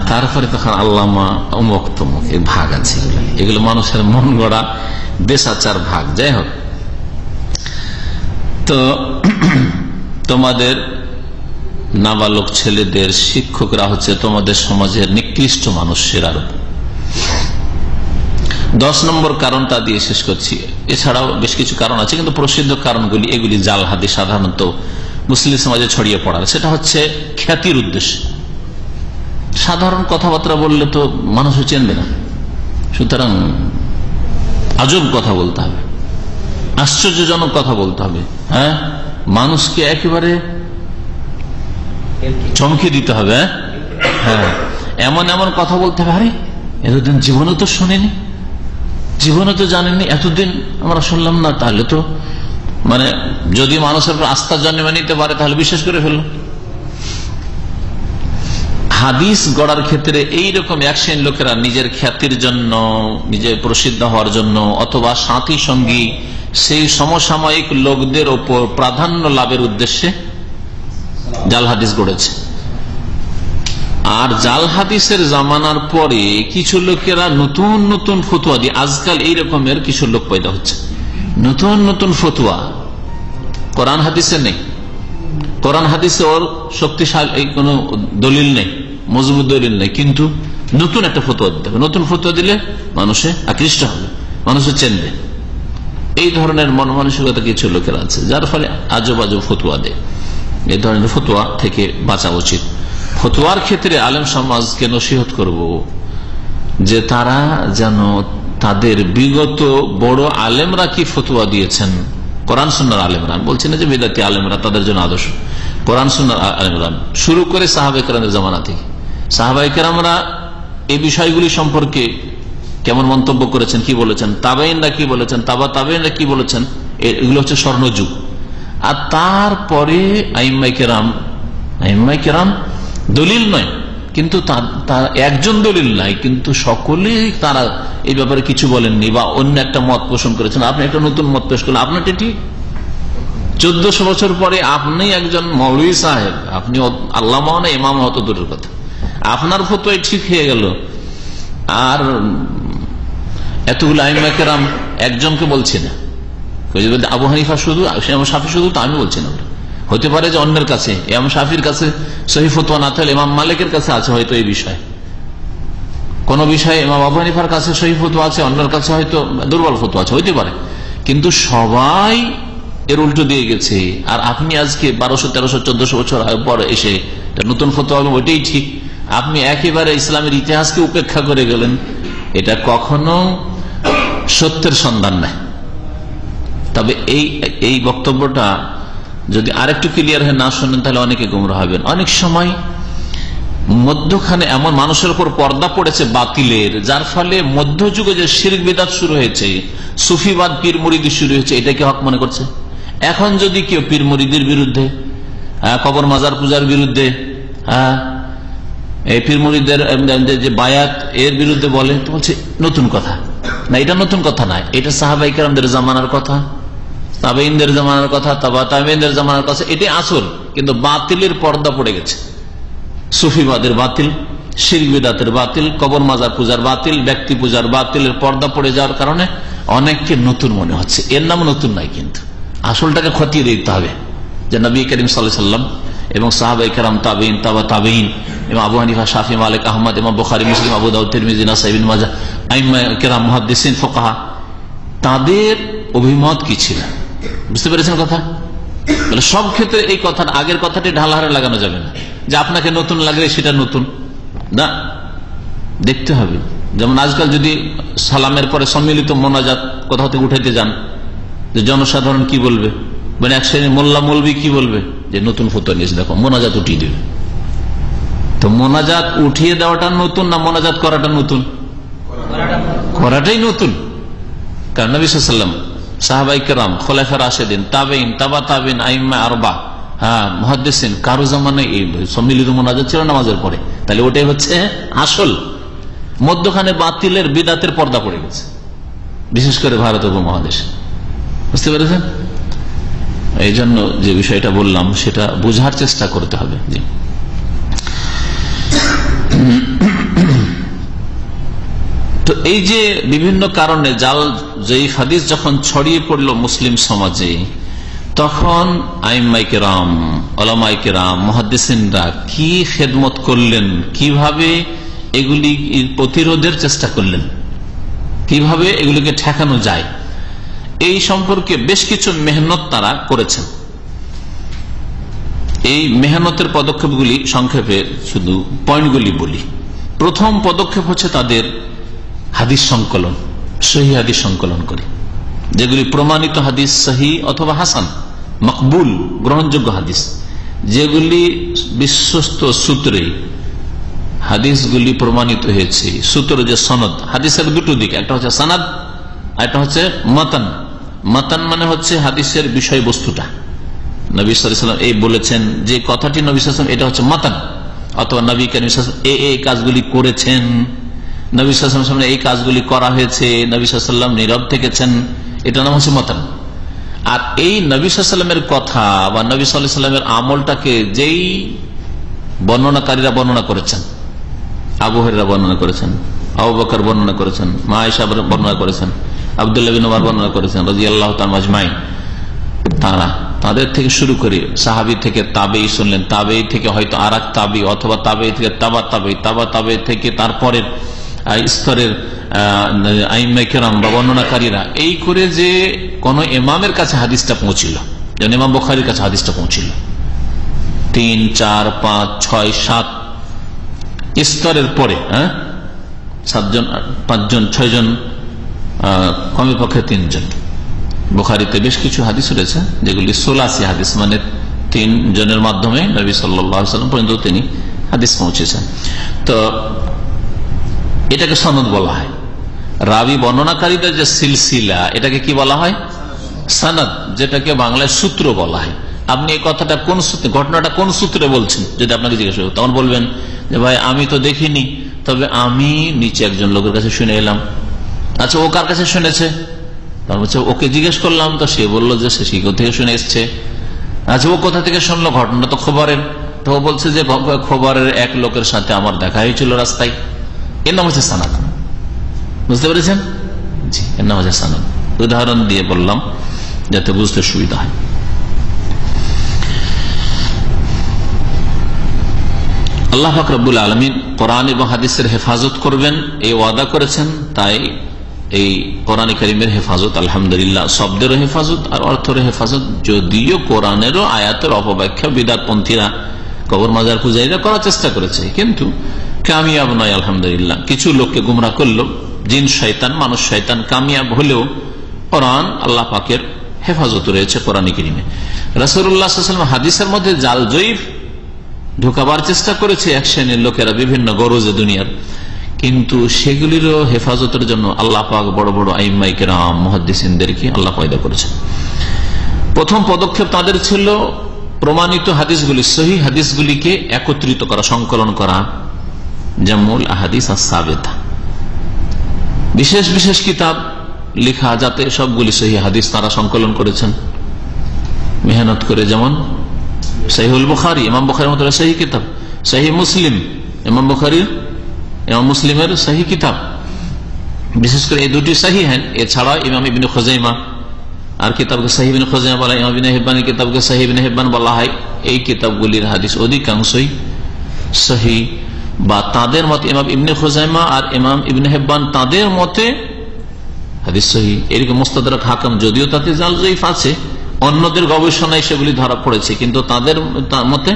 তারপরে তখন আল্লামা, অমুক তমুক, এই ভাগ আছে। এগুলো মানুষের মন গড়া দেশাচার ভাগ। যাই হোক, তো তোমাদের নাবালক ছেলেদের শিক্ষকরা হচ্ছে তোমাদের সমাজের নিকৃষ্ট মানুষের। আরো 10 নম্বর কারণটা দিয়ে শেষ করছি। এছাড়াও বেশ কিছু কারণ আছে, কিন্তু প্রসিদ্ধ কারণগুলি এগুলি জাল হাদিস সাধারণত মুসলিম সমাজে ছড়িয়ে পড়ার। সেটা হচ্ছে খ্যাতির উদ্দেশ্যে। সাধারণ কথাবার্তা বললে তো মানুষ চেনবে না, সুতরাং আজব কথা বলতে হবে, আশ্চর্যজনক কথা বলতে হবে, হ্যাঁ, মানুষকে একেবারে চমকে দিতে হবে। হ্যাঁ, এমন এমন কথা বলতে হবে, আরে এতদিন জীবনে তো শুনিনি, জীবনে তো জানেননি, এতদিন আমরা শুনলাম না, তাহলে তো মানে যদি মানুষের আস্থা জন্মে নিতে পারে তাহলে বিশ্বাস করে ফেলল। হাদিস গড়ার ক্ষেত্রে এইরকম এক শ্রেণীর লোকেরা নিজের খ্যাতির জন্য, নিজের প্রসিদ্ধ হওয়ার জন্য, অথবা সাথী সঙ্গী সেই সমসাময়িক লোকদের ওপর প্রাধান্য লাভের উদ্দেশ্যে জাল হাদিস গড়েছে। আর জাল হাদিসের জামানার পরে কিছু লোকেরা নতুন নতুন ফতুয়া দিয়ে, আজকাল এই রকমের কিছু লোক পয়দা হচ্ছে, নতুন নতুন ফতুয়া কোরআন হাদিসে নেই, কোরআন হাদিসে ওর শক্তিশালী কোনো দলিল নেই, মজবুত দলিল নেই, কিন্তু নতুন একটা ফতুয়া দিতে হবে। নতুন ফতুয়া দিলে মানুষে আকৃষ্ট হবে, মানুষে চেনবে। এই ধরনের মন মানসিকতা কিছু লোকের আছে, যার ফলে আজব আজব ফতুয়া দেয়। এই ধরনের ফতুয়া থেকে বাঁচা উচিত। ফতুয়ার ক্ষেত্রে আলেম সমাজকে নসিহত করব যে তারা যেন তাদের বিগত বড় আলেমরা কি ফতুয়া দিয়েছেন, কোরআন সুন্নাহর আলেমরা, বলছি না যে বিদাতি আলেমরা, তাদের জন্য আদর্শ কোরআন সুন্নাহর আলেমরা, শুরু করে সাহাবায়ে কেরামের জামানা থেকে। সাহাবায়ে কেরামরা এই বিষয়গুলি সম্পর্কে কেমন মন্তব্য করেছেন, কি বলেছেন, তাবেঈনরা কি বলেছেন, তাবেঈনরা কি বলেছেন, এগুলো হচ্ছে স্বর্ণযুগ। আর তারপরে আইম্মায়ে কেরাম দলিল নয়, কিন্তু তার একজন দলিল নাই, কিন্তু সকলেই তারা এই ব্যাপারে কিছু বলেননি বা অন্য একটা মত পোষণ করেছেন। আপনি একটা নতুন মত পেশ করলেন, আপনারটা ঠিক। 1400 বছর পরে আপনি একজন মৌলভী সাহেব, আপনি আল্লামা না ইমাম হতো দূরের কথা, আপনার ফতোয়া ঠিক হয়ে গেল। আর এতগুলো আইম্মায়ে কেরাম একজনকে বলছি না, আবু হানিফা শুধু, ইমাম শাফি শুধু, তা আমি বলছি না। হতে পারে যে অন্যের কাছে, ইমাম শাফির কাছে সহিহ ফতোয়া না থাকলে ইমাম মালিকের কাছে আছে হয়তো এই বিষয়ে, কোন বিষয়ে ইমাম আবু হানিফার কাছে সহিহ ফতোয়া আছে, অন্যের কাছে হয়তো দুর্বল ফতোয়া আছে, হইতে পারে। কিন্তু সবাই এর উল্টো দিয়ে গেছে। আর আপনি আজকে 1200, 1300, 1400 বছর পরে এসে নতুন ফতোয়া হবে ওইটাই ঠিক, আপনি একেবারে ইসলামের ইতিহাসকে উপেক্ষা করে গেলেন, এটা কখনো সত্যের সন্ধান নেই। তবে এই বক্তব্যটা যদি আরেকটু ক্লিয়ার হয়ে না শোনেন তাহলে অনেকে গুমরাহ হবেন। অনেক সময় মধ্যখানে এমন মানুষের উপর পর্দা পড়েছে বাতিলের, যার ফলে মধ্যযুগে যে শিরক বিদআত শুরু হয়েছে, সুফিবাদ, পীর মুরিদি শুরু হয়েছে, এটাকে হক মনে করছে। এখন যদি কেউ পীর মুরিদির বিরুদ্ধে, কবর মাজার পূজার বিরুদ্ধে, এই পীর মুরিদের যে বায়াত এর বিরুদ্ধে বলে, তো বলছে নতুন কথা না, এটা নতুন কথা না, এটা সাহাবায়ে কেরামদের জামানার কথা, তাবেঈনদের জামানার কথা, তাবেঈনদের জামানার কথা, এটাই আসল। কিন্তু বাতিলের পর্দা পড়ে গেছে, সুফিবাদের বাতিল, শিরক বিদআতের বাতিল, কবর মাজার পূজার বাতিল, ব্যক্তি পূজার বাতিলের পর্দা পড়ে যাওয়ার কারণে অনেককে নতুন মনে হচ্ছে। এর নাম নতুন নাই, কিন্তু আসলটাকে খতিয়ে দিতে হবে যে নবী করিম সাল্লাল্লাহু আলাইহি ওয়াসাল্লাম এবং সাহাবায়ে কেরাম, তাবেঈন, তাবেঈন, এবং আবু হানিফা, শাফি, মালিক, আহমদ, ইমাম বুখারী, মুসলিম, আবু দাউদ, তিরমিজি, নাসাঈ, ইবনে মাজাহ, আইম্মায়ে কেরাম, মুহাদ্দিসিন, ফুকাহা, তাদের অভিমত কি ছিল, বুঝতে পেরেছেন কথা? বলে সব ক্ষেত্রে এই কথা, আগের কথাটি ঢালাহারে লাগানো যাবে না, যে আপনাকে নতুন লাগলে সেটা নতুন না, দেখতে হবে। যেমন আজকাল যদি সালামের পরে সম্মিলিত মোনাজাত কোথাও থেকে উঠাইতে যান, যে জনসাধারণ কি বলবে, মানে এক শ্রেণীর মোল্লা মৌলবী কি বলবে, যে নতুন ফতোয়া নিয়েছে, দেখো মোনাজাত উঠিয়ে দেবে। তো মোনাজাত উঠিয়ে দেওয়াটা নতুন না মোনাজাত করাটা নতুন? করাটাই নতুন। কারণ নবী সাল্লাল্লাহু আলাইহি ওয়াসাল্লাম, সাহাবায়ে কেরাম, খোলাফায়ে রাশিদিন, তাবেঈন, তাবা তাবেঈন, আইম্মা আরবা, মুহাদ্দিসিন, কারো জামানায় এই সম্মিলিত মোনাজাত ছিল নামাজের পরে। তাহলে ওটাই হচ্ছে আসল। মধ্যখানে বাতিলের বিদাতের পর্দা পড়ে গেছে, বিশেষ করে ভারত উপমহাদেশে। বুঝতে পেরেছেন? এই জন্য যে বিষয়টা বললাম সেটা বোঝার চেষ্টা করতে হবে। জি, তো এই যে বিভিন্ন কারণে জাল জয়ীফ হাদিস যখন ছড়িয়ে পড়ল মুসলিম সমাজে, তখন আইম্মায়ে কেরাম, উলামায়ে কেরাম, মুহাদ্দিসিনরা কি খেদমত করলেন, কিভাবে এগুলি প্রতিরোধের চেষ্টা করলেন, কিভাবে এগুলিকে ঠেকানো যায়, এই সম্পর্কে বেশ কিছু মেহনত তারা করেছেন। এই মেহনতের পদক্ষেপগুলি সংক্ষেপে শুধু পয়েন্টগুলি বলি। প্রথম পদক্ষেপ হচ্ছে তাদের হাদিস সংকলন, সহিহ হাদিস সংকলন করে, যেগুলি প্রমাণিত হাদিস, সহিহ অথবা হাসান, মকবুল, গ্রহণযোগ্য হাদিস, যেগুলি বিশ্বস্ত সূত্রে হাদিসগুলি প্রমাণিত হয়েছে। সূত্র যে সনদ, হাদিসের দুটো দিক, একটা হচ্ছে সনদ, একটা হচ্ছে মাতান। মাতান মানে হচ্ছে হাদিসের বিষয়বস্তুটা, নবী সাল্লাল্লাহু আলাইহি ওয়াসাল্লাম এই বলেছেন, যে কথাটি নবী সাল্লাল্লাহু আলাইহি ওয়াসাল্লাম, এটা হচ্ছে মাতান। অথবা নবী কারীম সাল্লাল্লাহু আলাইহি ওয়াসাল্লাম এই কাজগুলি করেছেন, নবী সাল্লাল্লাহু আলাইহি ওয়াসাল্লাম এই কাজগুলি করা হয়েছে, নবী সাল্লাল্লাহু আলাইহি ওয়াসাল্লাম নীরব থেকেছেন, এটা নাম হচ্ছে মাতান। আর এই নবী সাল্লাল্লাহু আলাইহি ওয়াসাল্লামের কথা বা নবী সাল্লাল্লাহু আলাইহি ওয়াসাল্লামের আমলটাকে যেই বর্ণনাকারীরা বর্ণনা করেছেন, আবু হুরায়রা বর্ণনা করেছেন, আবু বকর বর্ণনা করেছেন, মা আয়েশা বর্ণনা করেছেন, আব্দুল্লাহ বিন ওমর বর্ণনা করেছেন রাদিয়াল্লাহু তাআলা আজমাইন, তাদের থেকে শুরু করে সাহাবী থেকে তাবেঈ শুনলেন, তাবেঈ থেকে হয়তো আরেক তাবেঈ, অথবা তাবেঈ থেকে তাবা তাবেঈ, তাবা তাবেঈ থেকে তারপরের স্তরের আইম্মায়ে কেরাম বা বর্ণনাকারীরা, এই করে যে কোন ইমামের কাছে হাদিসটা পৌঁছিল, যেমন ইমাম বুখারীর কাছে হাদিসটা পৌঁছিল, 3, 4, 5, 6, 7 স্তরের পরে, 7 জন, 5 জন, 6 জন, কমে পক্ষে 3 জন। বুখারীতে বেশ কিছু হাদিস রয়েছে যেগুলি সোলাসি হাদিস, মানে 3 জনের মাধ্যমে নবী সাল্লাল্লাহু আলাইহি ওয়াসাল্লাম পর্যন্ত তিনি হাদিস পৌঁছেছেন। তো এটাকে সনদ বলা হয়। রাবি বর্ণনাকারীদের যে সিলসিলা, এটাকে কি বলা হয়? সনদ, যেটাকে বাংলায় সূত্র বলা হয়। আপনি এই কথাটা কোন সূত্রে, ঘটনাটা কোন সূত্রে বলছেন যদি আপনাকে জিজ্ঞাসা করি, তখন বলবেন যে ভাই আমি তো দেখিনি, তবে আমি নিচে একজন লোকের কাছে শুনে এলাম। আচ্ছা, ও কার কাছে শুনেছে? ওকে জিজ্ঞেস করলাম, তো সে বললো যে সে শিকড় থেকে শুনে এসছে। আচ্ছা, ও কোথা থেকে শুনলো? ঘটনা তো খবরের। তো ও বলছে যে খবরের এক লোকের সাথে আমার দেখা হয়েছিল রাস্তায়। এর নাম হচ্ছে সানাদ। বুঝতে পেরেছেন? জি, এর নাম হচ্ছে সানাদ। উদাহরণ দিয়ে বললাম যাতে বুঝতে সুবিধা হয়। আল্লাহ পাক রব্বুল আলামিন কোরআন এবং হাদিসের হেফাজত করবেন এই ওয়াদা করেছেন। তাই এই কোরআন কারীমের হেফাজত আলহামদুলিল্লাহ শব্দেরও হেফাজত আর অর্থের হেফাজত, যদিও কোরআনেরও আয়াতের অপব্যাখ্যা বিদআতপন্থীরা, কবর মাজার পূজারীরা করার চেষ্টা করেছে, কিন্তু কামিয়াব নয় আলহামদুলিল্লাহ। কিছু লোককে গুমরাহ করলো, জিন শয়তান, মানুষ শয়তান কামিয়াব হলেও কোরআন আল্লাহ পাকের হেফাজত রয়েছে কোরআন কারীমে। রাসূলুল্লাহ সাল্লাল্লাহু আলাইহি ওয়াসাল্লাম হাদিসের মধ্যে জাল জয়ীফ ঢোকাবার চেষ্টা করেছে এক শ্রেণীর লোকেরা বিভিন্ন গরজে দুনিয়ার, কিন্তু সেগুলিরও হেফাজতের জন্য আল্লাহ পাক বড় বড় আইম্মায়ে কেরাম, মুহাদ্দিসিনদেরকে আল্লাহ পয়দা করেছেন। প্রথম পদক্ষেপ তাদের ছিল প্রমাণিত হাদিসগুলি, সহিহ হাদিসগুলিকে একত্রিত করা, সংকলন করা, জামউল আহাদিস আস-সাবিতা, বিশেষ বিশেষ কিতাব লেখা, যাতে সবগুলি সহিহ হাদিস তারা সংকলন করেছেন মেহনত করে। যেমন সহিহুল বুখারী, ইমাম বুখারীর মতো সহিহ কিতাব, সহিহ মুসলিম, ইমাম বুখারীর, ইমাম মুসলিমের সহিহ কিতাব, বিশেষ করে এই দুটি সহিহ। এছাড়া ইমাম ইবনে খুজাইমা আর কিতাবকে সহিহ ইবনে খুজাইমা বলা হয়, ইমাম ইবনে হিব্বানের কিতাবকে সহিহ ইবনে হিব্বান বলা হয়। এই কিতাবগুলির হাদিস অধিকাংশই সহিহ, বা তাদের মতে ইমাম ইবনে খুজাইমা আর ইমাম ইবনে হিব্বান তাদের মতে হাদিস সহিহ। এরকম মুস্তাদরাক হাকিম, যদিও তাতে জাল জয়ীফ আছে, অন্যদের গবেষণায় সেগুলি ধরা পড়েছে, কিন্তু তাদের মতে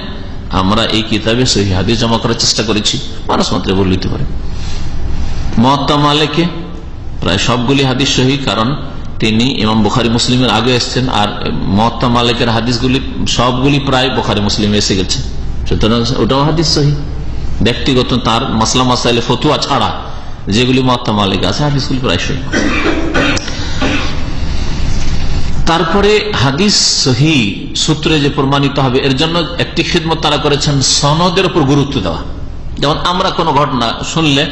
আমরা এই কিতাবে সহিহ হাদিস জমা করার চেষ্টা করেছি। মানুষ মাত্র বলে দিতে পারে। মুওয়াত্তা মালিকে প্রায় সবগুলি হাদিস সহিহ, কারণ তিনি ইমাম বুখারী মুসলিমের আগে এসছেন, আর মুয়াত্তা মালিকের হাদিসগুলি সবগুলি প্রায় বুখারী মুসলিমে এসে গেছে, সুতরাং ওটাও হাদিস সহিহ। ব্যক্তিগত তার মাসলা মাসাইলে ফতুয়া ছাড়া যেগুলি মুয়াত্তা মালিক আছে হাদিসগুলি প্রায় সহিহ। তারপরে হাদিস সহিহ সূত্রে যে প্রমাণিত হবে এর জন্য একটি খিদমত তারা করেছেন, সনদের উপর গুরুত্ব দেওয়া। যেমন আমরা কোনো ঘটনা শুনলে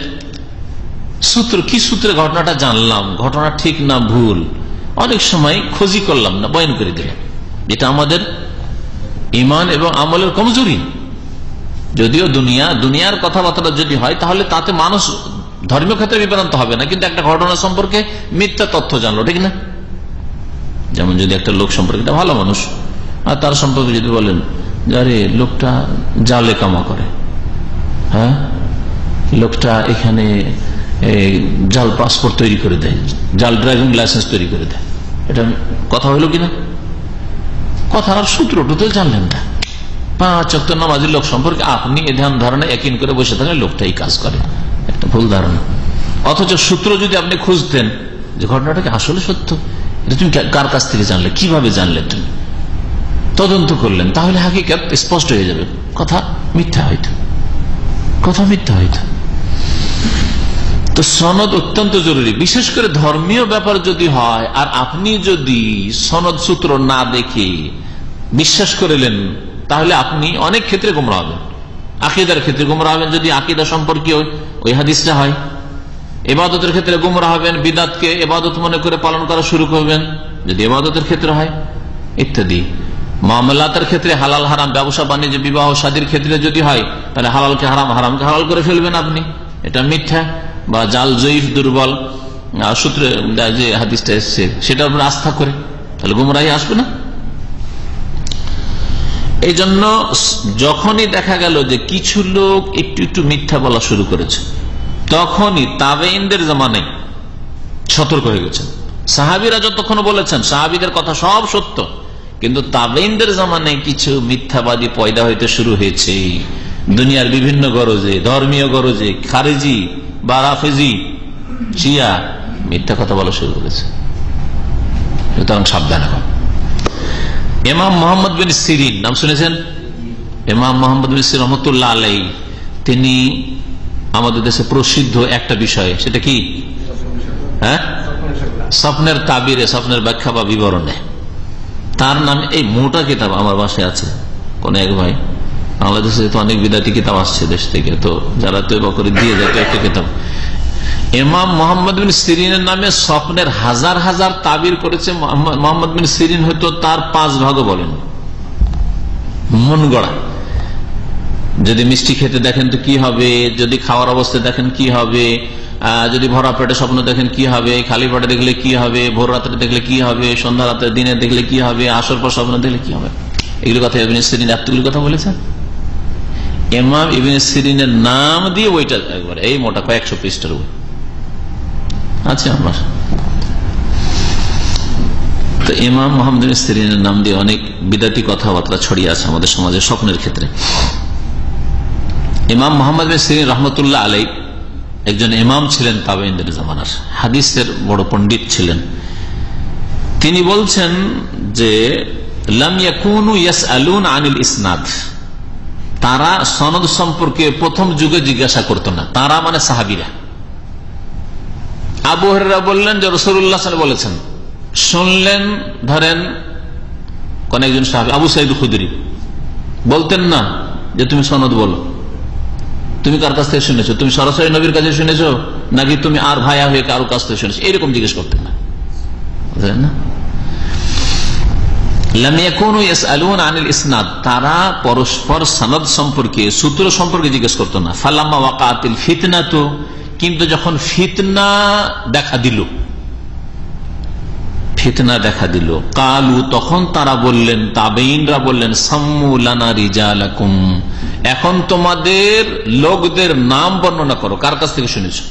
কি সূত্রে ঘটনাটা জানলাম, ঘটনা ঠিক না ভুল, অনেক সময় খোঁজি করলাম না, বয়ান করে দিলাম। এটা আমাদের ঈমান এবং আমলের কমজোরি। যদিও দুনিয়ার কথাবার্তা যদি হয় তাহলে তাতে মানুষ ধর্মীয় ক্ষেত্রে বিভ্রান্ত হবে না, কিন্তু একটা ঘটনা সম্পর্কে মিথ্যা তথ্য জানলো, ঠিক না? যেমন যদি একটা লোক সম্পর্কে একটা ভালো মানুষ, আর তার সম্পর্কে যদি বলেন যে আরে লোকটা জালে কামা করে, হ্যাঁ, লোকটা এখানে জাল পাসপোর্ট তৈরি করে দেয়, জাল ড্রাইভিং লাইসেন্স তৈরি করে দেয়, এটা কথা হইল কিনা? কথার সূত্রটা তো জানলেন না। 5 ওয়াক্ত নামাজি লোক সম্পর্কে আপনি এ ধ্যান ধারণা একই করে বসে থাকেন লোকটা এই কাজ করে, একটা ভুল ধারণা। অথচ সূত্র যদি আপনি খুঁজতেন যে ঘটনাটা কি আসলে সত্য, এটা তুমি কার কাছ থেকে জানলে, কিভাবে জানলে, তুমি তদন্ত করলেন, তাহলে হাকিকত স্পষ্ট হয়ে যাবে। কথা মিথ্যা হইত। তো সনদ অত্যন্ত জরুরি, বিশেষ করে ধর্মীয় ব্যাপার যদি হয়, আর আপনি যদি সনদ সূত্র না দেখে বিশ্বাস করিলেন তাহলে আপনি অনেক ক্ষেত্রে গোমরাহ হবেন। আকীদার ক্ষেত্রে গোমরাহ হবেন যদি আকীদা সম্পর্কে ওই হাদিসটা হয়। ইবাদতের ক্ষেত্রে গোমরাহ হবেন, বিদআতকে ইবাদত মনে করে পালন করা শুরু করবেন যদি ইবাদতের ক্ষেত্রে হয়, ইত্যাদি। মামলাতের ক্ষেত্রে হালাল হারাম, ব্যবসা বাণিজ্য, বিবাহ শাদীর ক্ষেত্রে যদি হয় তাহলে হালালকে হারাম, হারামকে হালাল করে ফেলবেন আপনি, এটা মিথ্যা বা জাল জয়ীফ দুর্বল সূত্রে যে হাদিসটা এসছে সেটার উপর আস্থা করে, তাহলে গুমরাহি আসবে না। এই জন্য যখনই দেখা গেল যে কিছু লোক একটু একটু মিথ্যা বলা শুরু করেছে, তখনই তাবেঈনদের জামানায় সতর্ক হয়ে গেছেন। সাহাবীরা যতক্ষণ বলেছেন সাহাবীদের কথা সব সত্য, কিন্তু তাবেঈনদের জামানায় কিছু মিথ্যাবাদী পয়দা হইতে শুরু হয়েছে দুনিয়ার বিভিন্ন গরজে, ধর্মীয় গরজে। খারেজি বা রাফেজি, শিয়া মিথ্যা কথা বলা শুরু করেছে, সুতরাং সাবধান হন। ইমাম মুহাম্মদ বিন সিরিন নাম শুনেছেন? ইমাম মুহাম্মদ বিন সিরিন রহমতুল্লাহ আলাইহি, তিনি আমাদের দেশে প্রসিদ্ধ একটা বিষয়, সেটা কি? হ্যাঁ, স্বপ্নের তাবিরে, স্বপ্নের ব্যাখ্যা বা বিবরণে। তার নামে এই মোটা কিতাব আমার বাসায় আছে। কোন এক ভাই, বাংলাদেশে তো অনেক বিদাতি কিতাব আসছে দেশ থেকে, তো যারা তওবা করে দিয়ে যায় একটা কিতাব। ইমাম মুহাম্মদ বিন সিরিনের নামে স্বপ্নের হাজার হাজার তাবির করেছে। মুহাম্মদ বিন সিরিন হয়তো তার 5 ভাগও বলেন, মন গড়া। যদি মিষ্টি খেতে দেখেন তো কি হবে, যদি খাওয়ার অবস্থায় দেখেন কি হবে, যদি ভরা পেটে স্বপ্ন দেখেন কি হবে, খালি পেটে দেখলে কি হবে, ভোর রাত্রে দেখলে কি হবে, সন্ধ্যা রাত্রে দিনে দেখলে কি হবে, আসর পর স্বপ্ন দেখলে কি হবে, এগুলো কথা ইবনে সিরিন এতগুলো কথা বলেছেন। ইমাম ইবনে সিরিনের নাম দিয়ে ওইটা একবার এই মোটা কয়েকশো পৃষ্ঠার উপর আছে আমার। তো ইমাম মুহাম্মদ বিন সিরিনের নাম দিয়ে অনেক বিদাতি কথাবার্তা ছড়িয়ে আছে আমাদের সমাজে স্বপ্নের ক্ষেত্রে। ইমাম মুহাম্মদ বিন সিরিন রহমতুল্লাহ আলাইহি একজন ইমাম ছিলেন তাবেঈনদের জামানার, হাদিসের বড় পণ্ডিত ছিলেন। তিনি বলছেন যে লাম ইয়াকুনু ইয়াসআলুন আনিল ইসনাদ, তারা সনদ সম্পর্কে প্রথম যুগে জিজ্ঞাসা করত না। তারা মানে সাহাবীরা। আবু হুরায়রা বললেন যে রাসূলুল্লাহ সাল্লাল্লাহু আলাইহি ওয়াসাল্লাম বলেছেন, শুনলেন, ধরেন কোন একজন সাহাবী আবু সাঈদ খুদরি বলতেন না যে তুমি সনদ বলো, তুমি কার কাছ থেকে শুনেছো, তুমি সরাসরি নবীর কাছে শুনেছো নাকি তুমি আর ভাইয়া হয়ে কারো কাছ থেকে শুনেছো, এরকম জিজ্ঞেস করতেন না, বুঝলেন না? লাম ইয়াকুনু ইয়াসআলুন আনিল ইসনাদ, তারা পরস্পর সনদ সম্পর্কে, সূত্র সম্পর্কে জিজ্ঞেস করতো না। ফালাম্মা ওয়াকাতিল ফিতনাতু, কিন্তু যখন ফিতনা দেখা দিল, কালু, তখন তারা বললেন, তাবেঈনরা বললেন, সাম্মু লানা রিজালাকুম, এখন তোমাদের লোকদের নাম বর্ণনা করো, কার কাছ থেকে শুনেছো।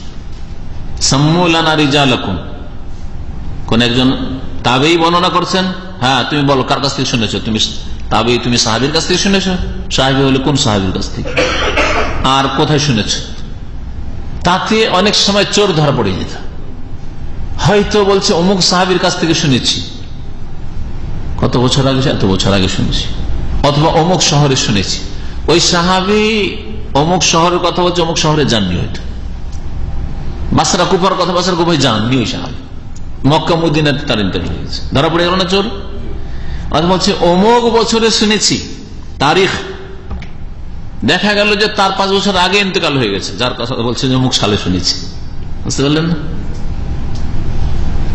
সাম্মু লানা রিজালাকুম, কোন একজন তাবেঈ বর্ণনা করছেন, হ্যাঁ তুমি বলো কার কাছ থেকে শুনেছো, তুমি তাবেঈ, তুমি সাহাবীর কাছ থেকে শুনেছো, সাহাবী হলে কোন সাহাবীর কাছ থেকে, আর কোথায় শুনেছো। তাতে অনেক সময় চোর ধরা পড়ে যেত, হয়তো বলছে অমুক সাহাবীর কাছ থেকে শুনেছি, কত বছর আগে, এত বছর আগে শুনেছি, অথবা অমুক শহরে শুনেছি। ওই সাহাবী অমুক শহরের কথা বলছে, অমুক শহরে যাননি, হয়তো বাসরা কুফার কথা বাসরা কুফায় যাননি ওই সাহাবী, মক্কা মদিনাতে তার ইন্টারভিউ হয়েছে, ধরা পড়ে গেল না চোর। অথবা বলছে অমুক বছরে শুনেছি, তারিখ দেখা গেল যে তার 5 বছর আগে ইন্তেকাল হয়ে গেছে, যার কথা বলছে যে অমুক সালে শুনেছি। বুঝতে পারলেন না?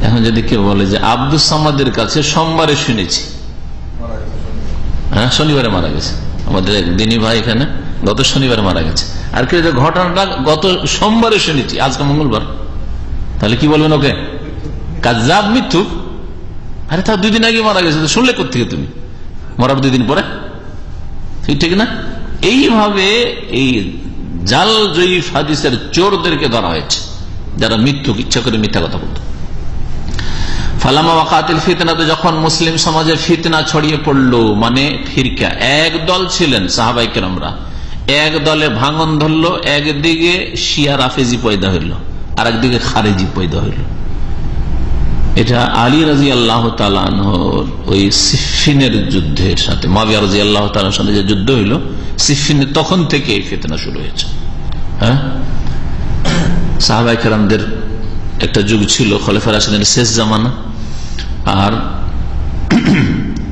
এখন যদি কেউ বলে যে আব্দুস সামাদের কাছে সোমবারে শুনেছি, হ্যাঁ শনিবারে মারা গেছে, আমাদের এক দিনী ভাই এখানে গত শনিবারে মারা গেছে, আর কেউ যে ঘটনাটা গত সোমবারে শুনেছি, আজকে মঙ্গলবার, তাহলে কি বলবেন ওকে? কাজ্জাব, মৃত্যু। আরে তার 2 দিন আগে মারা গেছে, শুনলে কোথেকে তুমি? মরার 2 দিন পরে, ঠিক না? এইভাবে এই জাল জয়ীফ হাদিসের চোরদেরকে ধরা হয়েছে, যারা মৃত্যু ইচ্ছা করে মিথ্যা কথা বলত। ফালামা ওয়াকাতিল ফিতনাতে, যখন মুসলিম সমাজে ফিতনা ছড়িয়ে পড়লো, মানে ফিরকা, এক দল ছিলেন সাহাবায়ে কেরামরা, এক দলে ভাঙন ধরলো, একদিকে শিয়া রাফেজি পয়দা হইল, আর একদিকে খারেজি পয়দা হইল। এটা আলী রাদিয়াল্লাহু তাআলা আনহুর ওই সিফফিনের যুদ্ধের সাথে, মুয়াবিয়া রাদিয়াল্লাহু তাআলার সাথে যে যুদ্ধ হইল সিফফিনে, তখন থেকে এই ফিতনা শুরু হয়েছে। হ্যাঁ, সাহাবায়ে কেরামদের একটা যুগ ছিল, খলিফা রাশিদের শেষ জামানা আর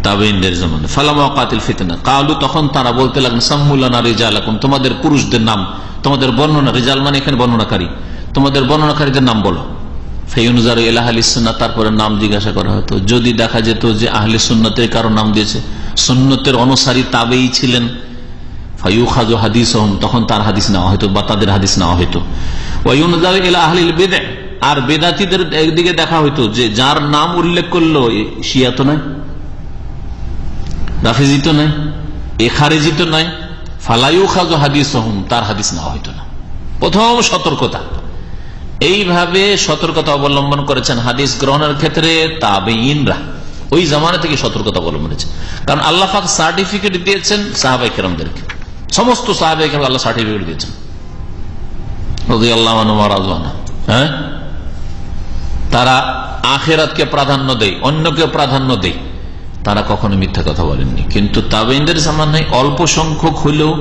তাবেঈনদের জামানা। ফালামা ওয়াকাতিল ফিতনা কালু, তখন তারা বলতে লাগলেন সাম্মুলানা রিজালাকুম, তোমাদের পুরুষদের নাম, তোমাদের বর্ণনা, রিজাল মানে এখানে বর্ণনাকারী, তোমাদের বর্ণনাকারীদের নাম বলো। ফায়ুনজারু ইলা আহলিস সুন্নাহ, তারপরে নাম জিজ্ঞাসা করা হতো। যদি দেখা যেত যে আহলে সুন্নতের কারো নাম দিয়েছে, সুন্নতের অনুসারী তাবেঈ ছিলেন, ফায়ুখাযু হাদিসুহুম, তখন তার হাদিস নেওয়া হতো বা তাদের হাদিস নেওয়া হতো। ওয়ায়ুনজারু ইলা আহলিল বিদআহ, আর বেদাতীদের একদিকে দেখা হইতো যে যার নাম উল্লেখ করলো শিয়া তো নাই, রাফিজি তো নাই, এ খারেজি তো নাই, ফালা ইউখাযু হাদিসুহুম, তার হাদিস নেওয়া হইতো না। প্রথম সতর্কতা, এইভাবে সতর্কতা অবলম্বন করেছেন হাদিস গ্রহণের ক্ষেত্রে তাবেঈনরা, ওই জামানা থেকে সতর্কতা অবলম্বন করেছেন। কারণ আল্লাহ পাক সার্টিফিকেট দিয়েছেন সাহাবায়ে কেরামদেরকে, সমস্ত সাহাবায়ে কেরাম আল্লাহ সার্টিফিকেট দিয়েছেন রাদিয়াল্লাহু আনহুম ওয়া রাদু আনহু। হ্যাঁ, তারা আখিরাতকে প্রাধান্য দেয়, অন্যকে প্রাধান্য দেয়, তারা কখনো মিথ্যা কথা বলেননি। কিন্তু তাবেঈনদের জামানায় অল্প সংখ্যক হইলেও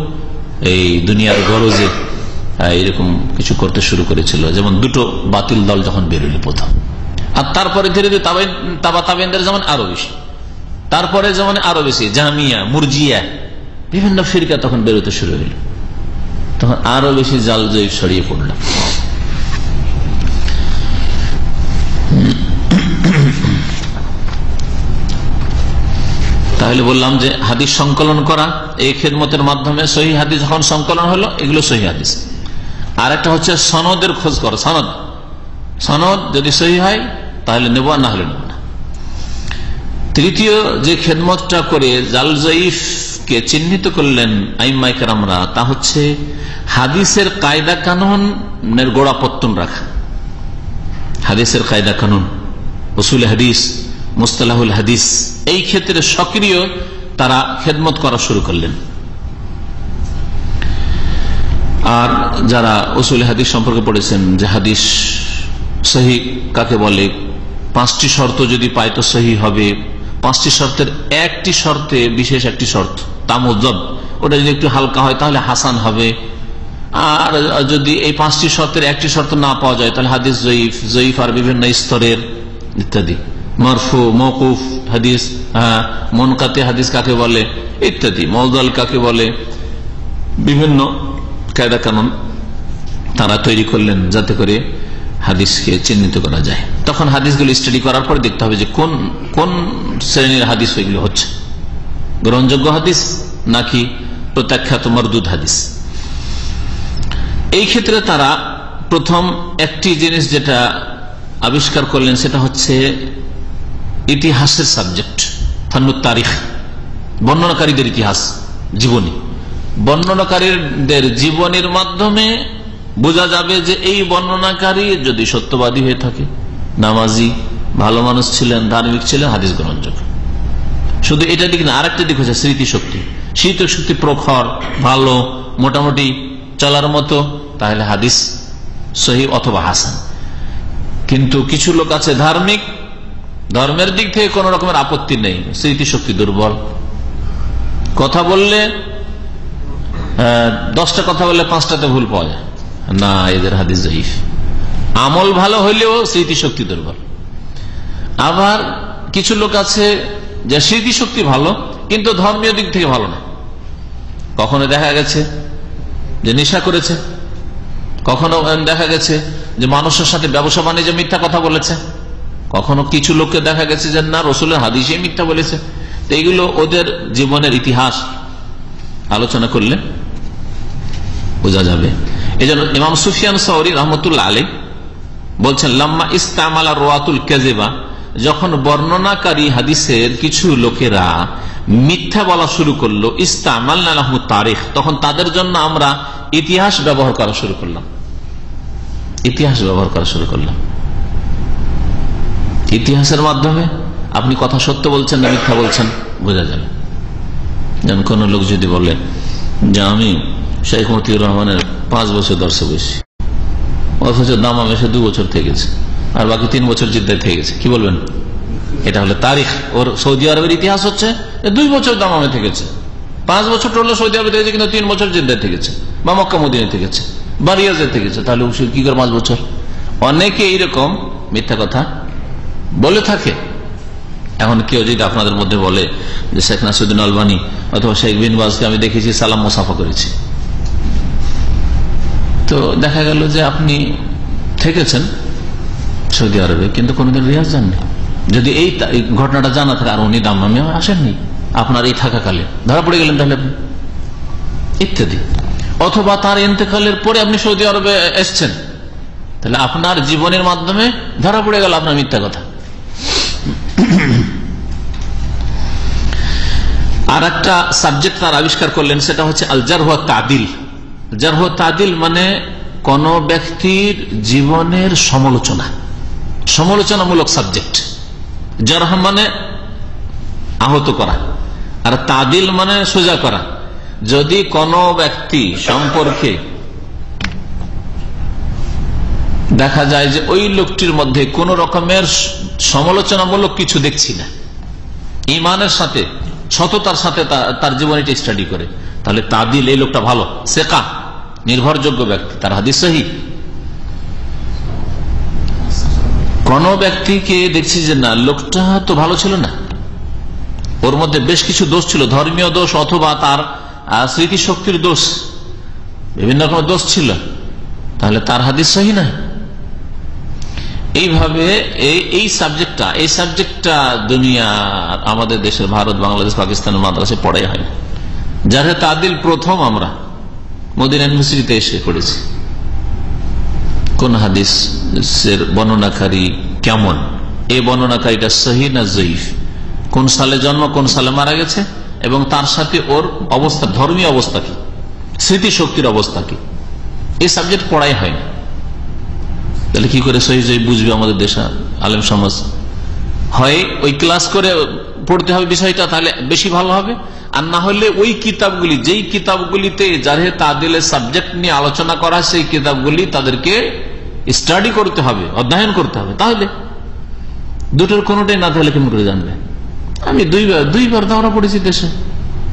এই দুনিয়ার গরজে এরকম কিছু করতে শুরু করেছিল, যেমন 2টো বাতিল দল যখন বেরোল প্রথম, আর তারপরে ধীরে ধীরে তাবেঈনদের জামান আরো বেশি, তারপরে জামানে আরো বেশি, জামিয়া, মুরজিয়া, বিভিন্ন ফিরকা তখন বেরোতে শুরু হইল, তখন আরো বেশি জাল জয়ীফ ছড়িয়ে পড়ল। তাহলে বললাম যে হাদিস সংকলন করা, এই খেদমতের মাধ্যমে সহিহ হাদিস যখন সংকলন হলো, এগুলো সহিহ হাদিস। আর একটা হচ্ছে সনদের খোঁজ করা, সনদ যদি সহিহ হয় তাহলে নেব, না হলে নেব না। তৃতীয় যে খেদমতটা করে জাল জয়ীফকে চিহ্নিত করলেন আইম্মায়ে কেরামরা, তা হচ্ছে হাদিসের কায়দা কানুনের গোড়াপত্তন রাখা। হাদিসের কায়দা কানুন, উসুল হাদিস, মুস্তালাহুল হাদিস, এই ক্ষেত্রে সক্রিয় তারা খেদমত করা শুরু করলেন। আর যারা উসুল হাদিস সম্পর্কে পড়েছেন যে হাদিস সহিহ কাকে বলে, 5টি শর্ত যদি পায় তো সহিহ হবে, 5টি শর্তের একটি শর্তে, বিশেষ একটি শর্ত তামুজ্জব, ওটা যদি একটু হালকা হয় তাহলে হাসান হবে। আর যদি এই 5টি শর্তের একটি শর্ত না পাওয়া যায় তাহলে হাদিস জয়ীফ, জয়ীফ আর বিভিন্ন স্তরের ইত্যাদি, মারফু, মওকুফ হাদিস, মুনকাতি হাদিস কাকে বলে ইত্যাদি, মাউদুল কাকে বলে, বিভিন্ন কায়দা কানুন তারা তৈরি করলেন যাতে করে হাদিসকে চিহ্নিত করা যায়। তখন হাদিসগুলো স্টাডি করার পর দেখতে হবে যে কোন কোন শ্রেণীর হাদিস ওইগুলো হচ্ছে, গ্রহণযোগ্য হাদিস নাকি প্রত্যাখ্যাত মারদুদ হাদিস। এই ক্ষেত্রে তারা প্রথম একটি জিনিস যেটা আবিষ্কার করলেন সেটা হচ্ছে ইতিহাসের সাবজেক্ট, ফান্নুত তারিখ, বর্ণনাকারীদের ইতিহাস, জীবনী। বর্ণনাকারীদের জীবনের মাধ্যমে বোঝা যাবে যে এই বর্ণনাকারী যদি সত্যবাদী হয়ে থাকে, নামাজি, ভালো মানুষ ছিলেন, ধার্মিক ছিলেন, হাদিস গ্রহণযোগ্য। শুধু এটা দিক না, আরেকটা দিক হচ্ছে স্মৃতিশক্তি, স্মৃতিশক্তি প্রখর, ভালো, মোটামুটি চলার মতো, তাহলে হাদিস সহিহ অথবা হাসান। কিন্তু কিছু লোক আছে ধার্মিক, ধর্মের দিক থেকে কোন রকমের আপত্তি নেই, স্মৃতিশক্তি দুর্বল, কথা বললে 10টা কথা বললে 5টাতে ভুল পাওয়া যায় না, এদের হাদিস জয়ীফ। আমল ভালো হইলেও স্মৃতিশক্তি দুর্বল। আবার কিছু লোক আছে যে স্মৃতিশক্তি ভালো কিন্তু ধর্মীয় দিক থেকে ভালো না। কখনো দেখা গেছে যে নেশা করেছে, কখনো দেখা গেছে যে মানুষের সাথে ব্যবসা বাণিজ্যে মিথ্যা কথা বলেছে, কখনো কিছু লোককে দেখা গেছে যে না রসুলের হাদিসে মিথ্যা বলেছে। তো এইগুলো ওদের জীবনের ইতিহাস আলোচনা করলে বোঝা যাবে। এই জন্য ইমাম সুফিয়ান সাউরি রহমতুল্লাহ আলাইহ বলছেন, লাম্মা ইস্তামালা রওয়াতুল কাযিবা, যখন বর্ণনাকারী হাদিসের কিছু লোকেরা মিথ্যা বলা শুরু করলো, ইস্তামালনা লাহু তারিখ, তখন তাদের জন্য আমরা ইতিহাস ব্যবহার করা শুরু করলাম। ইতিহাস ব্যবহার করা শুরু করলাম। ইতিহাসের মাধ্যমে আপনি কথা সত্য বলছেন না মিথ্যা বলছেন বোঝা যাবে। যেমন কোন লোক যদি বলেন যে আমি শেখ মতিউর রহমানের 5 বছর দর্শক বসি, অথচ দামামে সে 2 বছর থেকেছে আর বাকি 3 বছর জিদ্দায় থেকেছে, কি বলবেন? এটা হলো তারিখ। ওর সৌদি আরবের ইতিহাস হচ্ছে 2 বছর দামামে থেকেছে, 5 বছর হলো সৌদি আরবে থেকেছে, কিন্তু 3 বছর জিদ্দায় থেকেছে বা মক্কা মদিনায় থেকেছে বা রিয়াজে থেকেছে। তাহলে কি করে 5 বছর? অনেকে এইরকম মিথ্যা কথা বলে থাকে। এখন কেউ যদি আপনাদের মধ্যে বলে যে শেখ নাসিরউদ্দিন আলবানী অথবা শেখ বিন বাজকে আমি দেখেছি সালাম মুসাফা করেছি, তো দেখা গেল যে আপনি থেকেছেন সৌদি আরবে কিন্তু কোনদিন রিয়াজ যাননি। যদি এই ঘটনাটা জানা থাকে আর উনি দাম্মামে আসেননি আপনার এই থাকাকালে, ধরা পড়ে গেলেন তাহলে আপনি ইত্যাদি। অথবা তার ইন্তেকালের পরে আপনি সৌদি আরবে এসছেন, তাহলে আপনার জীবনের মাধ্যমে ধরা পড়ে গেল আপনার মিথ্যা কথা। আর একটা সাবজেক্ট তার আবিষ্কার করলেন, সেটা হচ্ছে আল জারহ ওয়াত তাদিল। জারহ ওয়াত তাদিল মানে কোন ব্যক্তির জীবনের সমালোচনা, সমালোচনামূলক সাবজেক্ট। জারহ মানে আহত করা আর তাদিল মানে সোজা করা। যদি কোন ব্যক্তি সম্পর্কে দেখা যায় যে ওই লোকটির মধ্যে কোন রকমের সমালোচনামূলক কিছু দেখছি না, ইমানের সাথে সততার সাথে তার জীবনীটা স্টাডি করে, তাহলে তাদিল, এই লোকটা ভালো, সেকা, নির্ভরযোগ্য ব্যক্তি, তার হাদিস সহিহ। কোন ব্যক্তিকে দেখছি যে না লোকটা তো ভালো ছিল না, ওর মধ্যে বেশ কিছু দোষ ছিল, ধর্মীয় দোষ অথবা তার স্মৃতিশক্তির দোষ, বিভিন্ন রকমের দোষ ছিল, তাহলে তার হাদিস সহিহ না। এইভাবে এই সাবজেক্টটা দুনিয়া আমাদের দেশের ভারত, বাংলাদেশ, পাকিস্তানের মাদ্রাসায় পড়াই হয়। যার তাদিল প্রথম আমরা মদিনা ইউনিভার্সিটিতে এসে পড়েছি। কোন হাদিসের বর্ণনাকারী কেমন, এই বর্ণনাকারীটা সহিহ না জয়ীফ, কোন সালে জন্ম, কোন সালে মারা গেছে, এবং তার সাথে ওর অবস্থা, ধর্মীয় অবস্থা কি, স্মৃতিশক্তির অবস্থা কি, এই সাবজেক্ট পড়াই হয় না। তাহলে কি করে সহিহ জয়ীফ বুঝবে আমাদের দেশে আলেম সমাজ? হয় ওই ক্লাস করে পড়তে হবে বিষয়টা, তাহলে বেশি ভালো হবে, আর না হলে ওই কিতাবগুলি, যেই কিতাবগুলিতে জারহে তাদিলের সাবজেক্ট নিয়ে আলোচনা করা, সেই কিতাবগুলি তাদেরকে স্টাডি করতে হবে, অধ্যয়ন করতে হবে। তাহলে দুটোর কোনোটাই না তাহলে কেমন করে জানবে? আমি দুইবার দাওরা পড়েছি দেশে,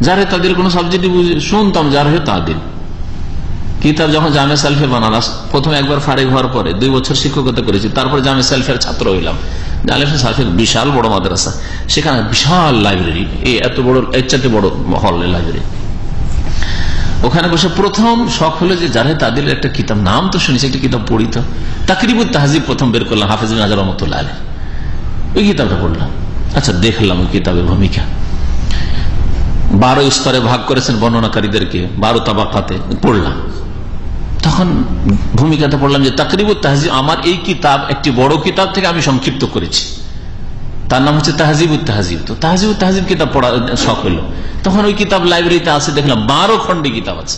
জারহে তাদিল কোন সাবজেক্ট শুনতাম, জারহে তাদিল কিতাব যখন জামে সালফে বানালাস, প্রথম একবার ফারিগ হওয়ার পরে 2 বছর শিক্ষকতা করেছি, তারপর জামে সালফের ছাত্র হইলাম। জামে সালফের বিশাল বড় মাদ্রাসা, সেখানে বিশাল লাইব্রেরি, এত বড়, এর চাইতে বড় হল লাইব্রেরি। ওখানে বসে প্রথম শখ হলো যে জারহে তাদিলের একটা কিতাব, নাম তো শুনেছি, একটা কিতাব পড়ি তো। তাকরিবুত তাহজিব প্রথম বের করলাম, হাফেজ ইবনে হাজার রহমাতুল্লাহ আলাইহি, ওই কিতাবটা পড়লাম। আচ্ছা, দেখলাম ওই কিতাবের ভূমিকা, 12 স্তরে ভাগ করেছেন বর্ণনাকারীদেরকে, 12 তাবাকাতে, পড়লাম। তখন ভূমিকাতে পড়লাম যে তাকরিবুত তাহজিব, আমার এই কিতাব একটি বড় কিতাব থেকে আমি সংক্ষিপ্ত করেছি, তার নাম হচ্ছে তাহজিবুত তাহজিব। তো তাহজিবুত তাহজিব কিতাব পড়া শখ হলো। তখন ওই কিতাব লাইব্রেরিতে আছে, দেখলাম 12 খন্ডে কিতাব আছে,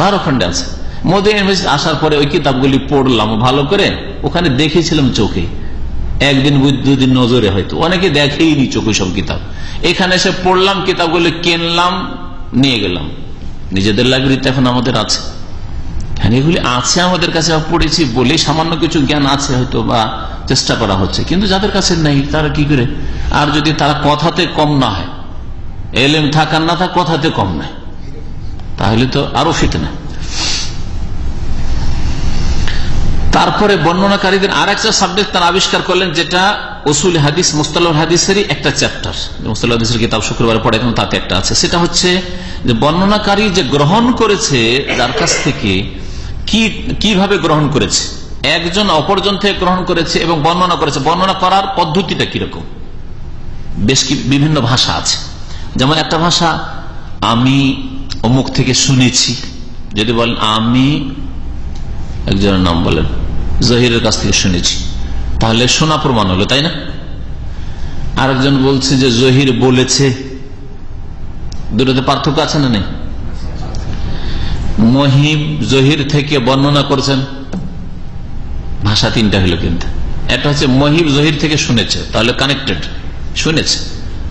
12 খন্ডে আছে। মদিনা ইউনিভার্সিটি আসার পরে ওই কিতাবগুলি পড়লাম ভালো করে, ওখানে দেখেছিলাম চোখে, একদিন 2 দিন নজরে, হয়তো অনেকে দেখেইনি চোখে সব কিতাব। এখানে এসে পড়লাম, কিতাবগুলি কিনলাম, নিয়ে গেলাম নিজেদের লাইব্রেরিতে, এখন আমাদের আছে। এগুলি আছে আমাদের কাছে, পড়েছি বলেই সামান্য কিছু জ্ঞান আছে হয়তো, বা চেষ্টা করা হচ্ছে, কিন্তু যাদের কাছে নেই তারা কি করে? আর যদি তারা কথাতে কম না হয়, এলেম থাকার না থাক কথাতে কম নয়, তাহলে তো আরো ফিতনা। তারপরে বর্ণনাকারীদের আর একটা সাবজেক্ট তারা আবিষ্কার করলেন, যেটা উসুল হাদিস মুস্তালাহ হাদিসেরই একটা চ্যাপ্টার, মুস্তালাহ হাদিসের কিতাব শুক্রবার পড়ে এখন তাতে একটা আছে। সেটা হচ্ছে যে বর্ণনাকারী যে গ্রহণ করেছে যার কাছ থেকে কিভাবে গ্রহণ করেছে, একজন অপরজন থেকে গ্রহণ করেছে এবং বর্ণনা করেছে, বর্ণনা করার পদ্ধতিটা কিরকম। বেশ বিভিন্ন ভাষা আছে, যেমন একটা ভাষা আমি অমুক থেকে শুনেছি, যদি বলেন আমি একজনের নাম বলেন জহিরের কাছ থেকে শুনেছি, তাহলে শোনা প্রমাণ হলো, তাই না? আরেকজন বলছে যে জহির বলেছে, দুটোতে পার্থক্য আছে না নেই? মহিব জহির থেকে বর্ণনা করছেন, ভাষা তিনটা হলো, কিন্তু একটা হচ্ছে মহিব জহির থেকে শুনেছে, তাহলে কানেক্টেড, শুনেছে,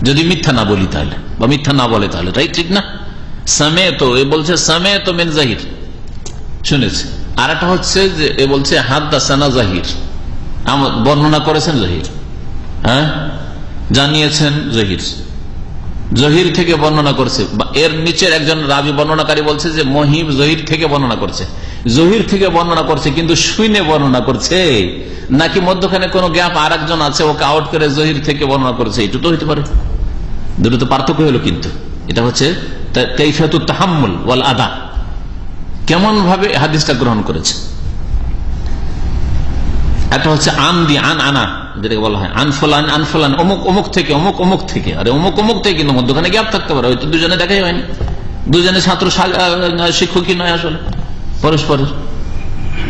যদি মিথ্যা না বলি তাহলে, বা মিথ্যা না বলে তাহলে, রাইট, ঠিক না? সামে তো এ বলছে সামে তো মিন জাহির, শুনেছে। আর একটা হচ্ছে যে এ বলছে হাদাসানা জাহির, বর্ণনা করেছেন জহির, হ্যাঁ জানিয়েছেন জহির, জহির থেকে বর্ণনা করছে। এর নিচের একজন রাবি বর্ণনাকারী বলছে যে মহিব জহির থেকে বর্ণনা করছে, জহির থেকে বর্ণনা করছে কিন্তু শুনে বর্ণনা করছে, নাকি মধ্যখানে কোনো গ্যাপ আর একজন আছে ওকে আউট করে জহির থেকে বর্ণনা করছে, এটা তো হইতে পারে। দুটো তো পার্থক্য হলো, কিন্তু এটা হচ্ছে কাইফিয়াতুত তাহাম্মুল ওয়াল আদা, কেমন ভাবে হাদিসটা গ্রহণ করেছে। একটা হচ্ছে আন দি আন আনা, যেটাকে বলা হয় আন ফলান আন ফলান, অমুক অমুক থেকে, অমুক অমুক থেকে, আরে অমুক অমুক থেকে, কিন্তু মধ্যখানে গ্যাপ থাকতে পারে, হয়তো দুজনে দেখাই হয়নি, দুজনে ছাত্র শিক্ষকই নয় আসলে পরস্পরের,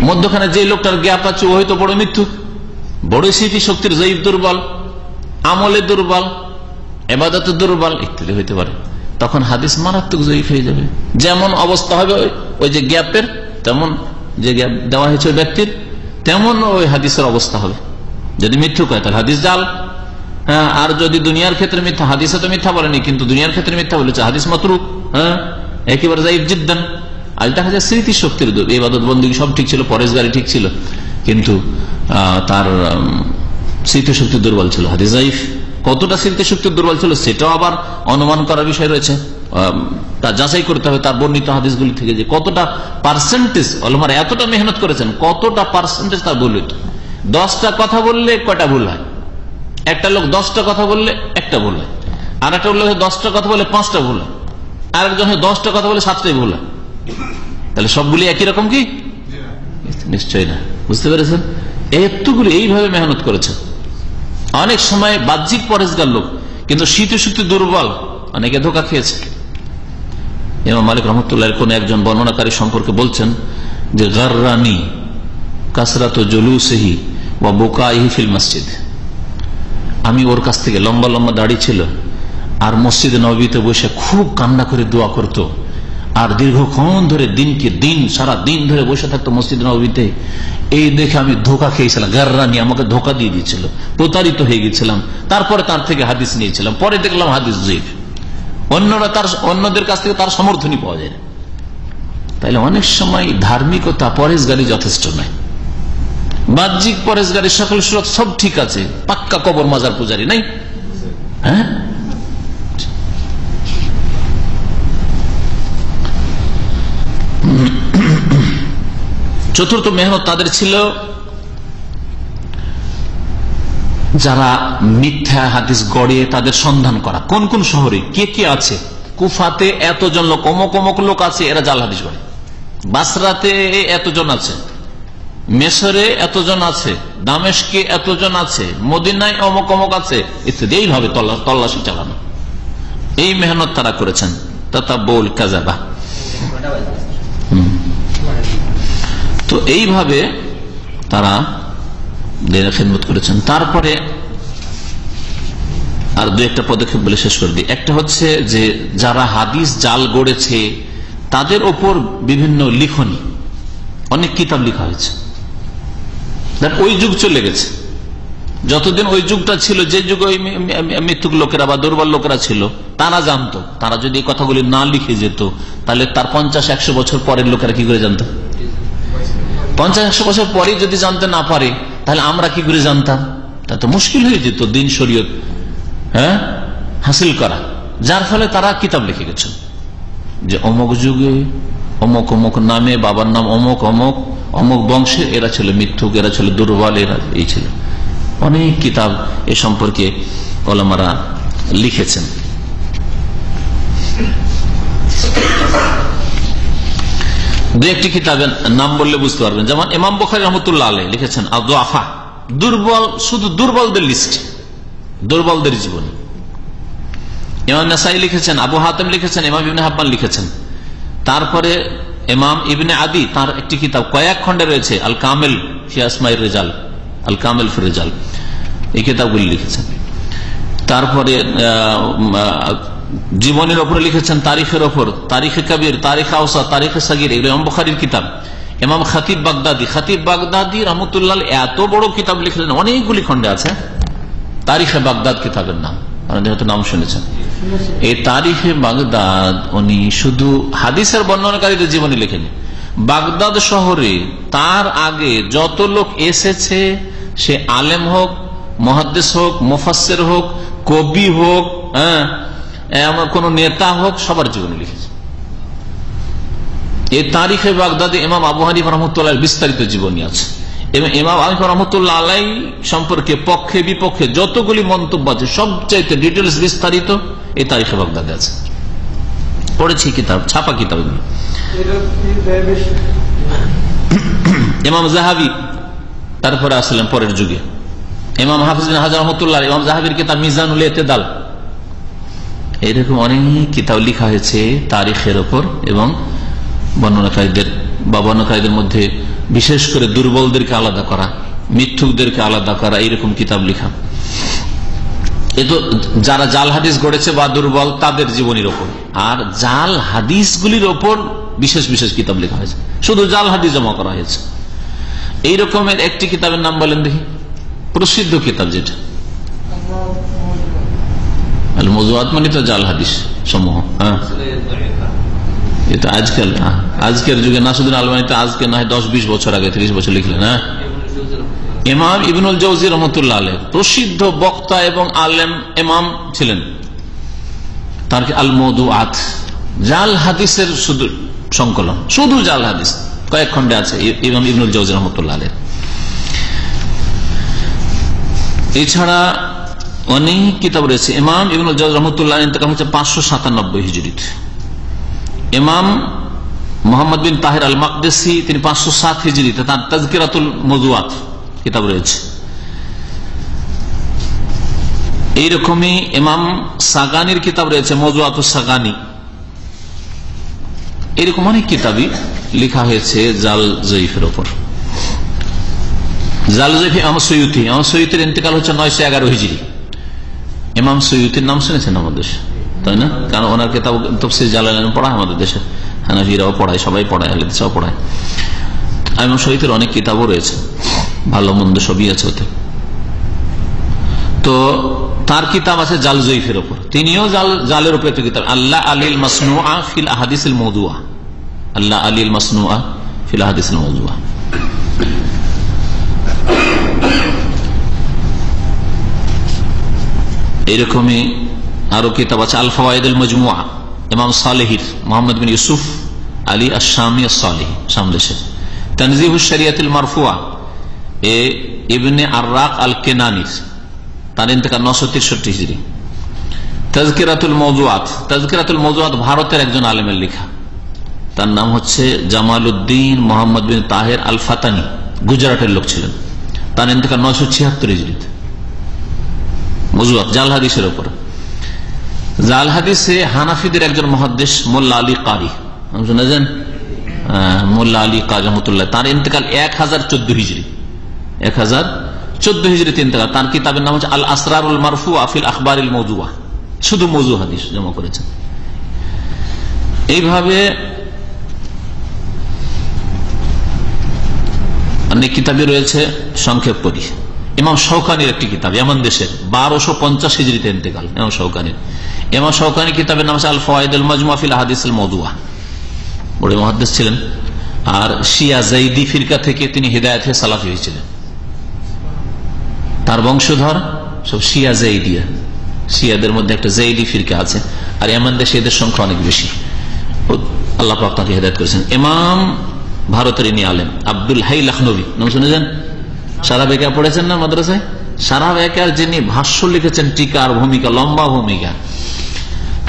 মধ্যখানে যে লোকটার গ্যাপ আছে ও হয়তো বড় মৃত্যু, বড় স্মৃতি শক্তির জয়ীব দুর্বল, আমলে দুর্বল, এবাদতে দুর্বল ইত্যাদি হইতে পারে, তখন হাদিস মারাত্মক জয়ীফ হয়ে যাবে। যেমন অবস্থা হবে ওই যে গ্যাপের, তেমন যে গ্যাপ দেওয়া হয়েছে ওই ব্যক্তির, তেমন ওই হাদিসের অবস্থা হবে। যদি মিথ্যুক হয় তাহলে হাদিস জাল, হ্যাঁ, আর যদি দুনিয়ার ক্ষেত্রে মিথ্যা, হাদিসে তো মিথ্যা বলেনি কিন্তু দুনিয়ার ক্ষেত্রে মিথ্যা বলেছে, হাদিস মাতরুক, হ্যাঁ, একেবারে জাইফ জিদ্দান। আর দেখা যায় স্মৃতি শক্তির ইবাদত বন্দেগী সব ঠিক ছিল, পরেশগারি ঠিক ছিল, কিন্তু তার স্মৃতিশক্তি দুর্বল ছিল, হাদিস জাইফ। কতটা স্মৃতিশক্তি দুর্বল ছিল সেটাও আবার অনুমান করার বিষয় রয়েছে, তা যাচাই করতে হবে তার বর্ণিত হাদিসগুলি থেকে, যে কতটা পার্সেন্টেজ ওলামারা এতটা মেহনত করেছেন, কতটা পার্সেন্টেজ তার ভুল হইত। 10টা কথা বললে কয়টা ভুল হয়, একটা লোক 10টা কথা বললে একটা ভুল হয়, আর একটা লোক 10টা কথা বলে 5টা ভুল হয়, আরেকজন 10টা কথা বলে 7টাই ভুল হয়। তাহলে সবগুলি একই রকম কি? নিশ্চয় না। বুঝতে পেরেছেন? এতগুলি এইভাবে মেহনত করেছেন। অনেক সময় বাহ্যিক পরেশগার লোক, কিন্তু স্মৃতিশক্তি দুর্বল, অনেকে ধোকা খেয়েছে। ইমাম মালিক রহমতুল্লাহর কোন একজন বর্ণনাকারী সম্পর্কে বলছেন যে গাররানি কাসরাত জুলুসিহি ওয়া বুকাইহি ফিল মসজিদ, আমি ওর কাছ থেকে, লম্বা লম্বা দাড়ি ছিল, আর মসজিদে নববীতে বসে খুব কান্না করে দোয়া করত, আর দীর্ঘক্ষণ ধরে দিনকে দিন সারা দিন ধরে বসে থাকতো মসজিদে নববীতে। এই দেখে আমি ধোকা খেয়েছিলাম, গাররানি আমাকে ধোকা দিয়ে দিয়েছিল, প্রতারিত হয়ে গেছিলাম। তারপরে তার থেকে হাদিস নিয়েছিলাম, পরে দেখলাম হাদিস জয়ীফ, অন্যদের কাছ থেকে তার সমর্থনই পাওয়া যায় না। তাইলে অনেক সময় ধার্মিকতা পরেশগারি যথেষ্ট নয়। বাহ্যিক পরেশগারি সকল সুরত সব ঠিক আছে, পাক্কা কবর মাজার পূজারি নাই, হ্যাঁ। চতুর্থ মেহনত তাদের ছিল যারা মিথ্যা হাদিস গড়ে তাদের সন্ধান করা, কোন কোন শহরে কে কে আছে। কুফাতে এতজন লোক, অমুক অমুক লোক আছে, এরা জাল হাদিস গড়ে। বাসরাতে এতজন আছে, মেসরে এতজন আছে, দামেশকে এতজন আছে, মদিনায় অমুক অমুক আছে ইত্যাদি। এইভাবে তল্লাশি চালানো, এই মেহনত তারা করেছেন। তাতাব্বুল কাযাবা, তো এইভাবে তারা দিনের খেদমত করেছেন। তারপরে আর দু একটা পদক্ষেপ বলে শেষ করে দিই। একটা হচ্ছে যে যারা হাদিস জাল গড়েছে তাদের ওপর বিভিন্ন লিখনি, অনেক কিতাব লেখা হয়েছে। ওই যুগ চলে গেছে, যতদিন ওই যুগটা ছিল, যে যুগে ওই মৃত্যুক লোকেরা বা দুর্বল লোকেরা ছিল তারা জানতো। তারা যদি এই কথাগুলি না লিখে যেত তাহলে তার 50-100 বছর পরের লোকেরা কি করে জানতো? 50-100 বছর পরে যদি জানতে না পারে তাহলে আমরা কি করে জানতাম? তা তো মুশকিল হয়ে যেত দিন শরীয়ত হাসিল করা। যার ফলে তারা কিতাব লিখে গেছেন যে অমুক যুগে অমুক অমুক নামে, বাবার নাম অমুক অমুক, অমুক বংশের এরা ছিল মিথ্যুক, এরা ছিল দুর্বল, এরা এই ছিল। অনেক কিতাব এ সম্পর্কে ওলামারা লিখেছেন। দু একটি কিতাবের নাম বললে বুঝতে পারবেন। যেমন ইমাম বুখারী রহমতুল্লাহ আলাইহি লিখেছেন আদ-দুআফা, দুর্বল, শুধু দুর্বলদের লিস্ট, দুর্বলদের জীবনী। ইমাম নাসাই লিখেছেন, আবু হাতিম লিখেছেন, ইমাম ইবনে হিব্বান লিখেছেন। তারপরে ইমাম ইবনে আদি তার একটি কিতাব কয়েক খণ্ডে রয়েছে, আল কামিল ফি আসমাইর রিজাল, আল কামিল ফি রিজাল, এই কিতাবগুলি লিখেছেন। তারপরে জীবনের ওপরে লিখেছেন, তারিখের ওপর, তারিখে কবির, তারিখ আওসা, তারিখে সাগির, এগুলো ইমাম বুখারীর কিতাব। ইমাম খতিব বাগদাদি রহমতুল্লাহ এত বড় কিতাব লিখলেন, অনেকগুলি খণ্ডে আছে। তারিখে বাগদাদ কিতাবের নাম, যেহেতু নাম শুনেছেন। এই তারিখে বাগদাদ উনি শুধু হাদিসের বর্ণনাকারীদের জীবনী লেখেন। বাগদাদ শহরে তার আগে যত লোক এসেছে, সে আলেম হোক, মুহাদ্দিস হোক, মুফাসসির হোক, কবি হোক, কোন নেতা হোক, সবার জীবনী লিখেছে। এই তারিখে বাগদাদে ইমাম আবু হানিফা রাহমাতুল্লাহ বিস্তারিত জীবনী আছে এবং ইমাম আবু হানিফা রাহমাতুল্লাহ আলাইহি সম্পর্কে পক্ষে বিপক্ষে যতগুলি মন্তব্য আছে সবচাইতে ডিটেলস বিস্তারিত এই তারিখে বাগদাদে আছে। পড়েছি কিতাব, ছাপা কিতাব। ইমাম যাহাবি তারপরে আসলেন পরের যুগে। ইমাম হাফিজ বিন হাজার রহমতুল্লাহ, ইমাম যাহাবির কিতাব মিজানুল ইতিদাল, এইরকম অনেক কিতাব লেখা হয়েছে তারিখের ওপর এবং বর্ণনাকারীদের মধ্যে বিশেষ করে দুর্বলদেরকে আলাদা করা, মিথ্যুকদেরকে আলাদা করা, এইরকম কিতাব লেখা। এ তো যারা জাল হাদিস গড়েছে বা দুর্বল তাদের জীবনীর ওপর, আর জাল হাদিসগুলির ওপর বিশেষ বিশেষ কিতাব লেখা হয়েছে, শুধু জাল হাদিস জমা করা হয়েছে। এই রকমের একটি কিতাবের নাম বলেন দেখি, প্রসিদ্ধ কিতাব যেটা আল মওযুআত, মানে তো জাল হাদিস সমূহ। এটা আজকের যুগে নাসিরুদ্দিন আলবানী তো আজকে না 10-20 বছর আগে, 30 বছর লিখলেন। ইমাম ইবনুল জাওজি রহমতুল্লাহ আলাইহি প্রসিদ্ধ বক্তা এবং আলেম ইমাম ছিলেন। তার আল মওযুআত, জাল হাদিসের শুধু সংকলন, শুধু জাল হাদিস, কয়েক খণ্ডে আছে ইমাম ইবনুল জাওজি রহমতুল্লাহ আলাইহি। এছাড়া অনেক কিতাব রয়েছে। ইমাম ইবনুল জাওজি রহমতুল্লাহ ইন্তেকাল হচ্ছে 597 হিজরিতে। ইমাম মুহাম্মদ বিন তাহির আল মাকদিসি তিনি 507 হিজরিতে, তার তাযকিরাতুল মওযুআত কিতাব রয়েছে। এইরকমই ইমাম সাগানির কিতাব রয়েছে, মওযুআতুস সাগানি। এরকম অনেক কিতাবই লেখা হয়েছে জাল জয়ীফের ওপর। জাল জয়ীফ ইমাম সুয়ুতি, ইমাম সুয়ুতির ইন্তেকাল হচ্ছে 911 হিজরি। ইমাম সুয়ুতির নাম শুনেছেন আমাদের, তাই না? কারণ ওনার কিতাব তাফসীর জালালাইন পড়ায় আমাদের দেশে, হানাফিরাও পড়ায়, সবাই পড়ায়, আহলে হাদিসও পড়ায়। ইমাম সুয়ুতির অনেক কিতাবও রয়েছে, ভালো মন্দ সবই আছে ওতে। তো তার কিতাব আছে জাল জয়ীফের উপর, তিনিও জালের উপর একটা কিতাব, আল্লাহ আলিল মাসনুআ ফিল আহাদিসিল মাওদুআ, আল্লাহ আলিল মাসনুআ ফিল আহাদিসিল মাওদুআ। এইরকমই আরো কিতাব আছে, আল ফাওয়াইদুল মাজমুআ, ইমাম সালেহির, মুহাম্মদ বিন ইউসুফ আলী আশ-শামি আস-সালেহি, শাম দেশের। তানজিহুশ শরিয়াতুল মারফুআ এ ইবনে আররাক আল কেনানির, তার ইন্তেকাল 963 হিজরি। তাযকিরাতুল মওযুআত, তাযকিরাতুল মওযুআত ভারতের একজন আলেমের লেখা, তার নাম হচ্ছে জামালউদ্দিন মুহাম্মদ বিন তাহির আল ফাতানি, গুজরাটের লোক ছিলেন, তার ইন্তেকাল 976 হিজরিতে। মওযুআত জাল হাদিসের উপর। জাল হাদিসে হানাফিদের একজন মুহাদ্দিস মোল্লা আলী কারি, শুনেছেন? মোল্লা আলী কারি রহমতুল্লাহ, তার ইন্তেকাল 1014 হিজরি, 1014 হিজরিতে ইন্তেকাল। তার কিতাবের নাম হচ্ছে আল আসরারুল মারফুআ ফিল আখবারিল মাওযুআ, শুধু মওযু হাদিস জমা করেছেন। এইভাবে অনেক কিতাবই রয়েছে, সংক্ষেপ করি। ইমাম শওকানির একটি কিতাব, ইয়ামান দেশের, 1250 হিজরিতে ইন্তেকাল ইমাম শওকানির। ইমাম শওকানি কিতাবের নাম হচ্ছে আল ফাওয়াইদুল মাজমুআ ফিল আহাদিসিল মাওদুআ, বড় মুহাদ্দিস ছিলেন। আর শিয়া জাইদি ফিরকা থেকে তিনি হিদায়াতে সালাফি হয়েছিলেন। তার বংশধর সব শিয়া জাইদিয়া, শিয়াদের মধ্যে একটা জাইদি ফিরকা আছে, আর এমন দেশে এদের সংখ্যা অনেক বেশি। আল্লাহ পাক তাকে হিদায়াত করেছেন। ইমাম ভারতের ইনি আলেম আব্দুল হাই লখনবী, নাম শুনেছেন? সারা বেকার পড়েছেন না মাদ্রাসায়? সারা বেকার যিনি ভাষ্য লিখেছেন, টিকার ভূমিকা, লম্বা ভূমিকা,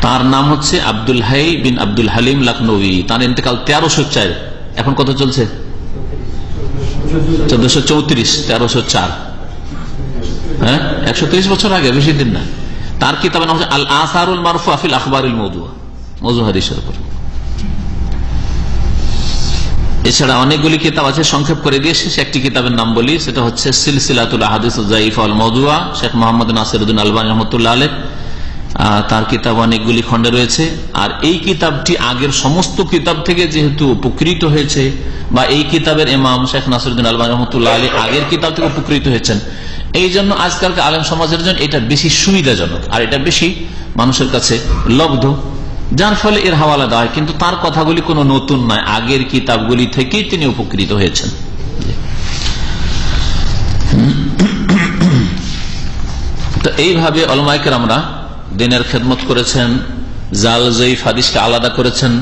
তার নাম হচ্ছে আব্দুল হাই বিন আব্দুল হালিম লখনবী। তার ইন্তেকাল 1304, এখন কত চলছে? 1434, 1304, হ্যাঁ 130 বছর আগে, বেশি দিন না। তার কিতাবের নাম হচ্ছে আল আসারুল মারফুআ ফিল আখবারিল মাউযুআ, মওযু হাদিসের উপর। এছাড়া অনেকগুলি কিতাব আছে, সংক্ষেপ করে দিয়ে শেষ একটি কিতাবের নাম বলি, সেটা হচ্ছে সিলসিলাতুল আহাদিস যায়িফা ওয়াল মাউযুআ, শেখ মোহাম্মদ নাসিরউদ্দিন আলবানী রাহমাতুল্লাহ আলাইহ। তার কিতাব অনেকগুলি খণ্ডে রয়েছে। আর এই কিতাবটি আগের সমস্ত কিতাব থেকে যেহেতু উপকৃত হয়েছে, বা এই কিতাবের ইমাম শেখ নাসিরউদ্দিন আলবানী রাহমাতুল্লাহ আলাইহ আগের কিতাব থেকে উপকৃত হয়েছেন, এই জন্য আজকালকার আলেম সমাজের জন্য এটা বেশি সুবিধাজনক, আর এটা বেশি মানুষের কাছে লব্ধ, যার ফলে এর হাওয়ালা দেওয়া হয়। কিন্তু তার কথাগুলি কোনো নতুন নয়, আগের কিতাবগুলি থেকেই তিনি উপকৃত হয়েছেন। তো এইভাবে উলামায়ে কেরামরা দিনের খেদমত করেছেন, জাল জয়ীফ হাদিসকে আলাদা করেছেন।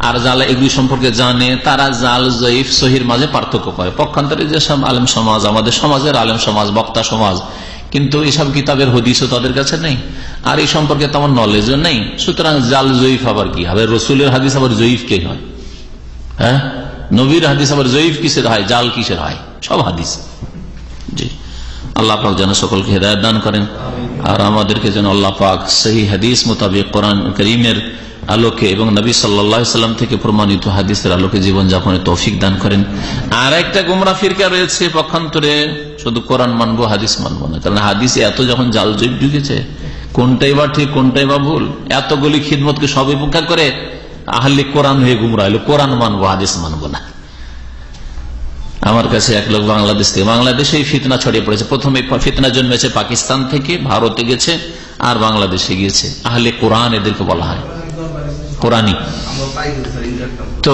আর যারা এগুলি সম্পর্কে জানে, তারা জাল জয়ীফ সহির মাঝে পার্থক্য করে। পক্ষান্তরে যেসব আলেম সমাজ, আমাদের সমাজের আলেম সমাজ, বক্তা সমাজ, কিন্তু এইসব কিতাবের হদিসও তাদের কাছে নেই, আর এই সম্পর্কে তেমন নলেজও নেই। সুতরাং জাল জয়ীফ আবার কি হবে? রসুলের হাদিস আবার জয়ীফ কে হয়? হ্যাঁ, নবীর হাদিস আবার জয়ীফ কিসের হয়, জাল কিসের হয়? সব হাদিস। জি, আল্লাহ পাক যেন সকলকে হিদায়াত দান করেন, আর আমাদেরকে যেন আল্লাহ পাক সহি হাদিস মোতাবেক কোরআন কারীমের আলোকে এবং নবী সাল্লাল্লাহু আলাইহি ওয়াসাল্লাম থেকে প্রমাণিত হাদিসের আলোকে জীবন যাপনের তৌফিক দান করেন। আর একটা গোমরা ফিরকা রয়েছে পক্ষান্তরে, শুধু কোরআন মানবো, হাদিস মানবো না। কারণ হাদিসে এত যখন জাল জয়ীফ ঢুকেছে, কোনটাই বা ঠিক কোনটাই বা ভুল, এতগুলি খিদমতকে সব উপেক্ষা করে আহলে কোরআন হয়ে গুমরা হলো, কোরআন মানবো, হাদিস মানবো না। আমার কাছে এক লোক বাংলাদেশ থেকে, বাংলাদেশে ফিতনা ছড়িয়ে পড়েছে। প্রথমে ফিতনা জন্মেছে পাকিস্তান থেকে, ভারতে গেছে, আর বাংলাদেশে গিয়েছে। আহলে কোরআন এদেরকে বলা হয়, কোরআনি। তো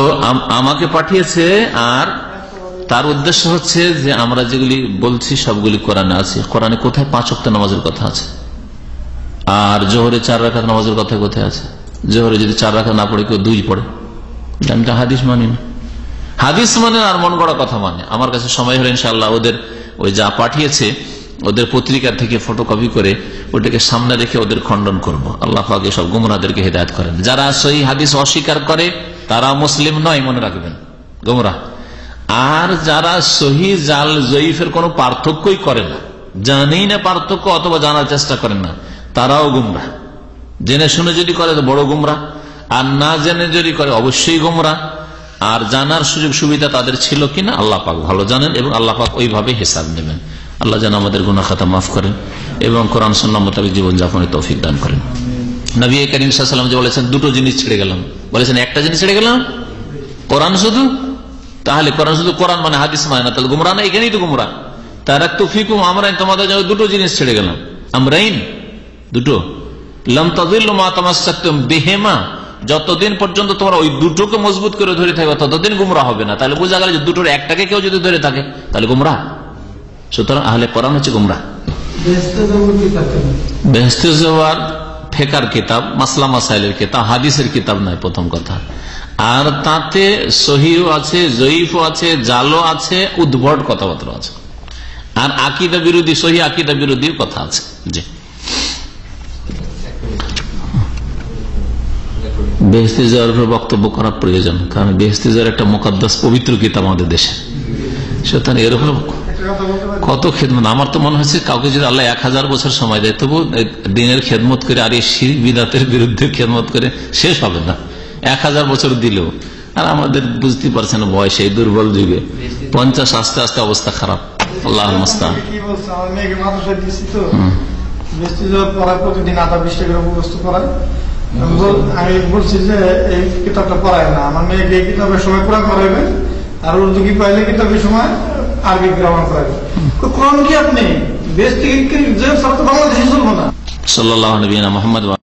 আমাকে পাঠিয়েছে, আর তার উদ্দেশ্য হচ্ছে যে আমরা যেগুলি বলছি সবগুলি কোরআনে আছে। কোরআনে কোথায় 5 ওয়াক্ত নামাজের কথা আছে? আর জোহরে 4 রাকাত নামাজের কথা কোথায় আছে? জোহরে যদি 4 রাকাত না পড়ে, কেউ 2 পড়ে, আমি তো হাদিস মানি না। হাদিস মানে আর মন গড়া কথা মানে। আমার কাছে সময় হলে ইনশাআল্লাহ ওদের ওই যা পাঠিয়েছে, ওদের পত্রিকা থেকে ফটোকপি করে ওটাকে সামনে রেখে ওদের খণ্ডন করব। আল্লাহ পাক সব গুমরাহদেরকে হিদায়াত করেন। যারা সহি হাদিস অস্বীকার করে তারা মুসলিম নয়, মনে রাখবেন, গুমরাহ। আর যারা সহি জাল জয়ীফের কোনো পার্থক্যই করে না, জানেই না পার্থক্য, অথবা জানার চেষ্টা করেন না, তারাও গুমরাহ। জেনে শুনে যদি করে তো বড় গুমরাহ, আর না জেনে যদি করে অবশ্যই গুমরাহ। আর জানার সুযোগ সুবিধা তাদের ছিল কিনা আল্লাহ পাক ভালো জানেন, এবং আল্লাহ পাক ওইভাবে হিসাব নেবেন। আল্লাহ যেন আমাদের গুনাহ খাতা মাফ করেন এবং কোরআন সুন্নাহ মোতাবেক জীবন যাপনের তৌফিক দান করেন। নবী করিম সাল্লাল্লাহু আলাইহি ওয়াসাল্লাম যে বলেছেন, 2টো জিনিস ছেড়ে গেলাম, বলেছেন একটা জিনিস ছেড়ে গেলাম, কোরআন শুধু। তাহলে কোরআন শুধু, কোরআন মানে হাদিস মানে না, তাহলে গুমরাহ না? এখানেই তো গুমরাহ। তারাকতু ফিকুম আমরাইন, তোমাদের জন্য 2টো জিনিস ছেড়ে গেলাম, আমরাইন, 2টো। লাম তাযিল্লু মা তামাসসাকতুম বিহিমা, যতদিন পর্যন্ত তোমরা ওই 2টোকে মজবুত করে ধরে থাকবে ততদিন গুমরাহ হবে না। তাহলে বোঝা গেল যে 2টোর একটাকে কেউ যদি ধরে থাকে তাহলে গুমরাহ। সুতরাং আহলে কোরআন হচ্ছে গুমরাহ। বেহেশতে যাওয়ার ফেকার কিতাব, মাসলা মাসাইলের কিতাব, হাদিসের কিতাব নয়, প্রথম কথা। আর তাতে সহিও আছে, জয়ীফও আছে, জালও আছে, উদ্ভট কথাবার্তা আছে, আর আকীদা বিরোধী, সহি আকীদা বিরোধী কথা আছে। জি, বেহেশতে যাওয়ার উপর বক্তব্য করার প্রয়োজন, কারণ বেহেশতে যাওয়ার একটা মুকদ্দাস পবিত্র কিতাব আমাদের দেশে। সুতরাং এর উপর কত খেদমত। আমার তো মনে হচ্ছে কাউকে যদি আল্লাহ 1000 বছর সময় দেয়, তবু দিনের খেদমত করে আর এই শিরক বিদআতের বিরুদ্ধে খেদমত করে শেষ হবে না, 1000 বছর দিলেও। আর আমাদের বুঝতে পারছেন বয়স, এই দুর্বল যুগে 50 আস্তে আস্তে অবস্থা খারাপ। আল্লাহ মুস্তাআন। আমি বলছি যে এই কিতাবটা পড়ায় না, আমার মেয়েকে এই কিতাবের সময় কোরআন পড়াইবেন, আর উর্দু কি পাইলে কিতাবের সময় আরবি গ্রামার পড়াইবেন। কোরআন কি আপনি বেশ থেকে বাংলাদেশে চলবো না। সাল্লাল্লাহু আলাইহি ওয়া সাল্লাম।